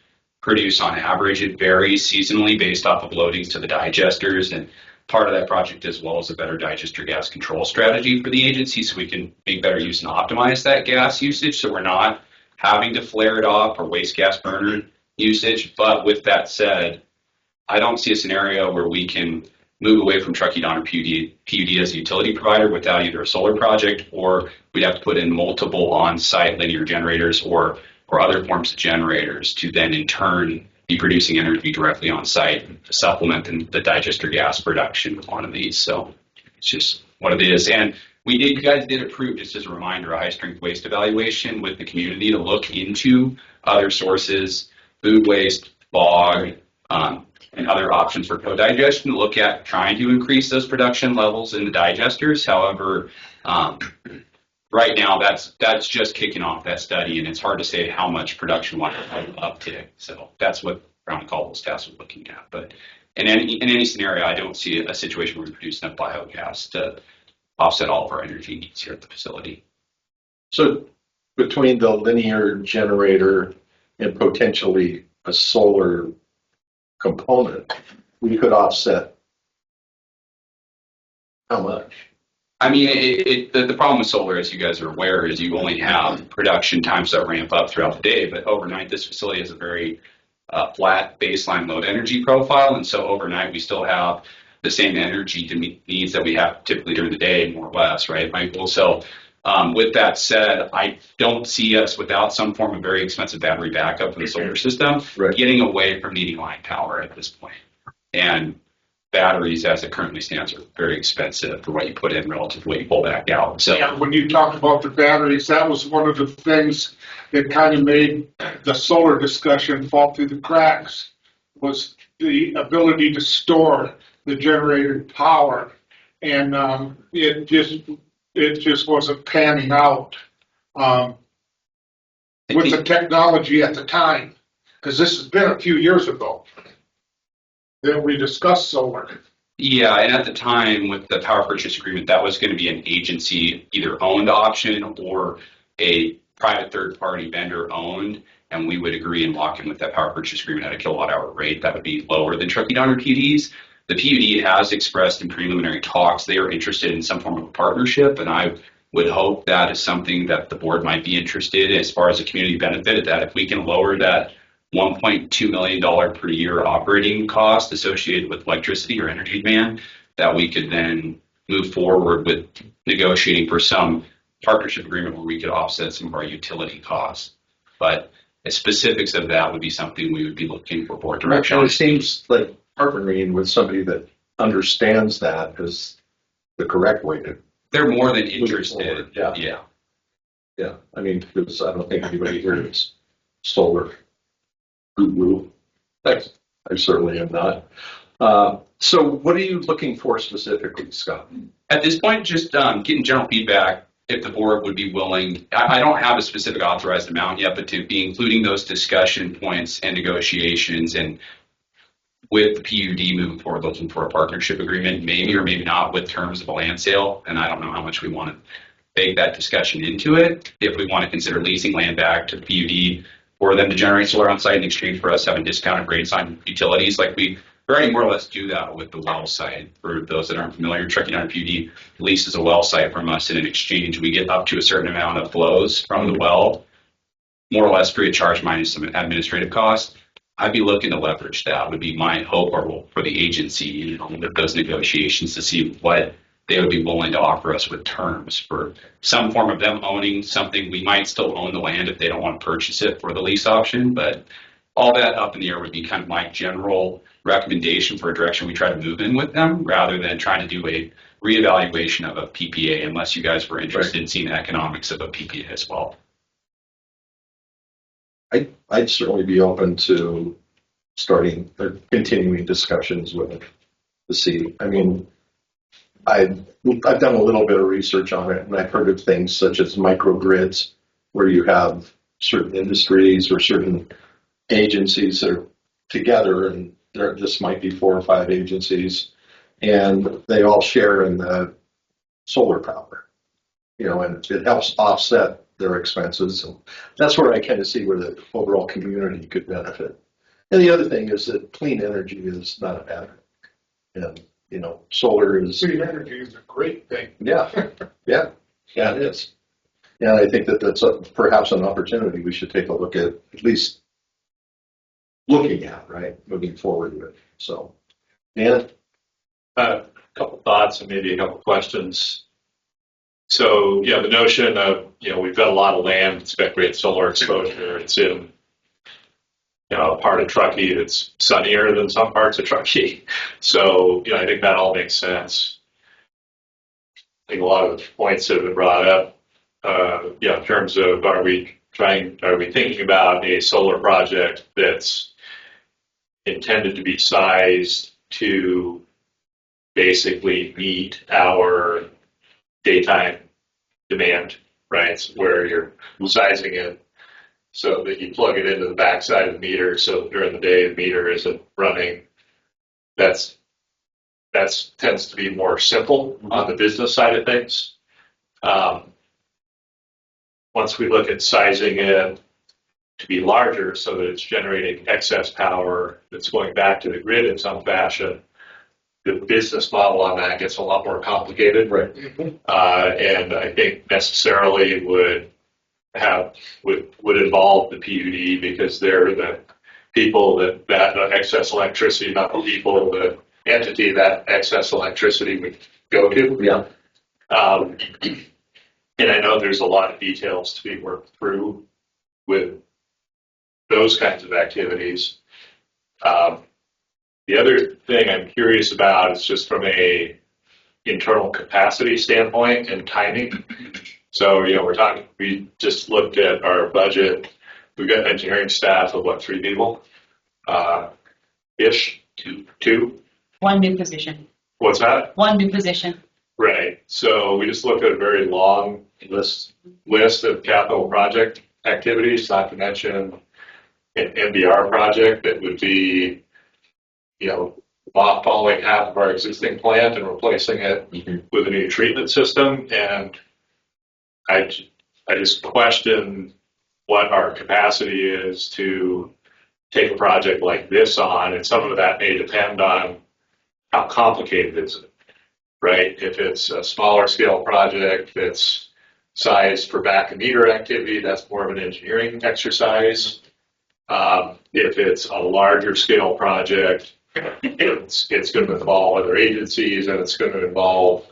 produce on average. It varies seasonally based off of loadings to the digesters, and part of that project as well as a better digester gas control strategy for the agency, so we can make better use and optimize that gas usage, so we're not having to flare it off or waste gas burner usage. But with that said, I don't see a scenario where we can move away from Truckee Donner PUD as a utility provider without either a solar project, or we'd have to put in multiple on-site linear generators or other forms of generators to then in turn be producing energy directly on site to supplement the digester gas production with one of these. So it's just what it is. And you guys did approve, just as a reminder, a high strength waste evaluation with the community to look into other sources, food waste, bog, and other options for co-digestion, to look at trying to increase those production levels in the digesters. However, right now, that's just kicking off that study, and it's hard to say how much production will uptick. So that's what Brown and Caldwell's task was looking at. But in any scenario, I don't see a situation where we produce enough biogas to offset all of our energy needs here at the facility. So between the linear generator and potentially a solar component, we could offset how much? I mean, the problem with solar, as you guys are aware, is you only have production times that ramp up throughout the day. But overnight, this facility has a very flat baseline load energy profile. And so overnight, we still have the same energy to meet needs that we have typically during the day, more or less, right, Michael? So with that said, I don't see us without some form of very expensive battery backup for the solar system getting away from needing line power at this point. And batteries, as it currently stands, are very expensive for what you put in relative to what you pull back out. So yeah, when you talk about the batteries, that was one of the things that kind of made the solar discussion fall through the cracks, was the ability to store the generated power. And it just wasn't panning out with the technology at the time, because this has been a few years ago that we discussed solar. yeah, and at the time with the power purchase agreement, that was going to be an agency either owned option or a private third party vendor owned, and we would agree and lock in with that power purchase agreement at a kilowatt hour rate that would be lower than Truckee Downer PUD's. The PUD has expressed in preliminary talks they are interested in some form of a partnership, and I would hope that is something that the board might be interested in as far as a community benefit, that if we can lower that $1.2 million per year operating cost associated with electricity or energy demand, that we could then move forward with negotiating for some partnership agreement where we could offset some of our utility costs. But the specifics of that would be something we would be looking for board direction. And it seems like partnering with somebody that understands that is the correct way to. They're more than interested. Yeah. Yeah. I mean, because I don't think anybody here is solar guru. I certainly am not. So what are you looking for specifically, Scott? At this point, just getting general feedback if the board would be willing. I don't have a specific authorized amount yet, but to be including those discussion points and negotiations, and with the PUD moving forward, looking for a partnership agreement, maybe or maybe not with terms of a land sale. And I don't know how much we want to bake that discussion into it. If we want to consider leasing land back to the PUD for them to generate solar on site in exchange for us having discounted rates on utilities, like we already more or less do that with the well site. For those that aren't familiar, Truckee Downer PUD leases a well site from us, and in exchange we get up to a certain amount of flows from the well, more or less free of charge minus some administrative costs. I'd be looking to leverage that, would be my hope or for the agency, with those negotiations, to see what they would be willing to offer us with terms for some form of them owning something. We might still own the land if they don't want to purchase it for the lease option, but all that up in the air would be kind of my general recommendation for a direction we try to move in with them, rather than trying to do a reevaluation of a PPA, unless you guys were interested in seeing the economics of a PPA as well. I'd certainly be open to starting or continuing discussions with the city. I mean, I've done a little bit of research on it, and I've heard of things such as microgrids, where you have certain industries or certain agencies that are together, and this might be 4 or 5 agencies, and they all share in the solar power, and it helps offset their expenses. And that's where I kind of see where the overall community could benefit. And the other thing is that clean energy is not a bad thing. And, solar is... Clean energy is a great thing. Yeah, it is. And I think that that's perhaps an opportunity we should take a look at least looking at, right, moving forward with. So, Dan? A couple thoughts and maybe a couple questions. So, the notion of, we've got a lot of land, it's got great solar exposure. It's in, a part of Truckee that's sunnier than some parts of Truckee. So, I think that all makes sense. I think a lot of the points that have been brought up, in terms of are we thinking about a solar project that's intended to be sized to basically meet our daytime demand, right? So where you're sizing it so that you plug it into the backside of the meter, so during the day the meter isn't running That's tends to be more simple on the business side of things. Once we look at sizing it to be larger so that it's generating excess power that's going back to the grid in some fashion, the business model on that gets a lot more complicated. Right. And I think necessarily would involve the PUD because they're the people that excess electricity, not the people, the entity that excess electricity would go to. Yeah. And I know there's a lot of details to be worked through with those kinds of activities. The other thing I'm curious about is just from a internal capacity standpoint and timing. So, we just looked at our budget. We've got engineering staff of what, 3 people? Ish? Two? One new position. What's that? One new position. Right. So we just looked at a very long list of capital project activities, not to mention an MBR project that would be, mothballing half of our existing plant and replacing it with a new treatment system. And I just question what our capacity is to take a project like this on, and some of that may depend on how complicated is it, right? If it's a smaller scale project that's sized for back and meter activity, that's more of an engineering exercise. If it's a larger scale project, it's going to involve other agencies and it's going to involve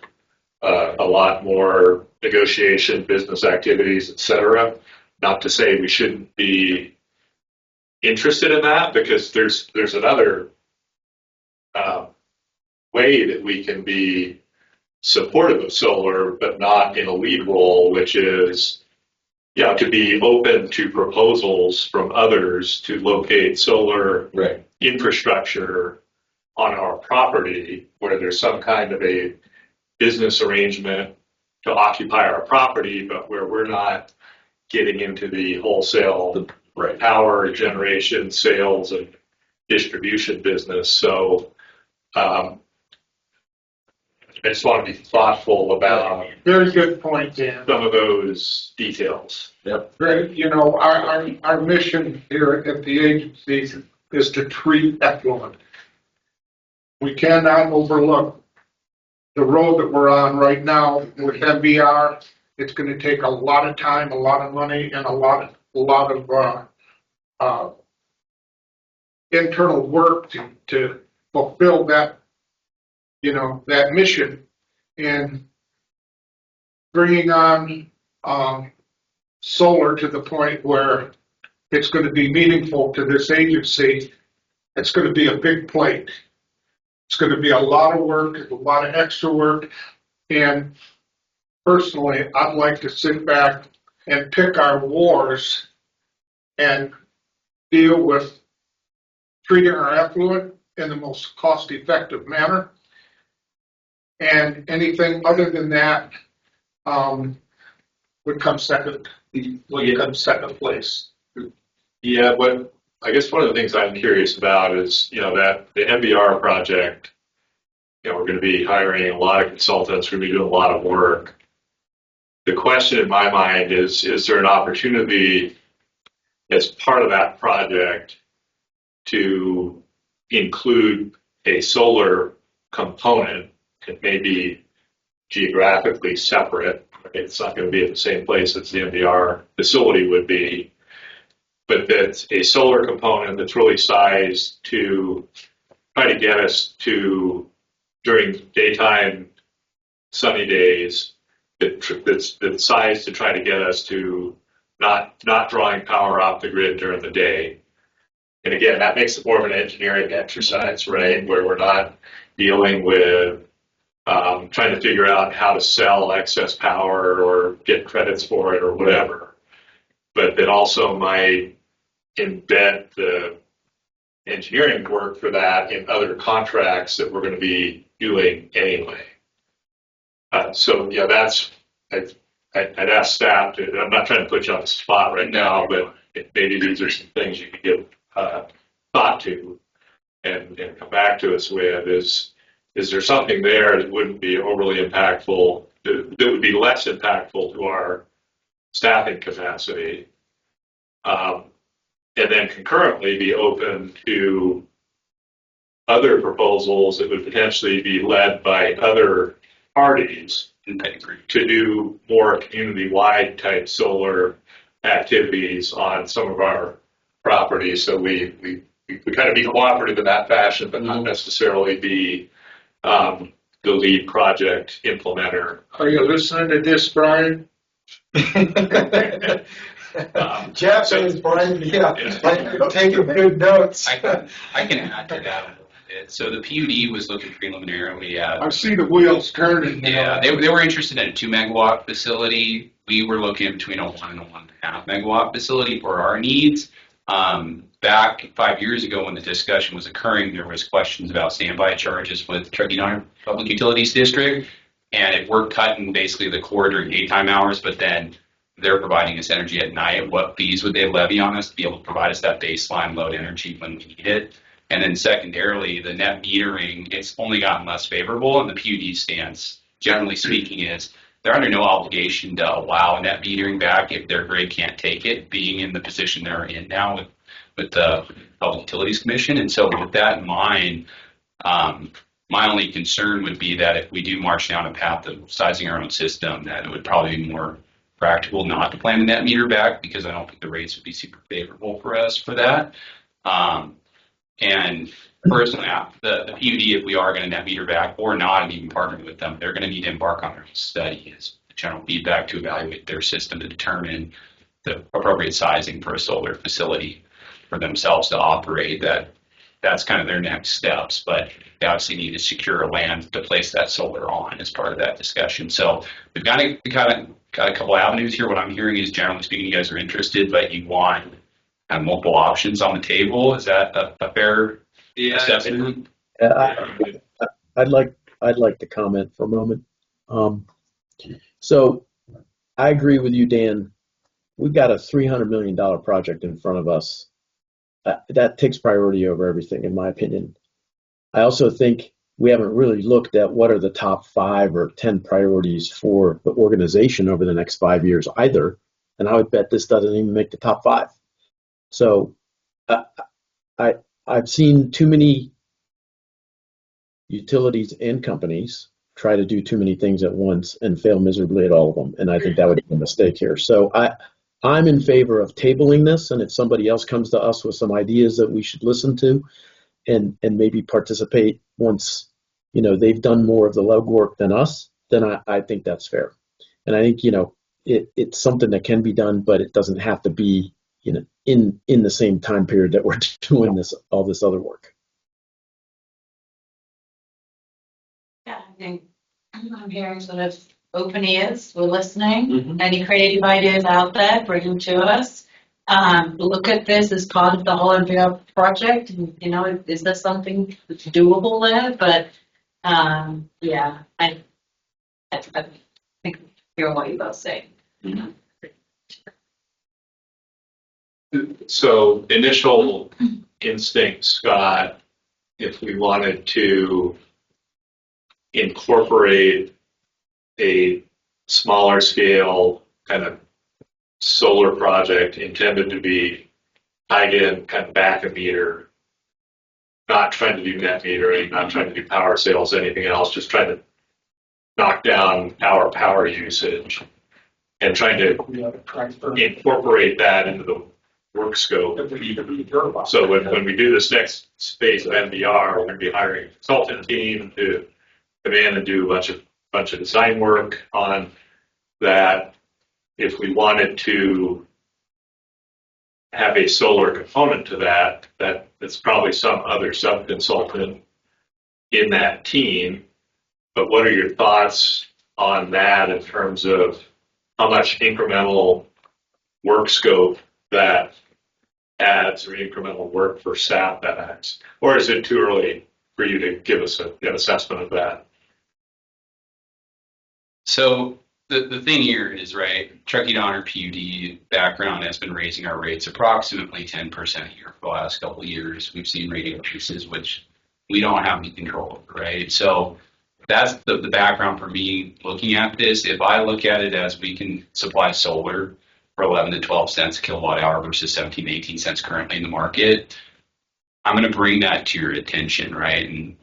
a lot more negotiation, business activities, et cetera. Not to say we shouldn't be interested in that, because there's another way that we can be supportive of solar, but not in a lead role, which is, to be open to proposals from others to locate solar infrastructure on our property where there's some kind of a business arrangement to occupy our property, but where we're not getting into the wholesale power generation, sales, and distribution business. So I just want to be thoughtful about Very good point, Dan. some of those details. Very, our mission here at the agency is to treat effluent. We cannot overlook the road that we're on right now with MBR. It's going to take a lot of time, a lot of money, and a lot of internal work to fulfill that, that mission. And bringing on solar to the point where it's going to be meaningful to this agency, it's going to be a big plate. It's going to be a lot of work, a lot of extra work. And personally, I'd like to sit back and pick our wars and deal with treating our effluent in the most cost-effective manner. And anything other than that would come second place. Yeah, but I guess one of the things I'm curious about is, that the MBR project, we're going to be hiring a lot of consultants, we're going to be doing a lot of work. The question in my mind is there an opportunity as part of that project to include a solar component? It may be geographically separate. It's not going to be at the same place as the MBR facility would be, but that's a solar component that's really sized to try to get us to, during daytime sunny days, that's sized to try to get us to not drawing power off the grid during the day. And again, that makes it more of an engineering exercise, right? Where we're not dealing with trying to figure out how to sell excess power or get credits for it or whatever. But that also might embed the engineering work for that in other contracts that we're going to be doing anyway. That's, I'd ask staff to, I'm not trying to put you on the spot right now, but maybe these are some things you could give thought to and come back to us with is there something there that wouldn't be overly impactful, that would be less impactful to our staffing capacity? And then concurrently be open to other proposals that would potentially be led by other parties to do more community-wide type solar activities on some of our properties. So we kind of be cooperative in that fashion, but not necessarily be the lead project implementer. Are you listening to this, Brian? Jeff says, Brian, yeah, taking good notes. I can add to that a little bit. So the PUD was looking preliminarily at. I see the wheels turning. Yeah, they were interested in a 2 megawatt facility. We were looking at between a 1 and a 1.5 megawatt facility for our needs. Back 5 years ago when the discussion was occurring, there was questions about standby charges with Truckee Public Utilities District. And if we're cutting basically the core during daytime hours, but then they're providing us energy at night, what fees would they levy on us to be able to provide us that baseline load energy when we need it? And then secondarily, the net metering, it's only gotten less favorable, and the PUD stance, generally speaking, is they're under no obligation to allow net metering back if their grid can't take it, being in the position they're in now with the Public Utilities Commission. And so with that in mind, my only concern would be that if we do march down a path of sizing our own system, that it would probably be more practical not to plan the net meter back, because I don't think the rates would be super favorable for us for that. And personally, the PUD, if we are going to net meter back or not, and even partnering with them, they're going to need to embark on their study as general feedback to evaluate their system to determine the appropriate sizing for a solar facility for themselves to operate. That's kind of their next steps, but they obviously need to secure land to place that solar on as part of that discussion. So we've got a couple avenues here. What I'm hearing is, generally speaking, you guys are interested, but you want multiple options on the table. Is that a fair assessment? I'd like to comment for a moment. So I agree with you, Dan. We've got a $300 million project in front of us. That takes priority over everything, in my opinion. I also think we haven't really looked at what are the top 5 or 10 priorities for the organization over the next 5 years either. And I would bet this doesn't even make the top 5. So I've seen too many utilities and companies try to do too many things at once and fail miserably at all of them. And I think that would be a mistake here. So I'm in favor of tabling this. And if somebody else comes to us with some ideas that we should listen to and maybe participate once, they've done more of the legwork than us, then I think that's fair. And I think, it's something that can be done, but it doesn't have to be, in the same time period that we're doing all this other work. Yeah, I think I'm hearing sort of open ears, we're listening. Any creative ideas out there, bring them to us. Look at this as part of the whole NVR project. And, is there something that's doable there? But yeah, I think hear what you both say. So initial instinct, Scott, if we wanted to incorporate a smaller scale kind of solar project intended to be tied in kind of back a meter, not trying to do net metering, not trying to do power sales, anything else, just trying to knock down our power usage and trying to incorporate that into the work scope. So when we do this next phase of NVR, we're going to be hiring a consultant team to come in and do a bunch of design work on that. If we wanted to have a solar component to that's probably some other sub-consultant in that team. But what are your thoughts on that in terms of how much incremental work scope that adds, or incremental work for staff that adds? Or is it too early for you to give us an assessment of that? So the thing here is, right, Truckee Donner PUD background has been raising our rates approximately 10% a year for the last couple of years. We've seen rate increases, which we don't have any control over, right? So that's the background for me looking at this. If I look at it as we can supply solar for 11 to 12 cents a kilowatt hour versus 17 to 18 cents currently in the market, I'm going to bring that to your attention, right? And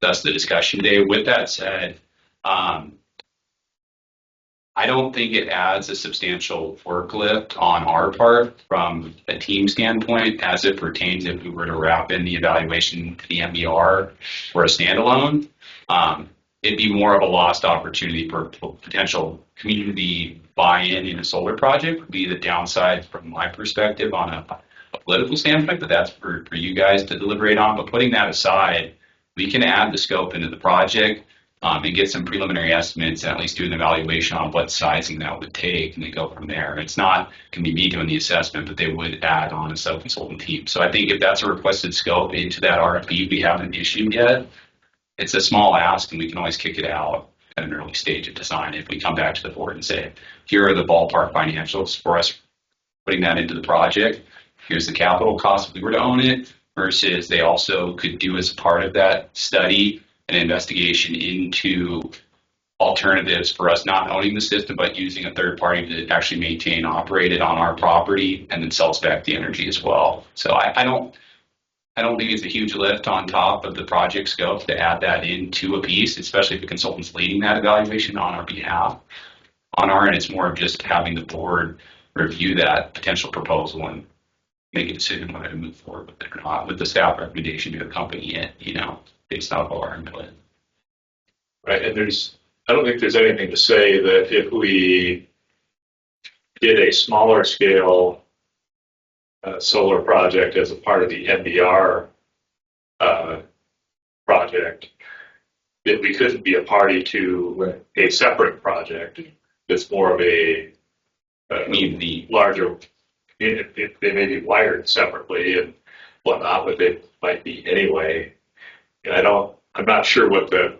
that's the discussion today. With that said, I don't think it adds a substantial work lift on our part from a team standpoint as it pertains if we were to wrap in the evaluation to the MBR for a standalone. It'd be more of a lost opportunity for potential community buy-in in a solar project would be the downside from my perspective on a political standpoint, but that's for you guys to deliberate on. But putting that aside, we can add the scope into the project and get some preliminary estimates and at least do an evaluation on what sizing that would take and then go from there. It's not going to be me doing the assessment, but they would add on a sub-consultant team. So I think if that's a requested scope into that RFP we haven't issued yet, it's a small ask and we can always kick it out at an early stage of design if we come back to the board and say, here are the ballpark financials for us putting that into the project. Here's the capital cost if we were to own it, versus they also could do as part of that study an investigation into alternatives for us not owning the system, but using a third party to actually maintain, operate it on our property, and then sell us back the energy as well. So I don't think it's a huge lift on top of the project scope to add that into a piece, especially if the consultant's leading that evaluation on our behalf. On our end, it's more of just having the board review that potential proposal and make a decision whether to move forward with it or not, with the staff recommendation to accompany it, based off of our input. Right, and I don't think there's anything to say that if we did a smaller scale solar project as a part of the MBR project, that we couldn't be a party to a separate project that's more of a larger, if they may be wired separately and whatnot, but they might be anyway. And I'm not sure what the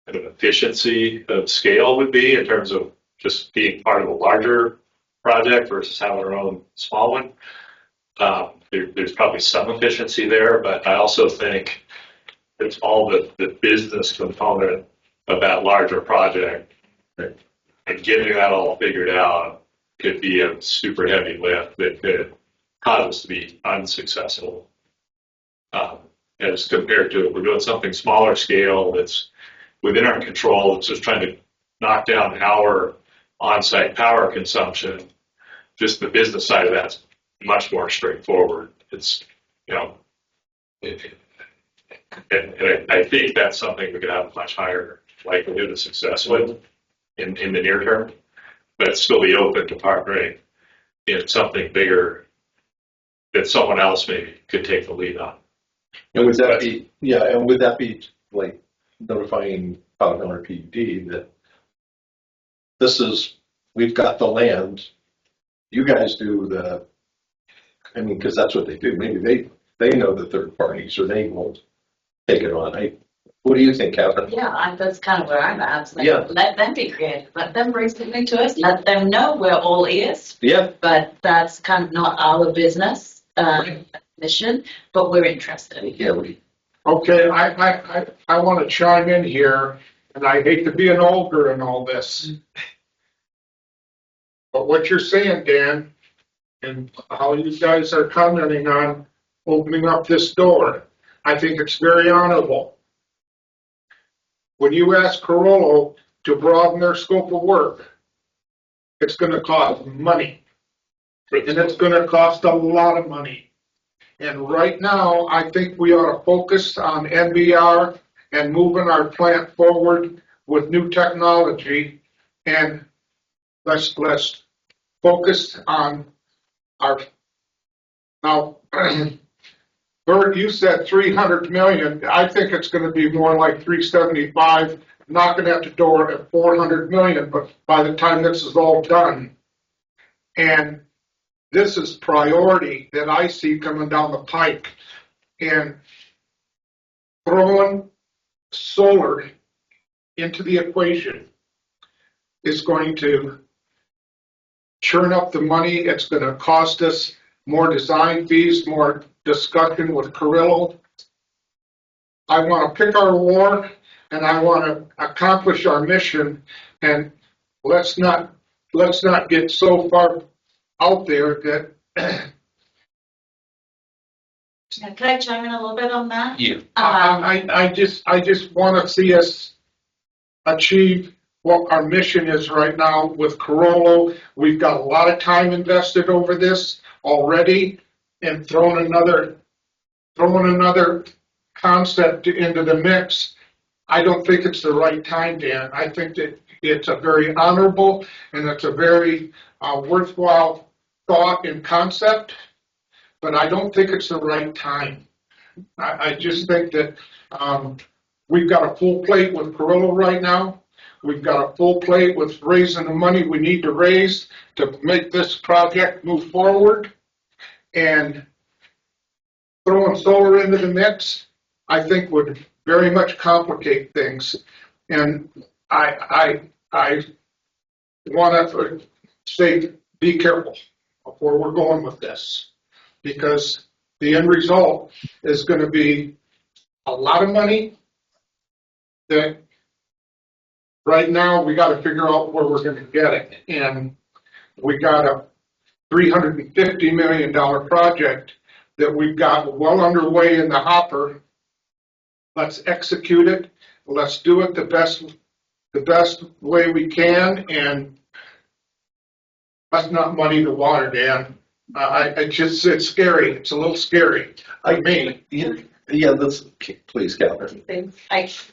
kind of efficiency of scale would be in terms of just being part of a larger project versus having our own small one. There's probably some efficiency there, but I also think it's all the business component of that larger project. And getting that all figured out could be a super heavy lift that could cause us to be unsuccessful. As compared to if we're doing something smaller scale that's within our control, it's just trying to knock down our on-site power consumption. Just the business side of that's much more straightforward. It's, and I think that's something we could have a much higher likelihood of success with in the near term, but still be open to partnering in something bigger that someone else maybe could take the lead on. And would that be like notifying Powder PUD that we've got the land, you guys do because that's what they do. Maybe they know the third parties or they won't take it on. What do you think, Catherine? Yeah, that's kind of where I'm at. Yeah. Let them be creative. Let them bring something to us. Let them know we're all ears. Yeah. But that's kind of not our business mission, but we're interested. Yeah. Okay, I want to chime in here, and I hate to be an ogre in all this. But what you're saying, Dan, and how you guys are commenting on opening up this door, I think it's very honorable. When you ask Carollo to broaden their scope of work, it's going to cost money. And it's going to cost a lot of money. And right now, I think we ought to focus on MBR and moving our plant forward with new technology. And let's focus on our, now, Bert, you said 300 million. I think it's going to be more like 375, knocking at the door at 400 million, but by the time this is all done. And this is priority that I see coming down the pike. And throwing solar into the equation is going to churn up the money. It's going to cost us more design fees, more discussion with Carrillo. I want to pick our war and I want to accomplish our mission. And let's not get so far out there that Can I chime in a little bit on that? Yeah. I just want to see us achieve what our mission is right now with Carollo. We've got a lot of time invested over this already, and throwing another concept into the mix. I don't think it's the right time, Dan. I think that it's a very honorable and it's a very worthwhile thought and concept, but I don't think it's the right time. I just think that we've got a full plate with Carollo right now. We've got a full plate with raising the money we need to raise to make this project move forward. And throwing solar into the mix, I think would very much complicate things. And I want to say, be careful of where we're going with this, because the end result is going to be a lot of money that right now we got to figure out where we're going to get it. And we got a $350 million project that we've got well underway in the hopper. Let's execute it. Let's do it the best way we can, and let's not muddy the water, Dan. It's scary. It's a little scary. Please, Catherine.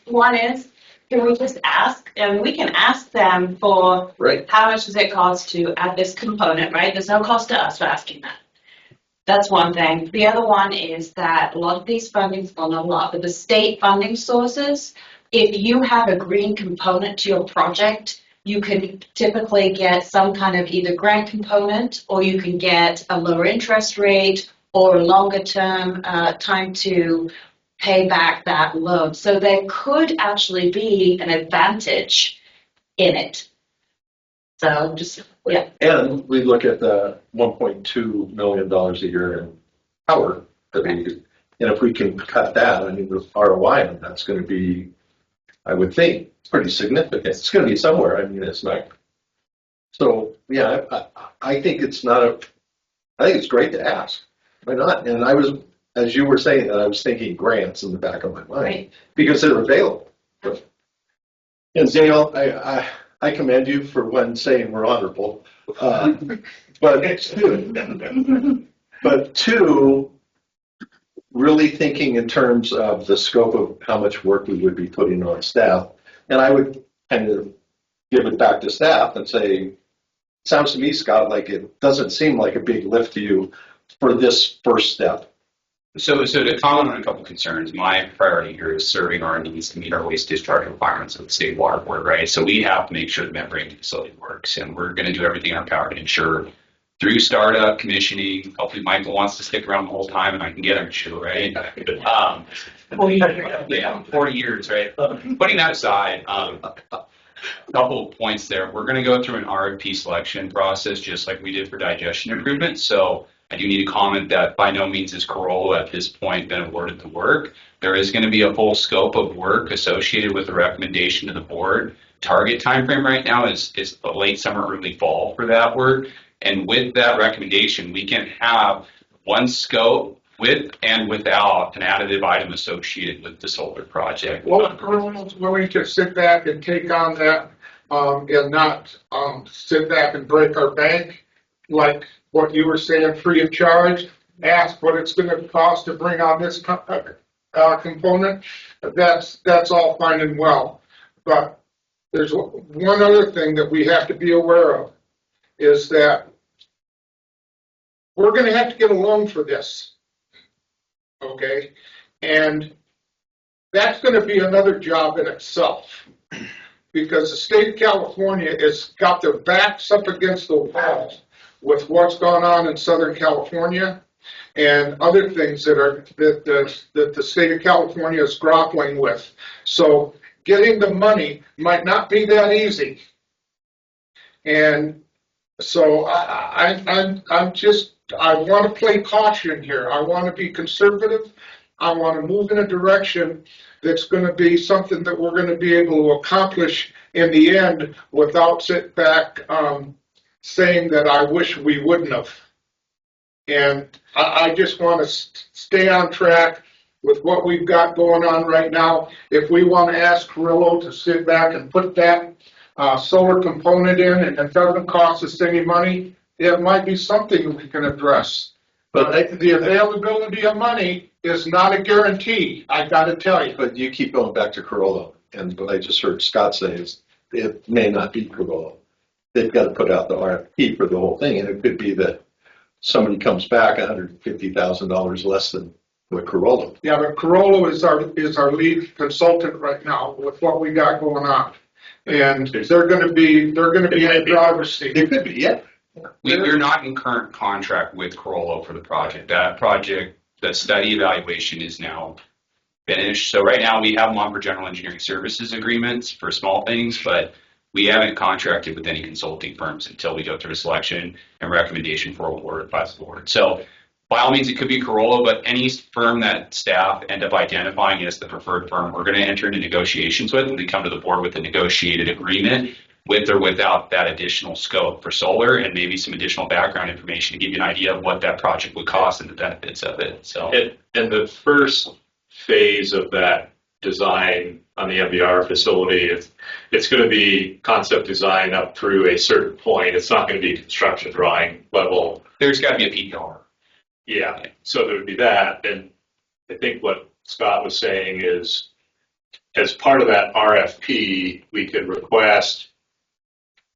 One is, can we just ask, and we can ask them for how much does it cost to add this component, right? There's no cost to us for asking that. That's one thing. The other one is that a lot of these fundings, well, not a lot, but the state funding sources, if you have a green component to your project, you can typically get some kind of either grant component, or you can get a lower interest rate or a longer term time to pay back that loan. So there could actually be an advantage in it. So just, yeah. And we look at the $1.2 million a year in power that we use. And if we can cut that, I mean, the ROI on that's going to be, I would think, pretty significant. It's going to be somewhere. I mean, it's not. So, yeah, I think it's not I think it's great to ask. Why not? And I was, as you were saying that, I was thinking grants in the back of my mind because they're available. And Dale, I commend you for one saying we're honorable, but two, really thinking in terms of the scope of how much work we would be putting on staff. And I would kind of give it back to staff and say, sounds to me, Scott, like it doesn't seem like a big lift to you for this first step. So to comment on a couple concerns, my priority here is serving our needs to meet our waste discharge requirements of the state water board, right? So we have to make sure the membrane facility works, and we're going to do everything in our power to ensure through startup, commissioning. Hopefully Michael wants to stick around the whole time and I can get him to, right? 40 years, right? Putting that aside, a couple of points there. We're going to go through an RFP selection process just like we did for digestion improvement. So I do need to comment that by no means is Carollo at this point been awarded the work. There is going to be a full scope of work associated with the recommendation to the board. Target timeframe right now is late summer, early fall for that work. And with that recommendation, we can have one scope with and without an additive item associated with the solar project. Well, Carollo's willing to sit back and take on that and not sit back and break our bank, like what you were saying, free of charge. Ask what it's going to cost to bring on this component. That's all fine and well. But there's one other thing that we have to be aware of, is that we're going to have to get a loan for this. Okay? And that's going to be another job in itself, because the state of California has got their backs up against the wall with what's gone on in Southern California and other things that the state of California is grappling with. So getting the money might not be that easy. And so I want to play caution here. I want to be conservative. I want to move in a direction that's going to be something that we're going to be able to accomplish in the end without sit back saying that I wish we wouldn't have. And I just want to stay on track with what we've got going on right now. If we want to ask Carrillo to sit back and put that solar component in and it doesn't cost us any money, it might be something we can address. But the availability of money is not a guarantee, I got to tell you. But you keep going back to Corolla, and what I just heard Scott say is it may not be Corolla. They've got to put out the RFP for the whole thing, and it could be that somebody comes back $150,000 less than what Corolla. Yeah, but Corolla is our lead consultant right now with what we got going on, and they're going to be in the driver's seat. It could be, yeah. We're not in current contract with Corolla for the project. That project, the study evaluation is now finished. So right now we have them on for general engineering services agreements for small things, but we haven't contracted with any consulting firms until we go through a selection and recommendation for award by the board. So by all means, it could be Corolla, but any firm that staff end up identifying as the preferred firm, we're going to enter into negotiations with, and then come to the board with a negotiated agreement with or without that additional scope for solar and maybe some additional background information to give you an idea of what that project would cost and the benefits of it. So, and the first phase of that design on the MBR facility, it's going to be concept design up through a certain point. It's not going to be construction drawing level. there's got to be a PDR. Yeah, so there would be that. And I think what Scott was saying is, as part of that RFP, we could request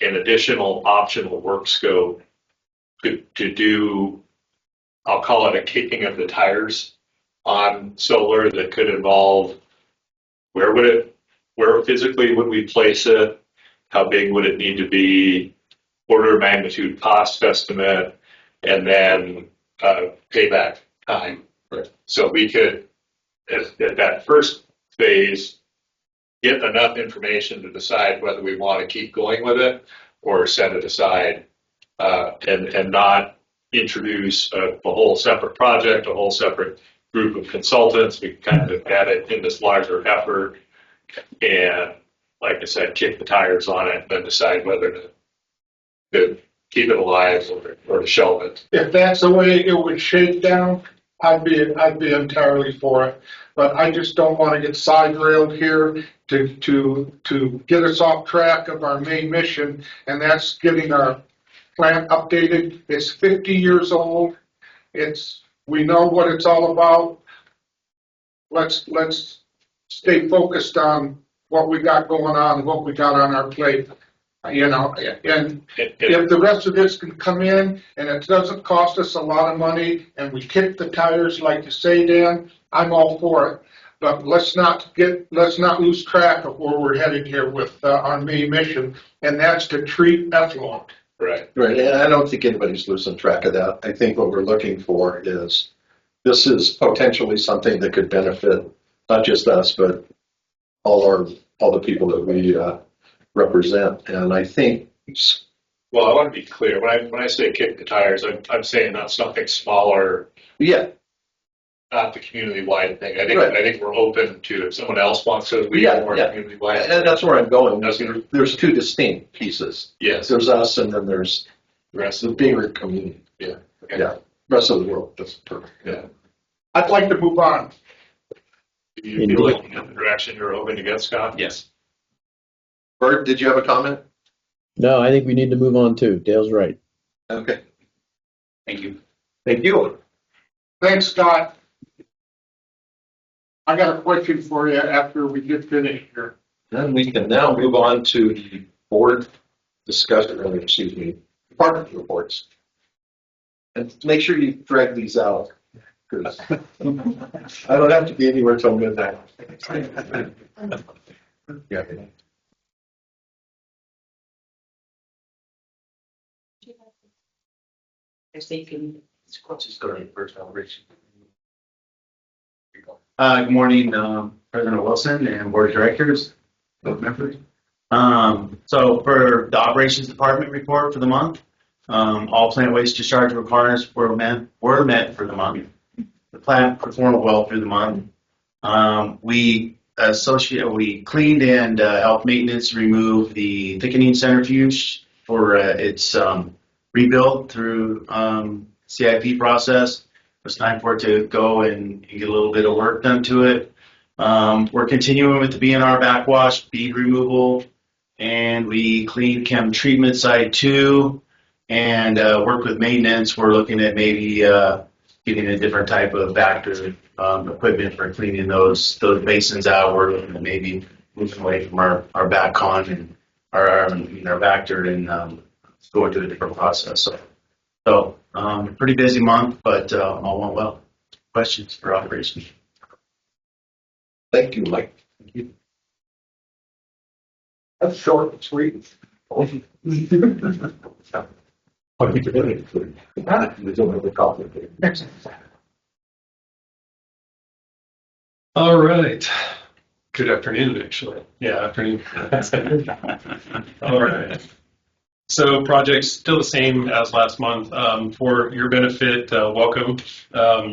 an additional optional work scope to do, I'll call it a kicking of the tires on solar that could involve where physically would we place it, how big would it need to be, order of magnitude cost estimate, and then payback time. Right. So we could, at that first phase, get enough information to decide whether we want to keep going with it or set it aside, and not introduce a whole separate project, a whole separate group of consultants. We kind of add it in this larger effort and, like I said, kick the tires on it and then decide whether to keep it alive or to shelve it. If that's the way it would shake down, I'd be entirely for it. But I just don't want to get side railed here to get us off track of our main mission, and that's getting our plant updated. It's 50 years old. We know what it's all about. Let's stay focused on what we got going on, what we got on our plate. You know, and if the rest of this can come in and it doesn't cost us a lot of money and we kick the tires like you say, Dan, I'm all for it. But let's not lose track of where we're headed here with our main mission, and that's to treat effluent. Right. Right, and I don't think anybody's losing track of that. I think what we're looking for is, this is potentially something that could benefit not just us, but all the people that we represent. And I think, well, I want to be clear. When I say kick the tires, I'm saying not something smaller. yeah, Not the community-wide thing. I Right. think we're open to if someone else wants to lead Yeah, more yeah. community-wide. and that's where I'm going. There's two distinct pieces. Yes. There's us, and then there's The rest the bigger community. Yeah. Okay. Yeah, rest of the world. That's perfect. Yeah. I'd like to move on. Do you feel like in the direction you're hoping to get, Scott? Yes. Bert, did you have a comment? No, I think we need to move on too. Dale's right. Okay. Thank you. Thank you. Thanks, Scott. I got a question for you after we get finished here. Then we can now move on to the board discussion, or excuse me, department reports. And make sure you drag these out, because I don't have to be anywhere till midnight. Yeah. Good morning, President Wilson and Board of Directors, board members. So for the Operations Department report for the month, all plant waste discharge requirements were met for the month. the plant performed well through the month. We cleaned and helped maintenance remove the thickening centrifuge for its rebuild through CIP process. It was time for it to go and get a little bit of work done to it. We're continuing with the BNR backwash bead removal, and we cleaned chem treatment side 2 and worked with maintenance. We're looking at maybe getting a different type of Vector equipment for cleaning those basins out. We're looking at maybe moving away from our backcon and our Vector and going to a different process. So pretty busy month, but all went well. Questions for operations? Thank you, Mike. That's short and sweet. All right. Good afternoon, actually. Yeah, afternoon. All right. So projects still the same as last month. For your benefit, welcome.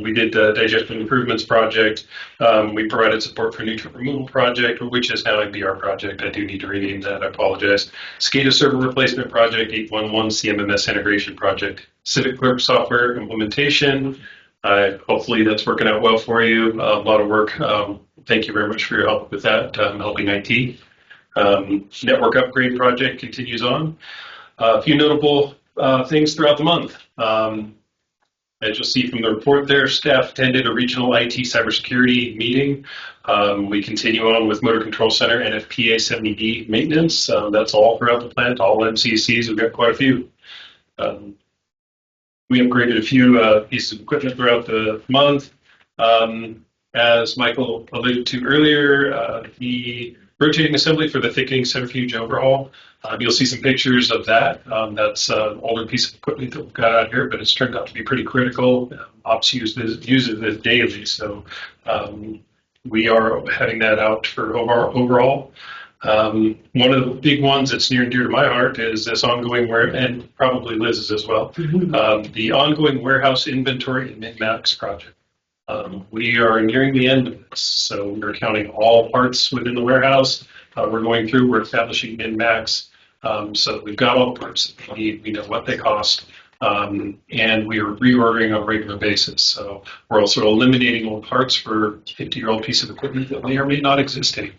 We did the digestion improvements project. We provided support for nutrient removal project, which is now a BR project. I do need to rename that. I apologize. SCADA server replacement project, 811 CMMS integration project, Civic Clerk software implementation. Hopefully that's working out well for you. A lot of work. Thank you very much for your help with that, helping IT. Network upgrade project continues on. A few notable things throughout the month. As you'll see from the report there, staff attended a regional IT cybersecurity meeting. We continue on with Motor Control Center NFPA 70D maintenance. That's all throughout the plant, all MCCs. We've got quite a few. We upgraded a few pieces of equipment throughout the month. As Michael alluded to earlier, the rotating assembly for the thickening centrifuge overhaul. You'll see some pictures of that. That's an older piece of equipment that we've got out here, but it's turned out to be pretty critical. Ops use it daily, so we are having that out for overall. One of the big ones that's near and dear to my heart is this ongoing and probably Liz's as well, the ongoing warehouse inventory and min-max project. We are nearing the end of this, so we're counting all parts within the warehouse. We're establishing min-max, so we've got all the parts that we need. We know what they cost, and we are reordering on a regular basis. So we're also eliminating old parts for 50-year-old piece of equipment that may or may not exist anymore.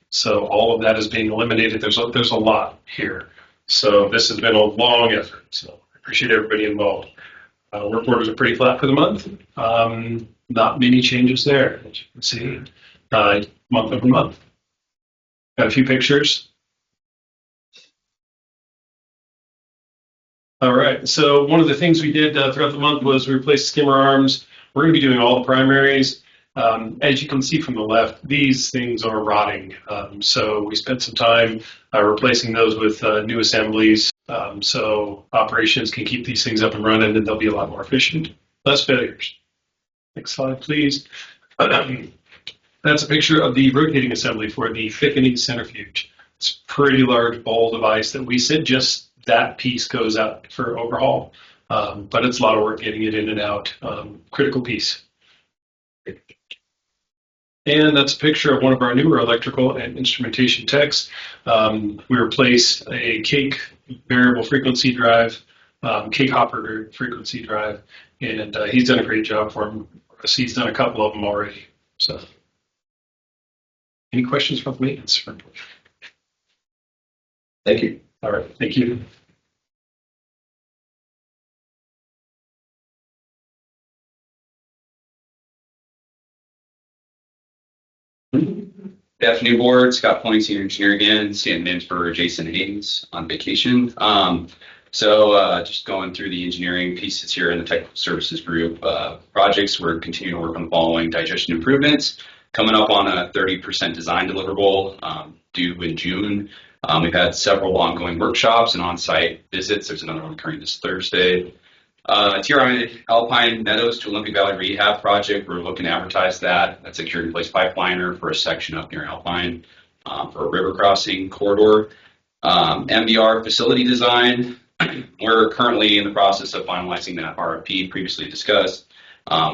So all of that is being eliminated. There's a lot here. So this has been a long effort. So I appreciate everybody involved. Work orders are pretty flat for the month. Not many changes there, as you can see, month over month. Got a few pictures. All right, so one of the things we did throughout the month was we replaced skimmer arms. We're going to be doing all the primaries. As you can see from the left, these things are rotting. So we spent some time replacing those with new assemblies. So operations can keep these things up and running, and they'll be a lot more efficient. Less failures. Next slide, please. That's a picture of the rotating assembly for the thickening centrifuge. It's a pretty large ball device that we said just that piece goes out for overhaul. But it's a lot of work getting it in and out. Critical piece. And that's a picture of one of our newer electrical and instrumentation techs. We replaced a cake variable frequency drive, cake hopper frequency drive, and he's done a great job for him. He's done a couple of them already. So, any questions from the maintenance? Thank you. All right, thank you. Good afternoon, board. Scott Pony, Senior Engineer again, standing in for Jason Haynes on vacation. So just going through the engineering pieces here in the technical services group projects, we're continuing to work on the following digestion improvements. Coming up on a 30% design deliverable due in June. We've had several ongoing workshops and on-site visits. There's another one occurring this Thursday. TRI Alpine Meadows to Olympic Valley Rehab Project. We're looking to advertise that. That's a cured-in-place pipeliner for a section up near Alpine for a river crossing corridor. MBR facility design. We're currently in the process of finalizing that RFP previously discussed.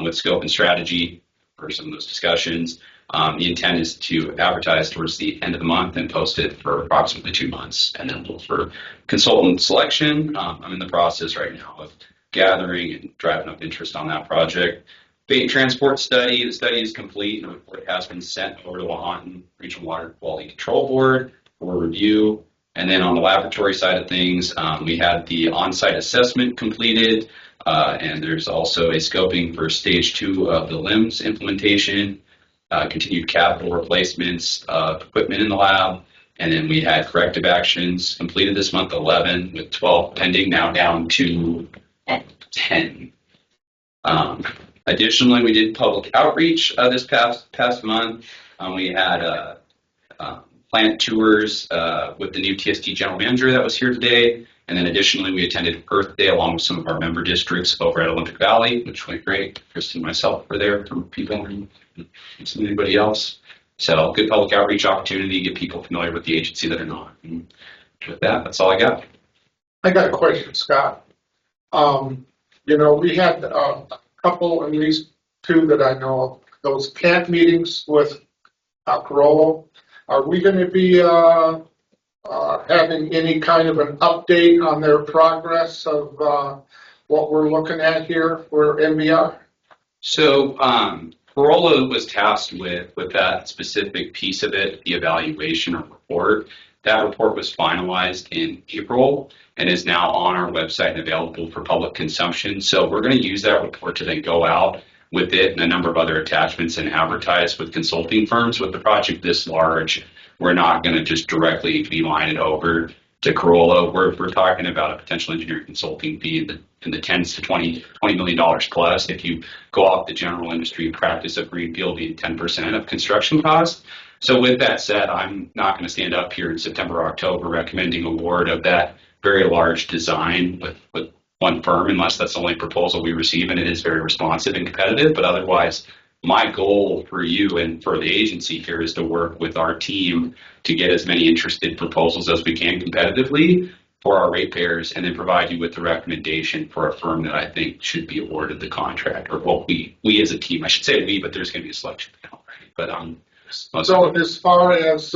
with scope and strategy for some of those discussions. The intent is to advertise towards the end of the month and post it for approximately 2 months, and then look for consultant selection. I'm in the process right now of gathering and driving up interest on that project. Bait and transport study. The study is complete and the report has been sent over to the Lahontan Regional Water Quality Control Board for review. And then on the laboratory side of things, we had the on-site assessment completed, and there's also a scoping for stage 2 of the LIMS implementation, continued capital replacements of equipment in the lab, and then we had corrective actions completed this month, 11, with 12 pending, now down to 10. Additionally, we did public outreach this past month. We had plant tours with the new TST general manager that was here today. And then additionally, we attended Earth Day along with some of our member districts over at Olympic Valley, which went great. Kristen and myself were there from people and anybody else. So good public outreach opportunity, get people familiar with the agency that are not. And with that, that's all I got. I got a question, Scott. We had a couple, at least 2 that I know of, those camp meetings with Corolla. Are we going to be having any kind of an update on their progress of what we're looking at here for MBR? So Corolla was tasked with that specific piece of it, the evaluation or report. That report was finalized in April and is now on our website and available for public consumption. So we're going to use that report to then go out with it and a number of other attachments and advertise with consulting firms. With the project this large, we're not going to just directly beeline it over to Corolla. We're talking about a potential engineering consulting fee in the $10 to $20 million plus. If you go off the general industry practice of greenfield being 10% of construction costs. So with that said, I'm not going to stand up here in September or October recommending award of that very large design with one firm, unless that's the only proposal we receive, and it is very responsive and competitive. But otherwise, my goal for you and for the agency here is to work with our team to get as many interested proposals as we can competitively for our ratepayers, and then provide you with the recommendation for a firm that I think should be awarded the contract, or well, we as a team, I should say we, but there's going to be a selection panel, right? But so as far as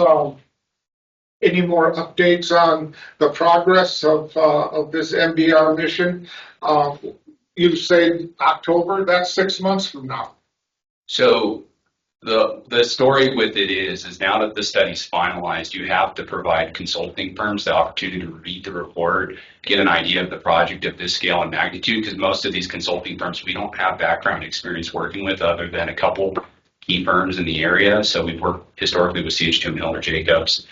any more updates on the progress of this MBR mission, you say October, that's 6 months from now. So the story with it is now that the study's finalized, you have to provide consulting firms the opportunity to read the report, get an idea of the project of this scale and magnitude, because most of these consulting firms we don't have background experience working with other than a couple key firms in the area. So we've worked historically with CH2 Miller Jacobs,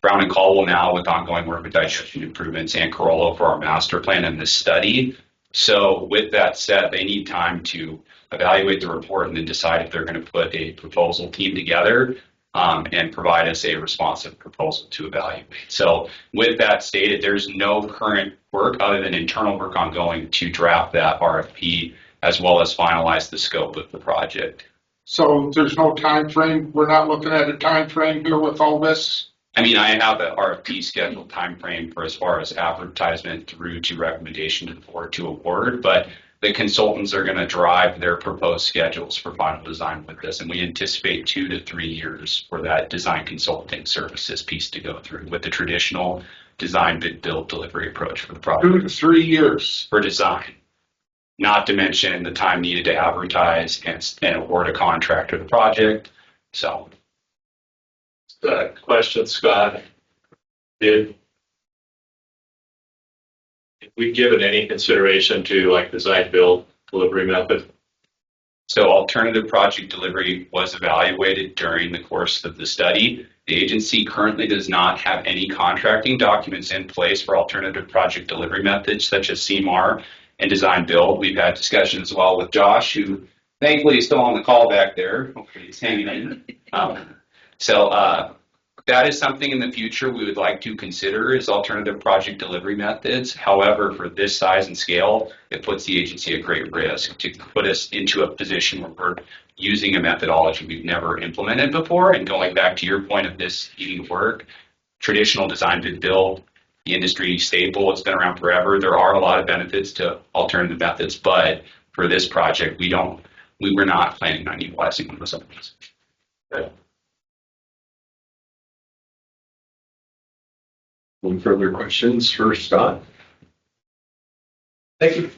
Brown and Caldwell now with ongoing work with digestion improvements, and Corolla for our master plan and this study. So with that said, they need time to evaluate the report and then decide if they're going to put a proposal team together and provide us a responsive proposal to evaluate. So with that stated, there's no current work other than internal work ongoing to draft that RFP as well as finalize the scope of the project. So there's no time frame. We're not looking at a time frame here with all this. I mean, I have an RFP scheduled time frame for as far as advertisement through to recommendation to the board to award, but the consultants are going to drive their proposed schedules for final design with this, and we anticipate 2 to 3 years for that design consulting services piece to go through with the traditional design, bid, build, delivery approach for the project. 2 to 3 years for design, not to mention the time needed to advertise and award a contract for the project. So, question, Scott, did we given any consideration to like design, build, delivery method? So alternative project delivery was evaluated during the course of the study. The agency currently does not have any contracting documents in place for alternative project delivery methods such as CMAR and design build. We've had discussions as well with Josh, who thankfully is still on the call back there. Hopefully he's hanging in. That is something in the future we would like to consider is alternative project delivery methods. However, for this size and scale, it puts the agency at great risk to put us into a position where we're using a methodology we've never implemented before. And going back to your point of this needing to work, traditional design bid build, the industry staple, it's been around forever. There are a lot of benefits to alternative methods, but for this project, we were not planning on utilizing one of those funds. Any further questions for Scott? Thank you.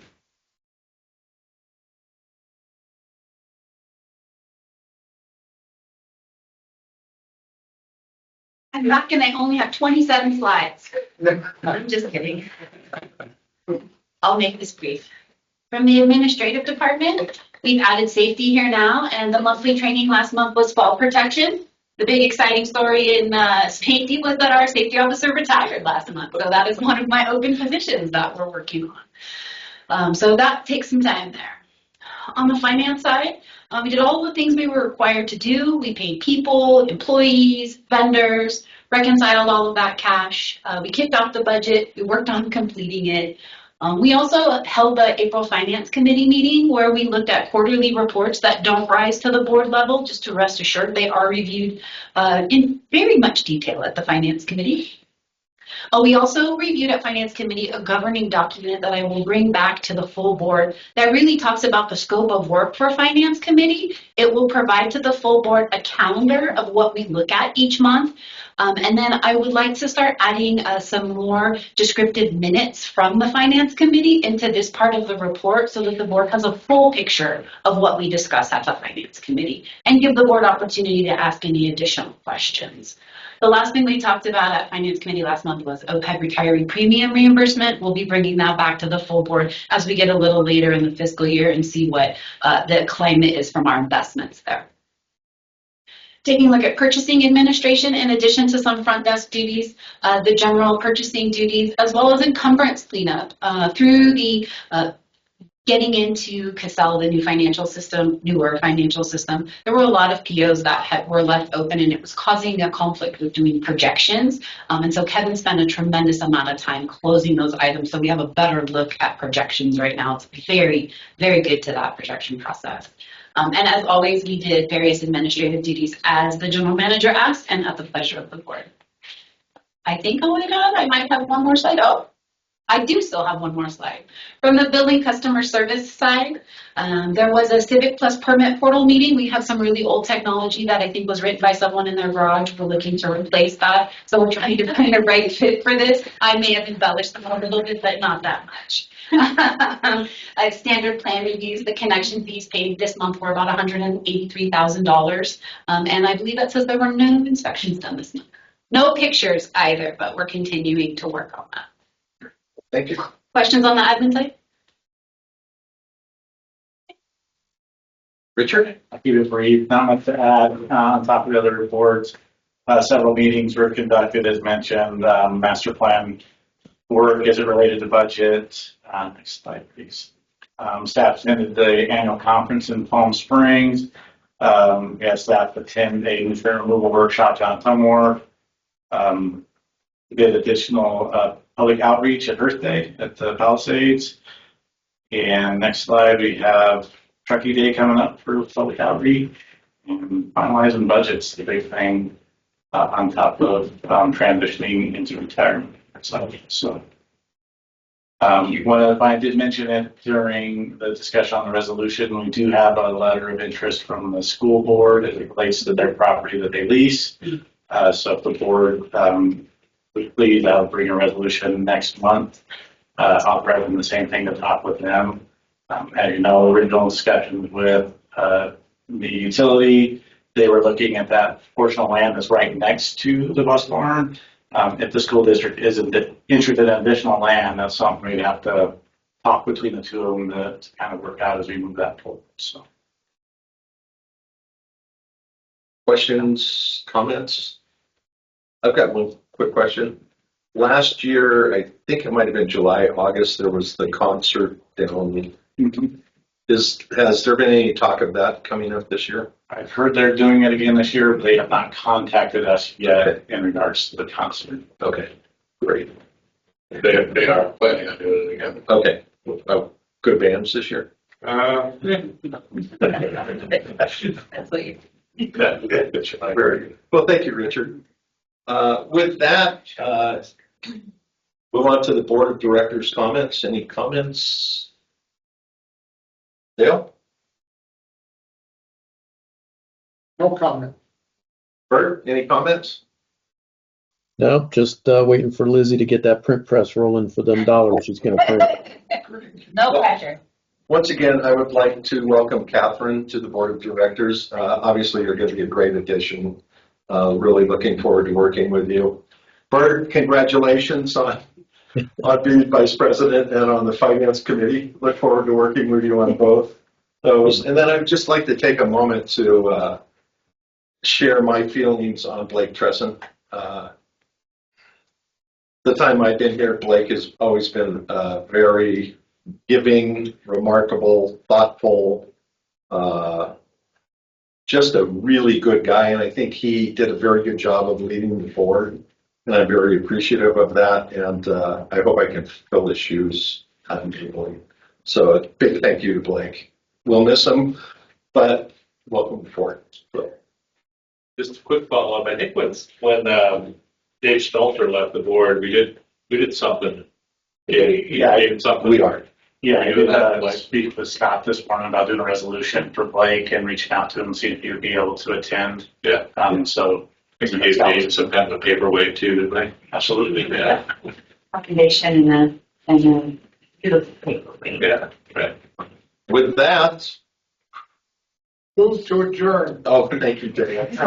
I'm not gonna only have 27 slides. I'm just kidding. I'll make this brief. From the administrative department, we've added safety here now, and the monthly training last month was fall protection. The big exciting story in safety was that our safety officer retired last month, so that is one of my open positions that we're working on. So that takes some time there. On the finance side, we did all the things we were required to do. We paid people, employees, vendors, reconciled all of that cash. We kicked off the budget. We worked on completing it. We also held the April Finance Committee meeting where we looked at quarterly reports that don't rise to the board level, just to rest assured they are reviewed in very much detail at the Finance Committee. We also reviewed at Finance Committee a governing document that I will bring back to the full board that really talks about the scope of work for Finance Committee. It will provide to the full board a calendar of what we look at each month. And then I would like to start adding some more descriptive minutes from the Finance Committee into this part of the report so that the board has a full picture of what we discuss at the Finance Committee and give the board opportunity to ask any additional questions. The last thing we talked about at Finance Committee last month was OPEB retiree premium reimbursement. We'll be bringing that back to the full board as we get a little later in the fiscal year and see what the climate is from our investments there. Taking a look at purchasing administration, in addition to some front desk duties, the general purchasing duties, as well as encumbrance cleanup through the getting into Cassell, the newer financial system, there were a lot of POs that were left open, and it was causing a conflict with doing projections. And so Kevin spent a tremendous amount of time closing those items, so we have a better look at projections right now. It's very, very good to that projection process. And as always, we did various administrative duties as the general manager asked and at the pleasure of the board. I think, oh my God, I might have one more slide. Oh, I do still have one more slide. From the building customer service side, there was a Civic Plus permit portal meeting. We have some really old technology that I think was written by someone in their garage. We're looking to replace that. So we're trying to find a right fit for this. I may have embellished them a little bit, but not that much. Standard plan reviews, the connection fees paid this month were about $183,000. And I believe that says there were no inspections done this month. No pictures either, but we're continuing to work on that. Thank you. Questions on the admin side? Richard? I'll keep it brief, not much to add on top of the other reports. Several meetings were conducted, as mentioned, master plan work as it related to budget. Next slide, please. Staff attended the annual conference in Palm Springs. We had staff attend a nutrient removal workshop down in Tumwater. We did additional public outreach at Earth Day at the Palisades. And next slide, we have Truckee Day coming up for public outreach and finalizing budgets, the big thing on top of transitioning into retirement. So, one of the, I did mention it during the discussion on the resolution. We do have a letter of interest from the school board as it relates to their property that they lease. So if the board please, I'll bring a resolution next month, authorizing the same thing to talk with them. As you know, original discussions with the utility, they were looking at that portion of land that's right next to the bus barn. If the school district isn't interested in additional land, that's something we'd have to talk between the two of them to kind of work out as we move that forward. So, Questions, comments? I've got one quick question. Last year, I think it might have been July, August, there was the concert down. Has there been any talk of that coming up this year? I've heard they're doing it again this year, but they have not contacted us yet in regards to the concert. Okay, great. They are planning on doing it again. Okay, good bands this year. That's what you. Very good. Well, thank you, Richard. With that, move on to the board of directors' comments. Any comments? Dale? No comment. Bert, any comments? No, just waiting for Lizzie to get that print press rolling for them dollars she's gonna print. No pressure. Once again, I would like to welcome Catherine to the Board of Directors. Obviously, you're going to be a great addition. Really looking forward to working with you. Bert, congratulations on being Vice President and on the Finance Committee. Look forward to working with you on both those. And then I'd just like to take a moment to share my feelings on Blake Tresson. The time I've been here, Blake has always been very giving, remarkable, thoughtful, just a really good guy. And I think he did a very good job of leading the board. And I'm very appreciative of that. And I hope I can fill his shoes timely. So a big thank you to Blake. We'll miss him, but welcome forward. So. Just a quick follow-up. I think when Dave Stelter left the board, we did something. Yeah, Did something. We are. Yeah, I did speak with Scott this morning about doing a resolution for Blake and reaching out to him, see if he would be able to attend. Yeah. So. I think we gave Dave some kind of a paperweight too, didn't we? Absolutely. Yeah. Foundation and a beautiful paperweight. Yeah, right. With that, Move to adjourn. oh, thank you, Dave.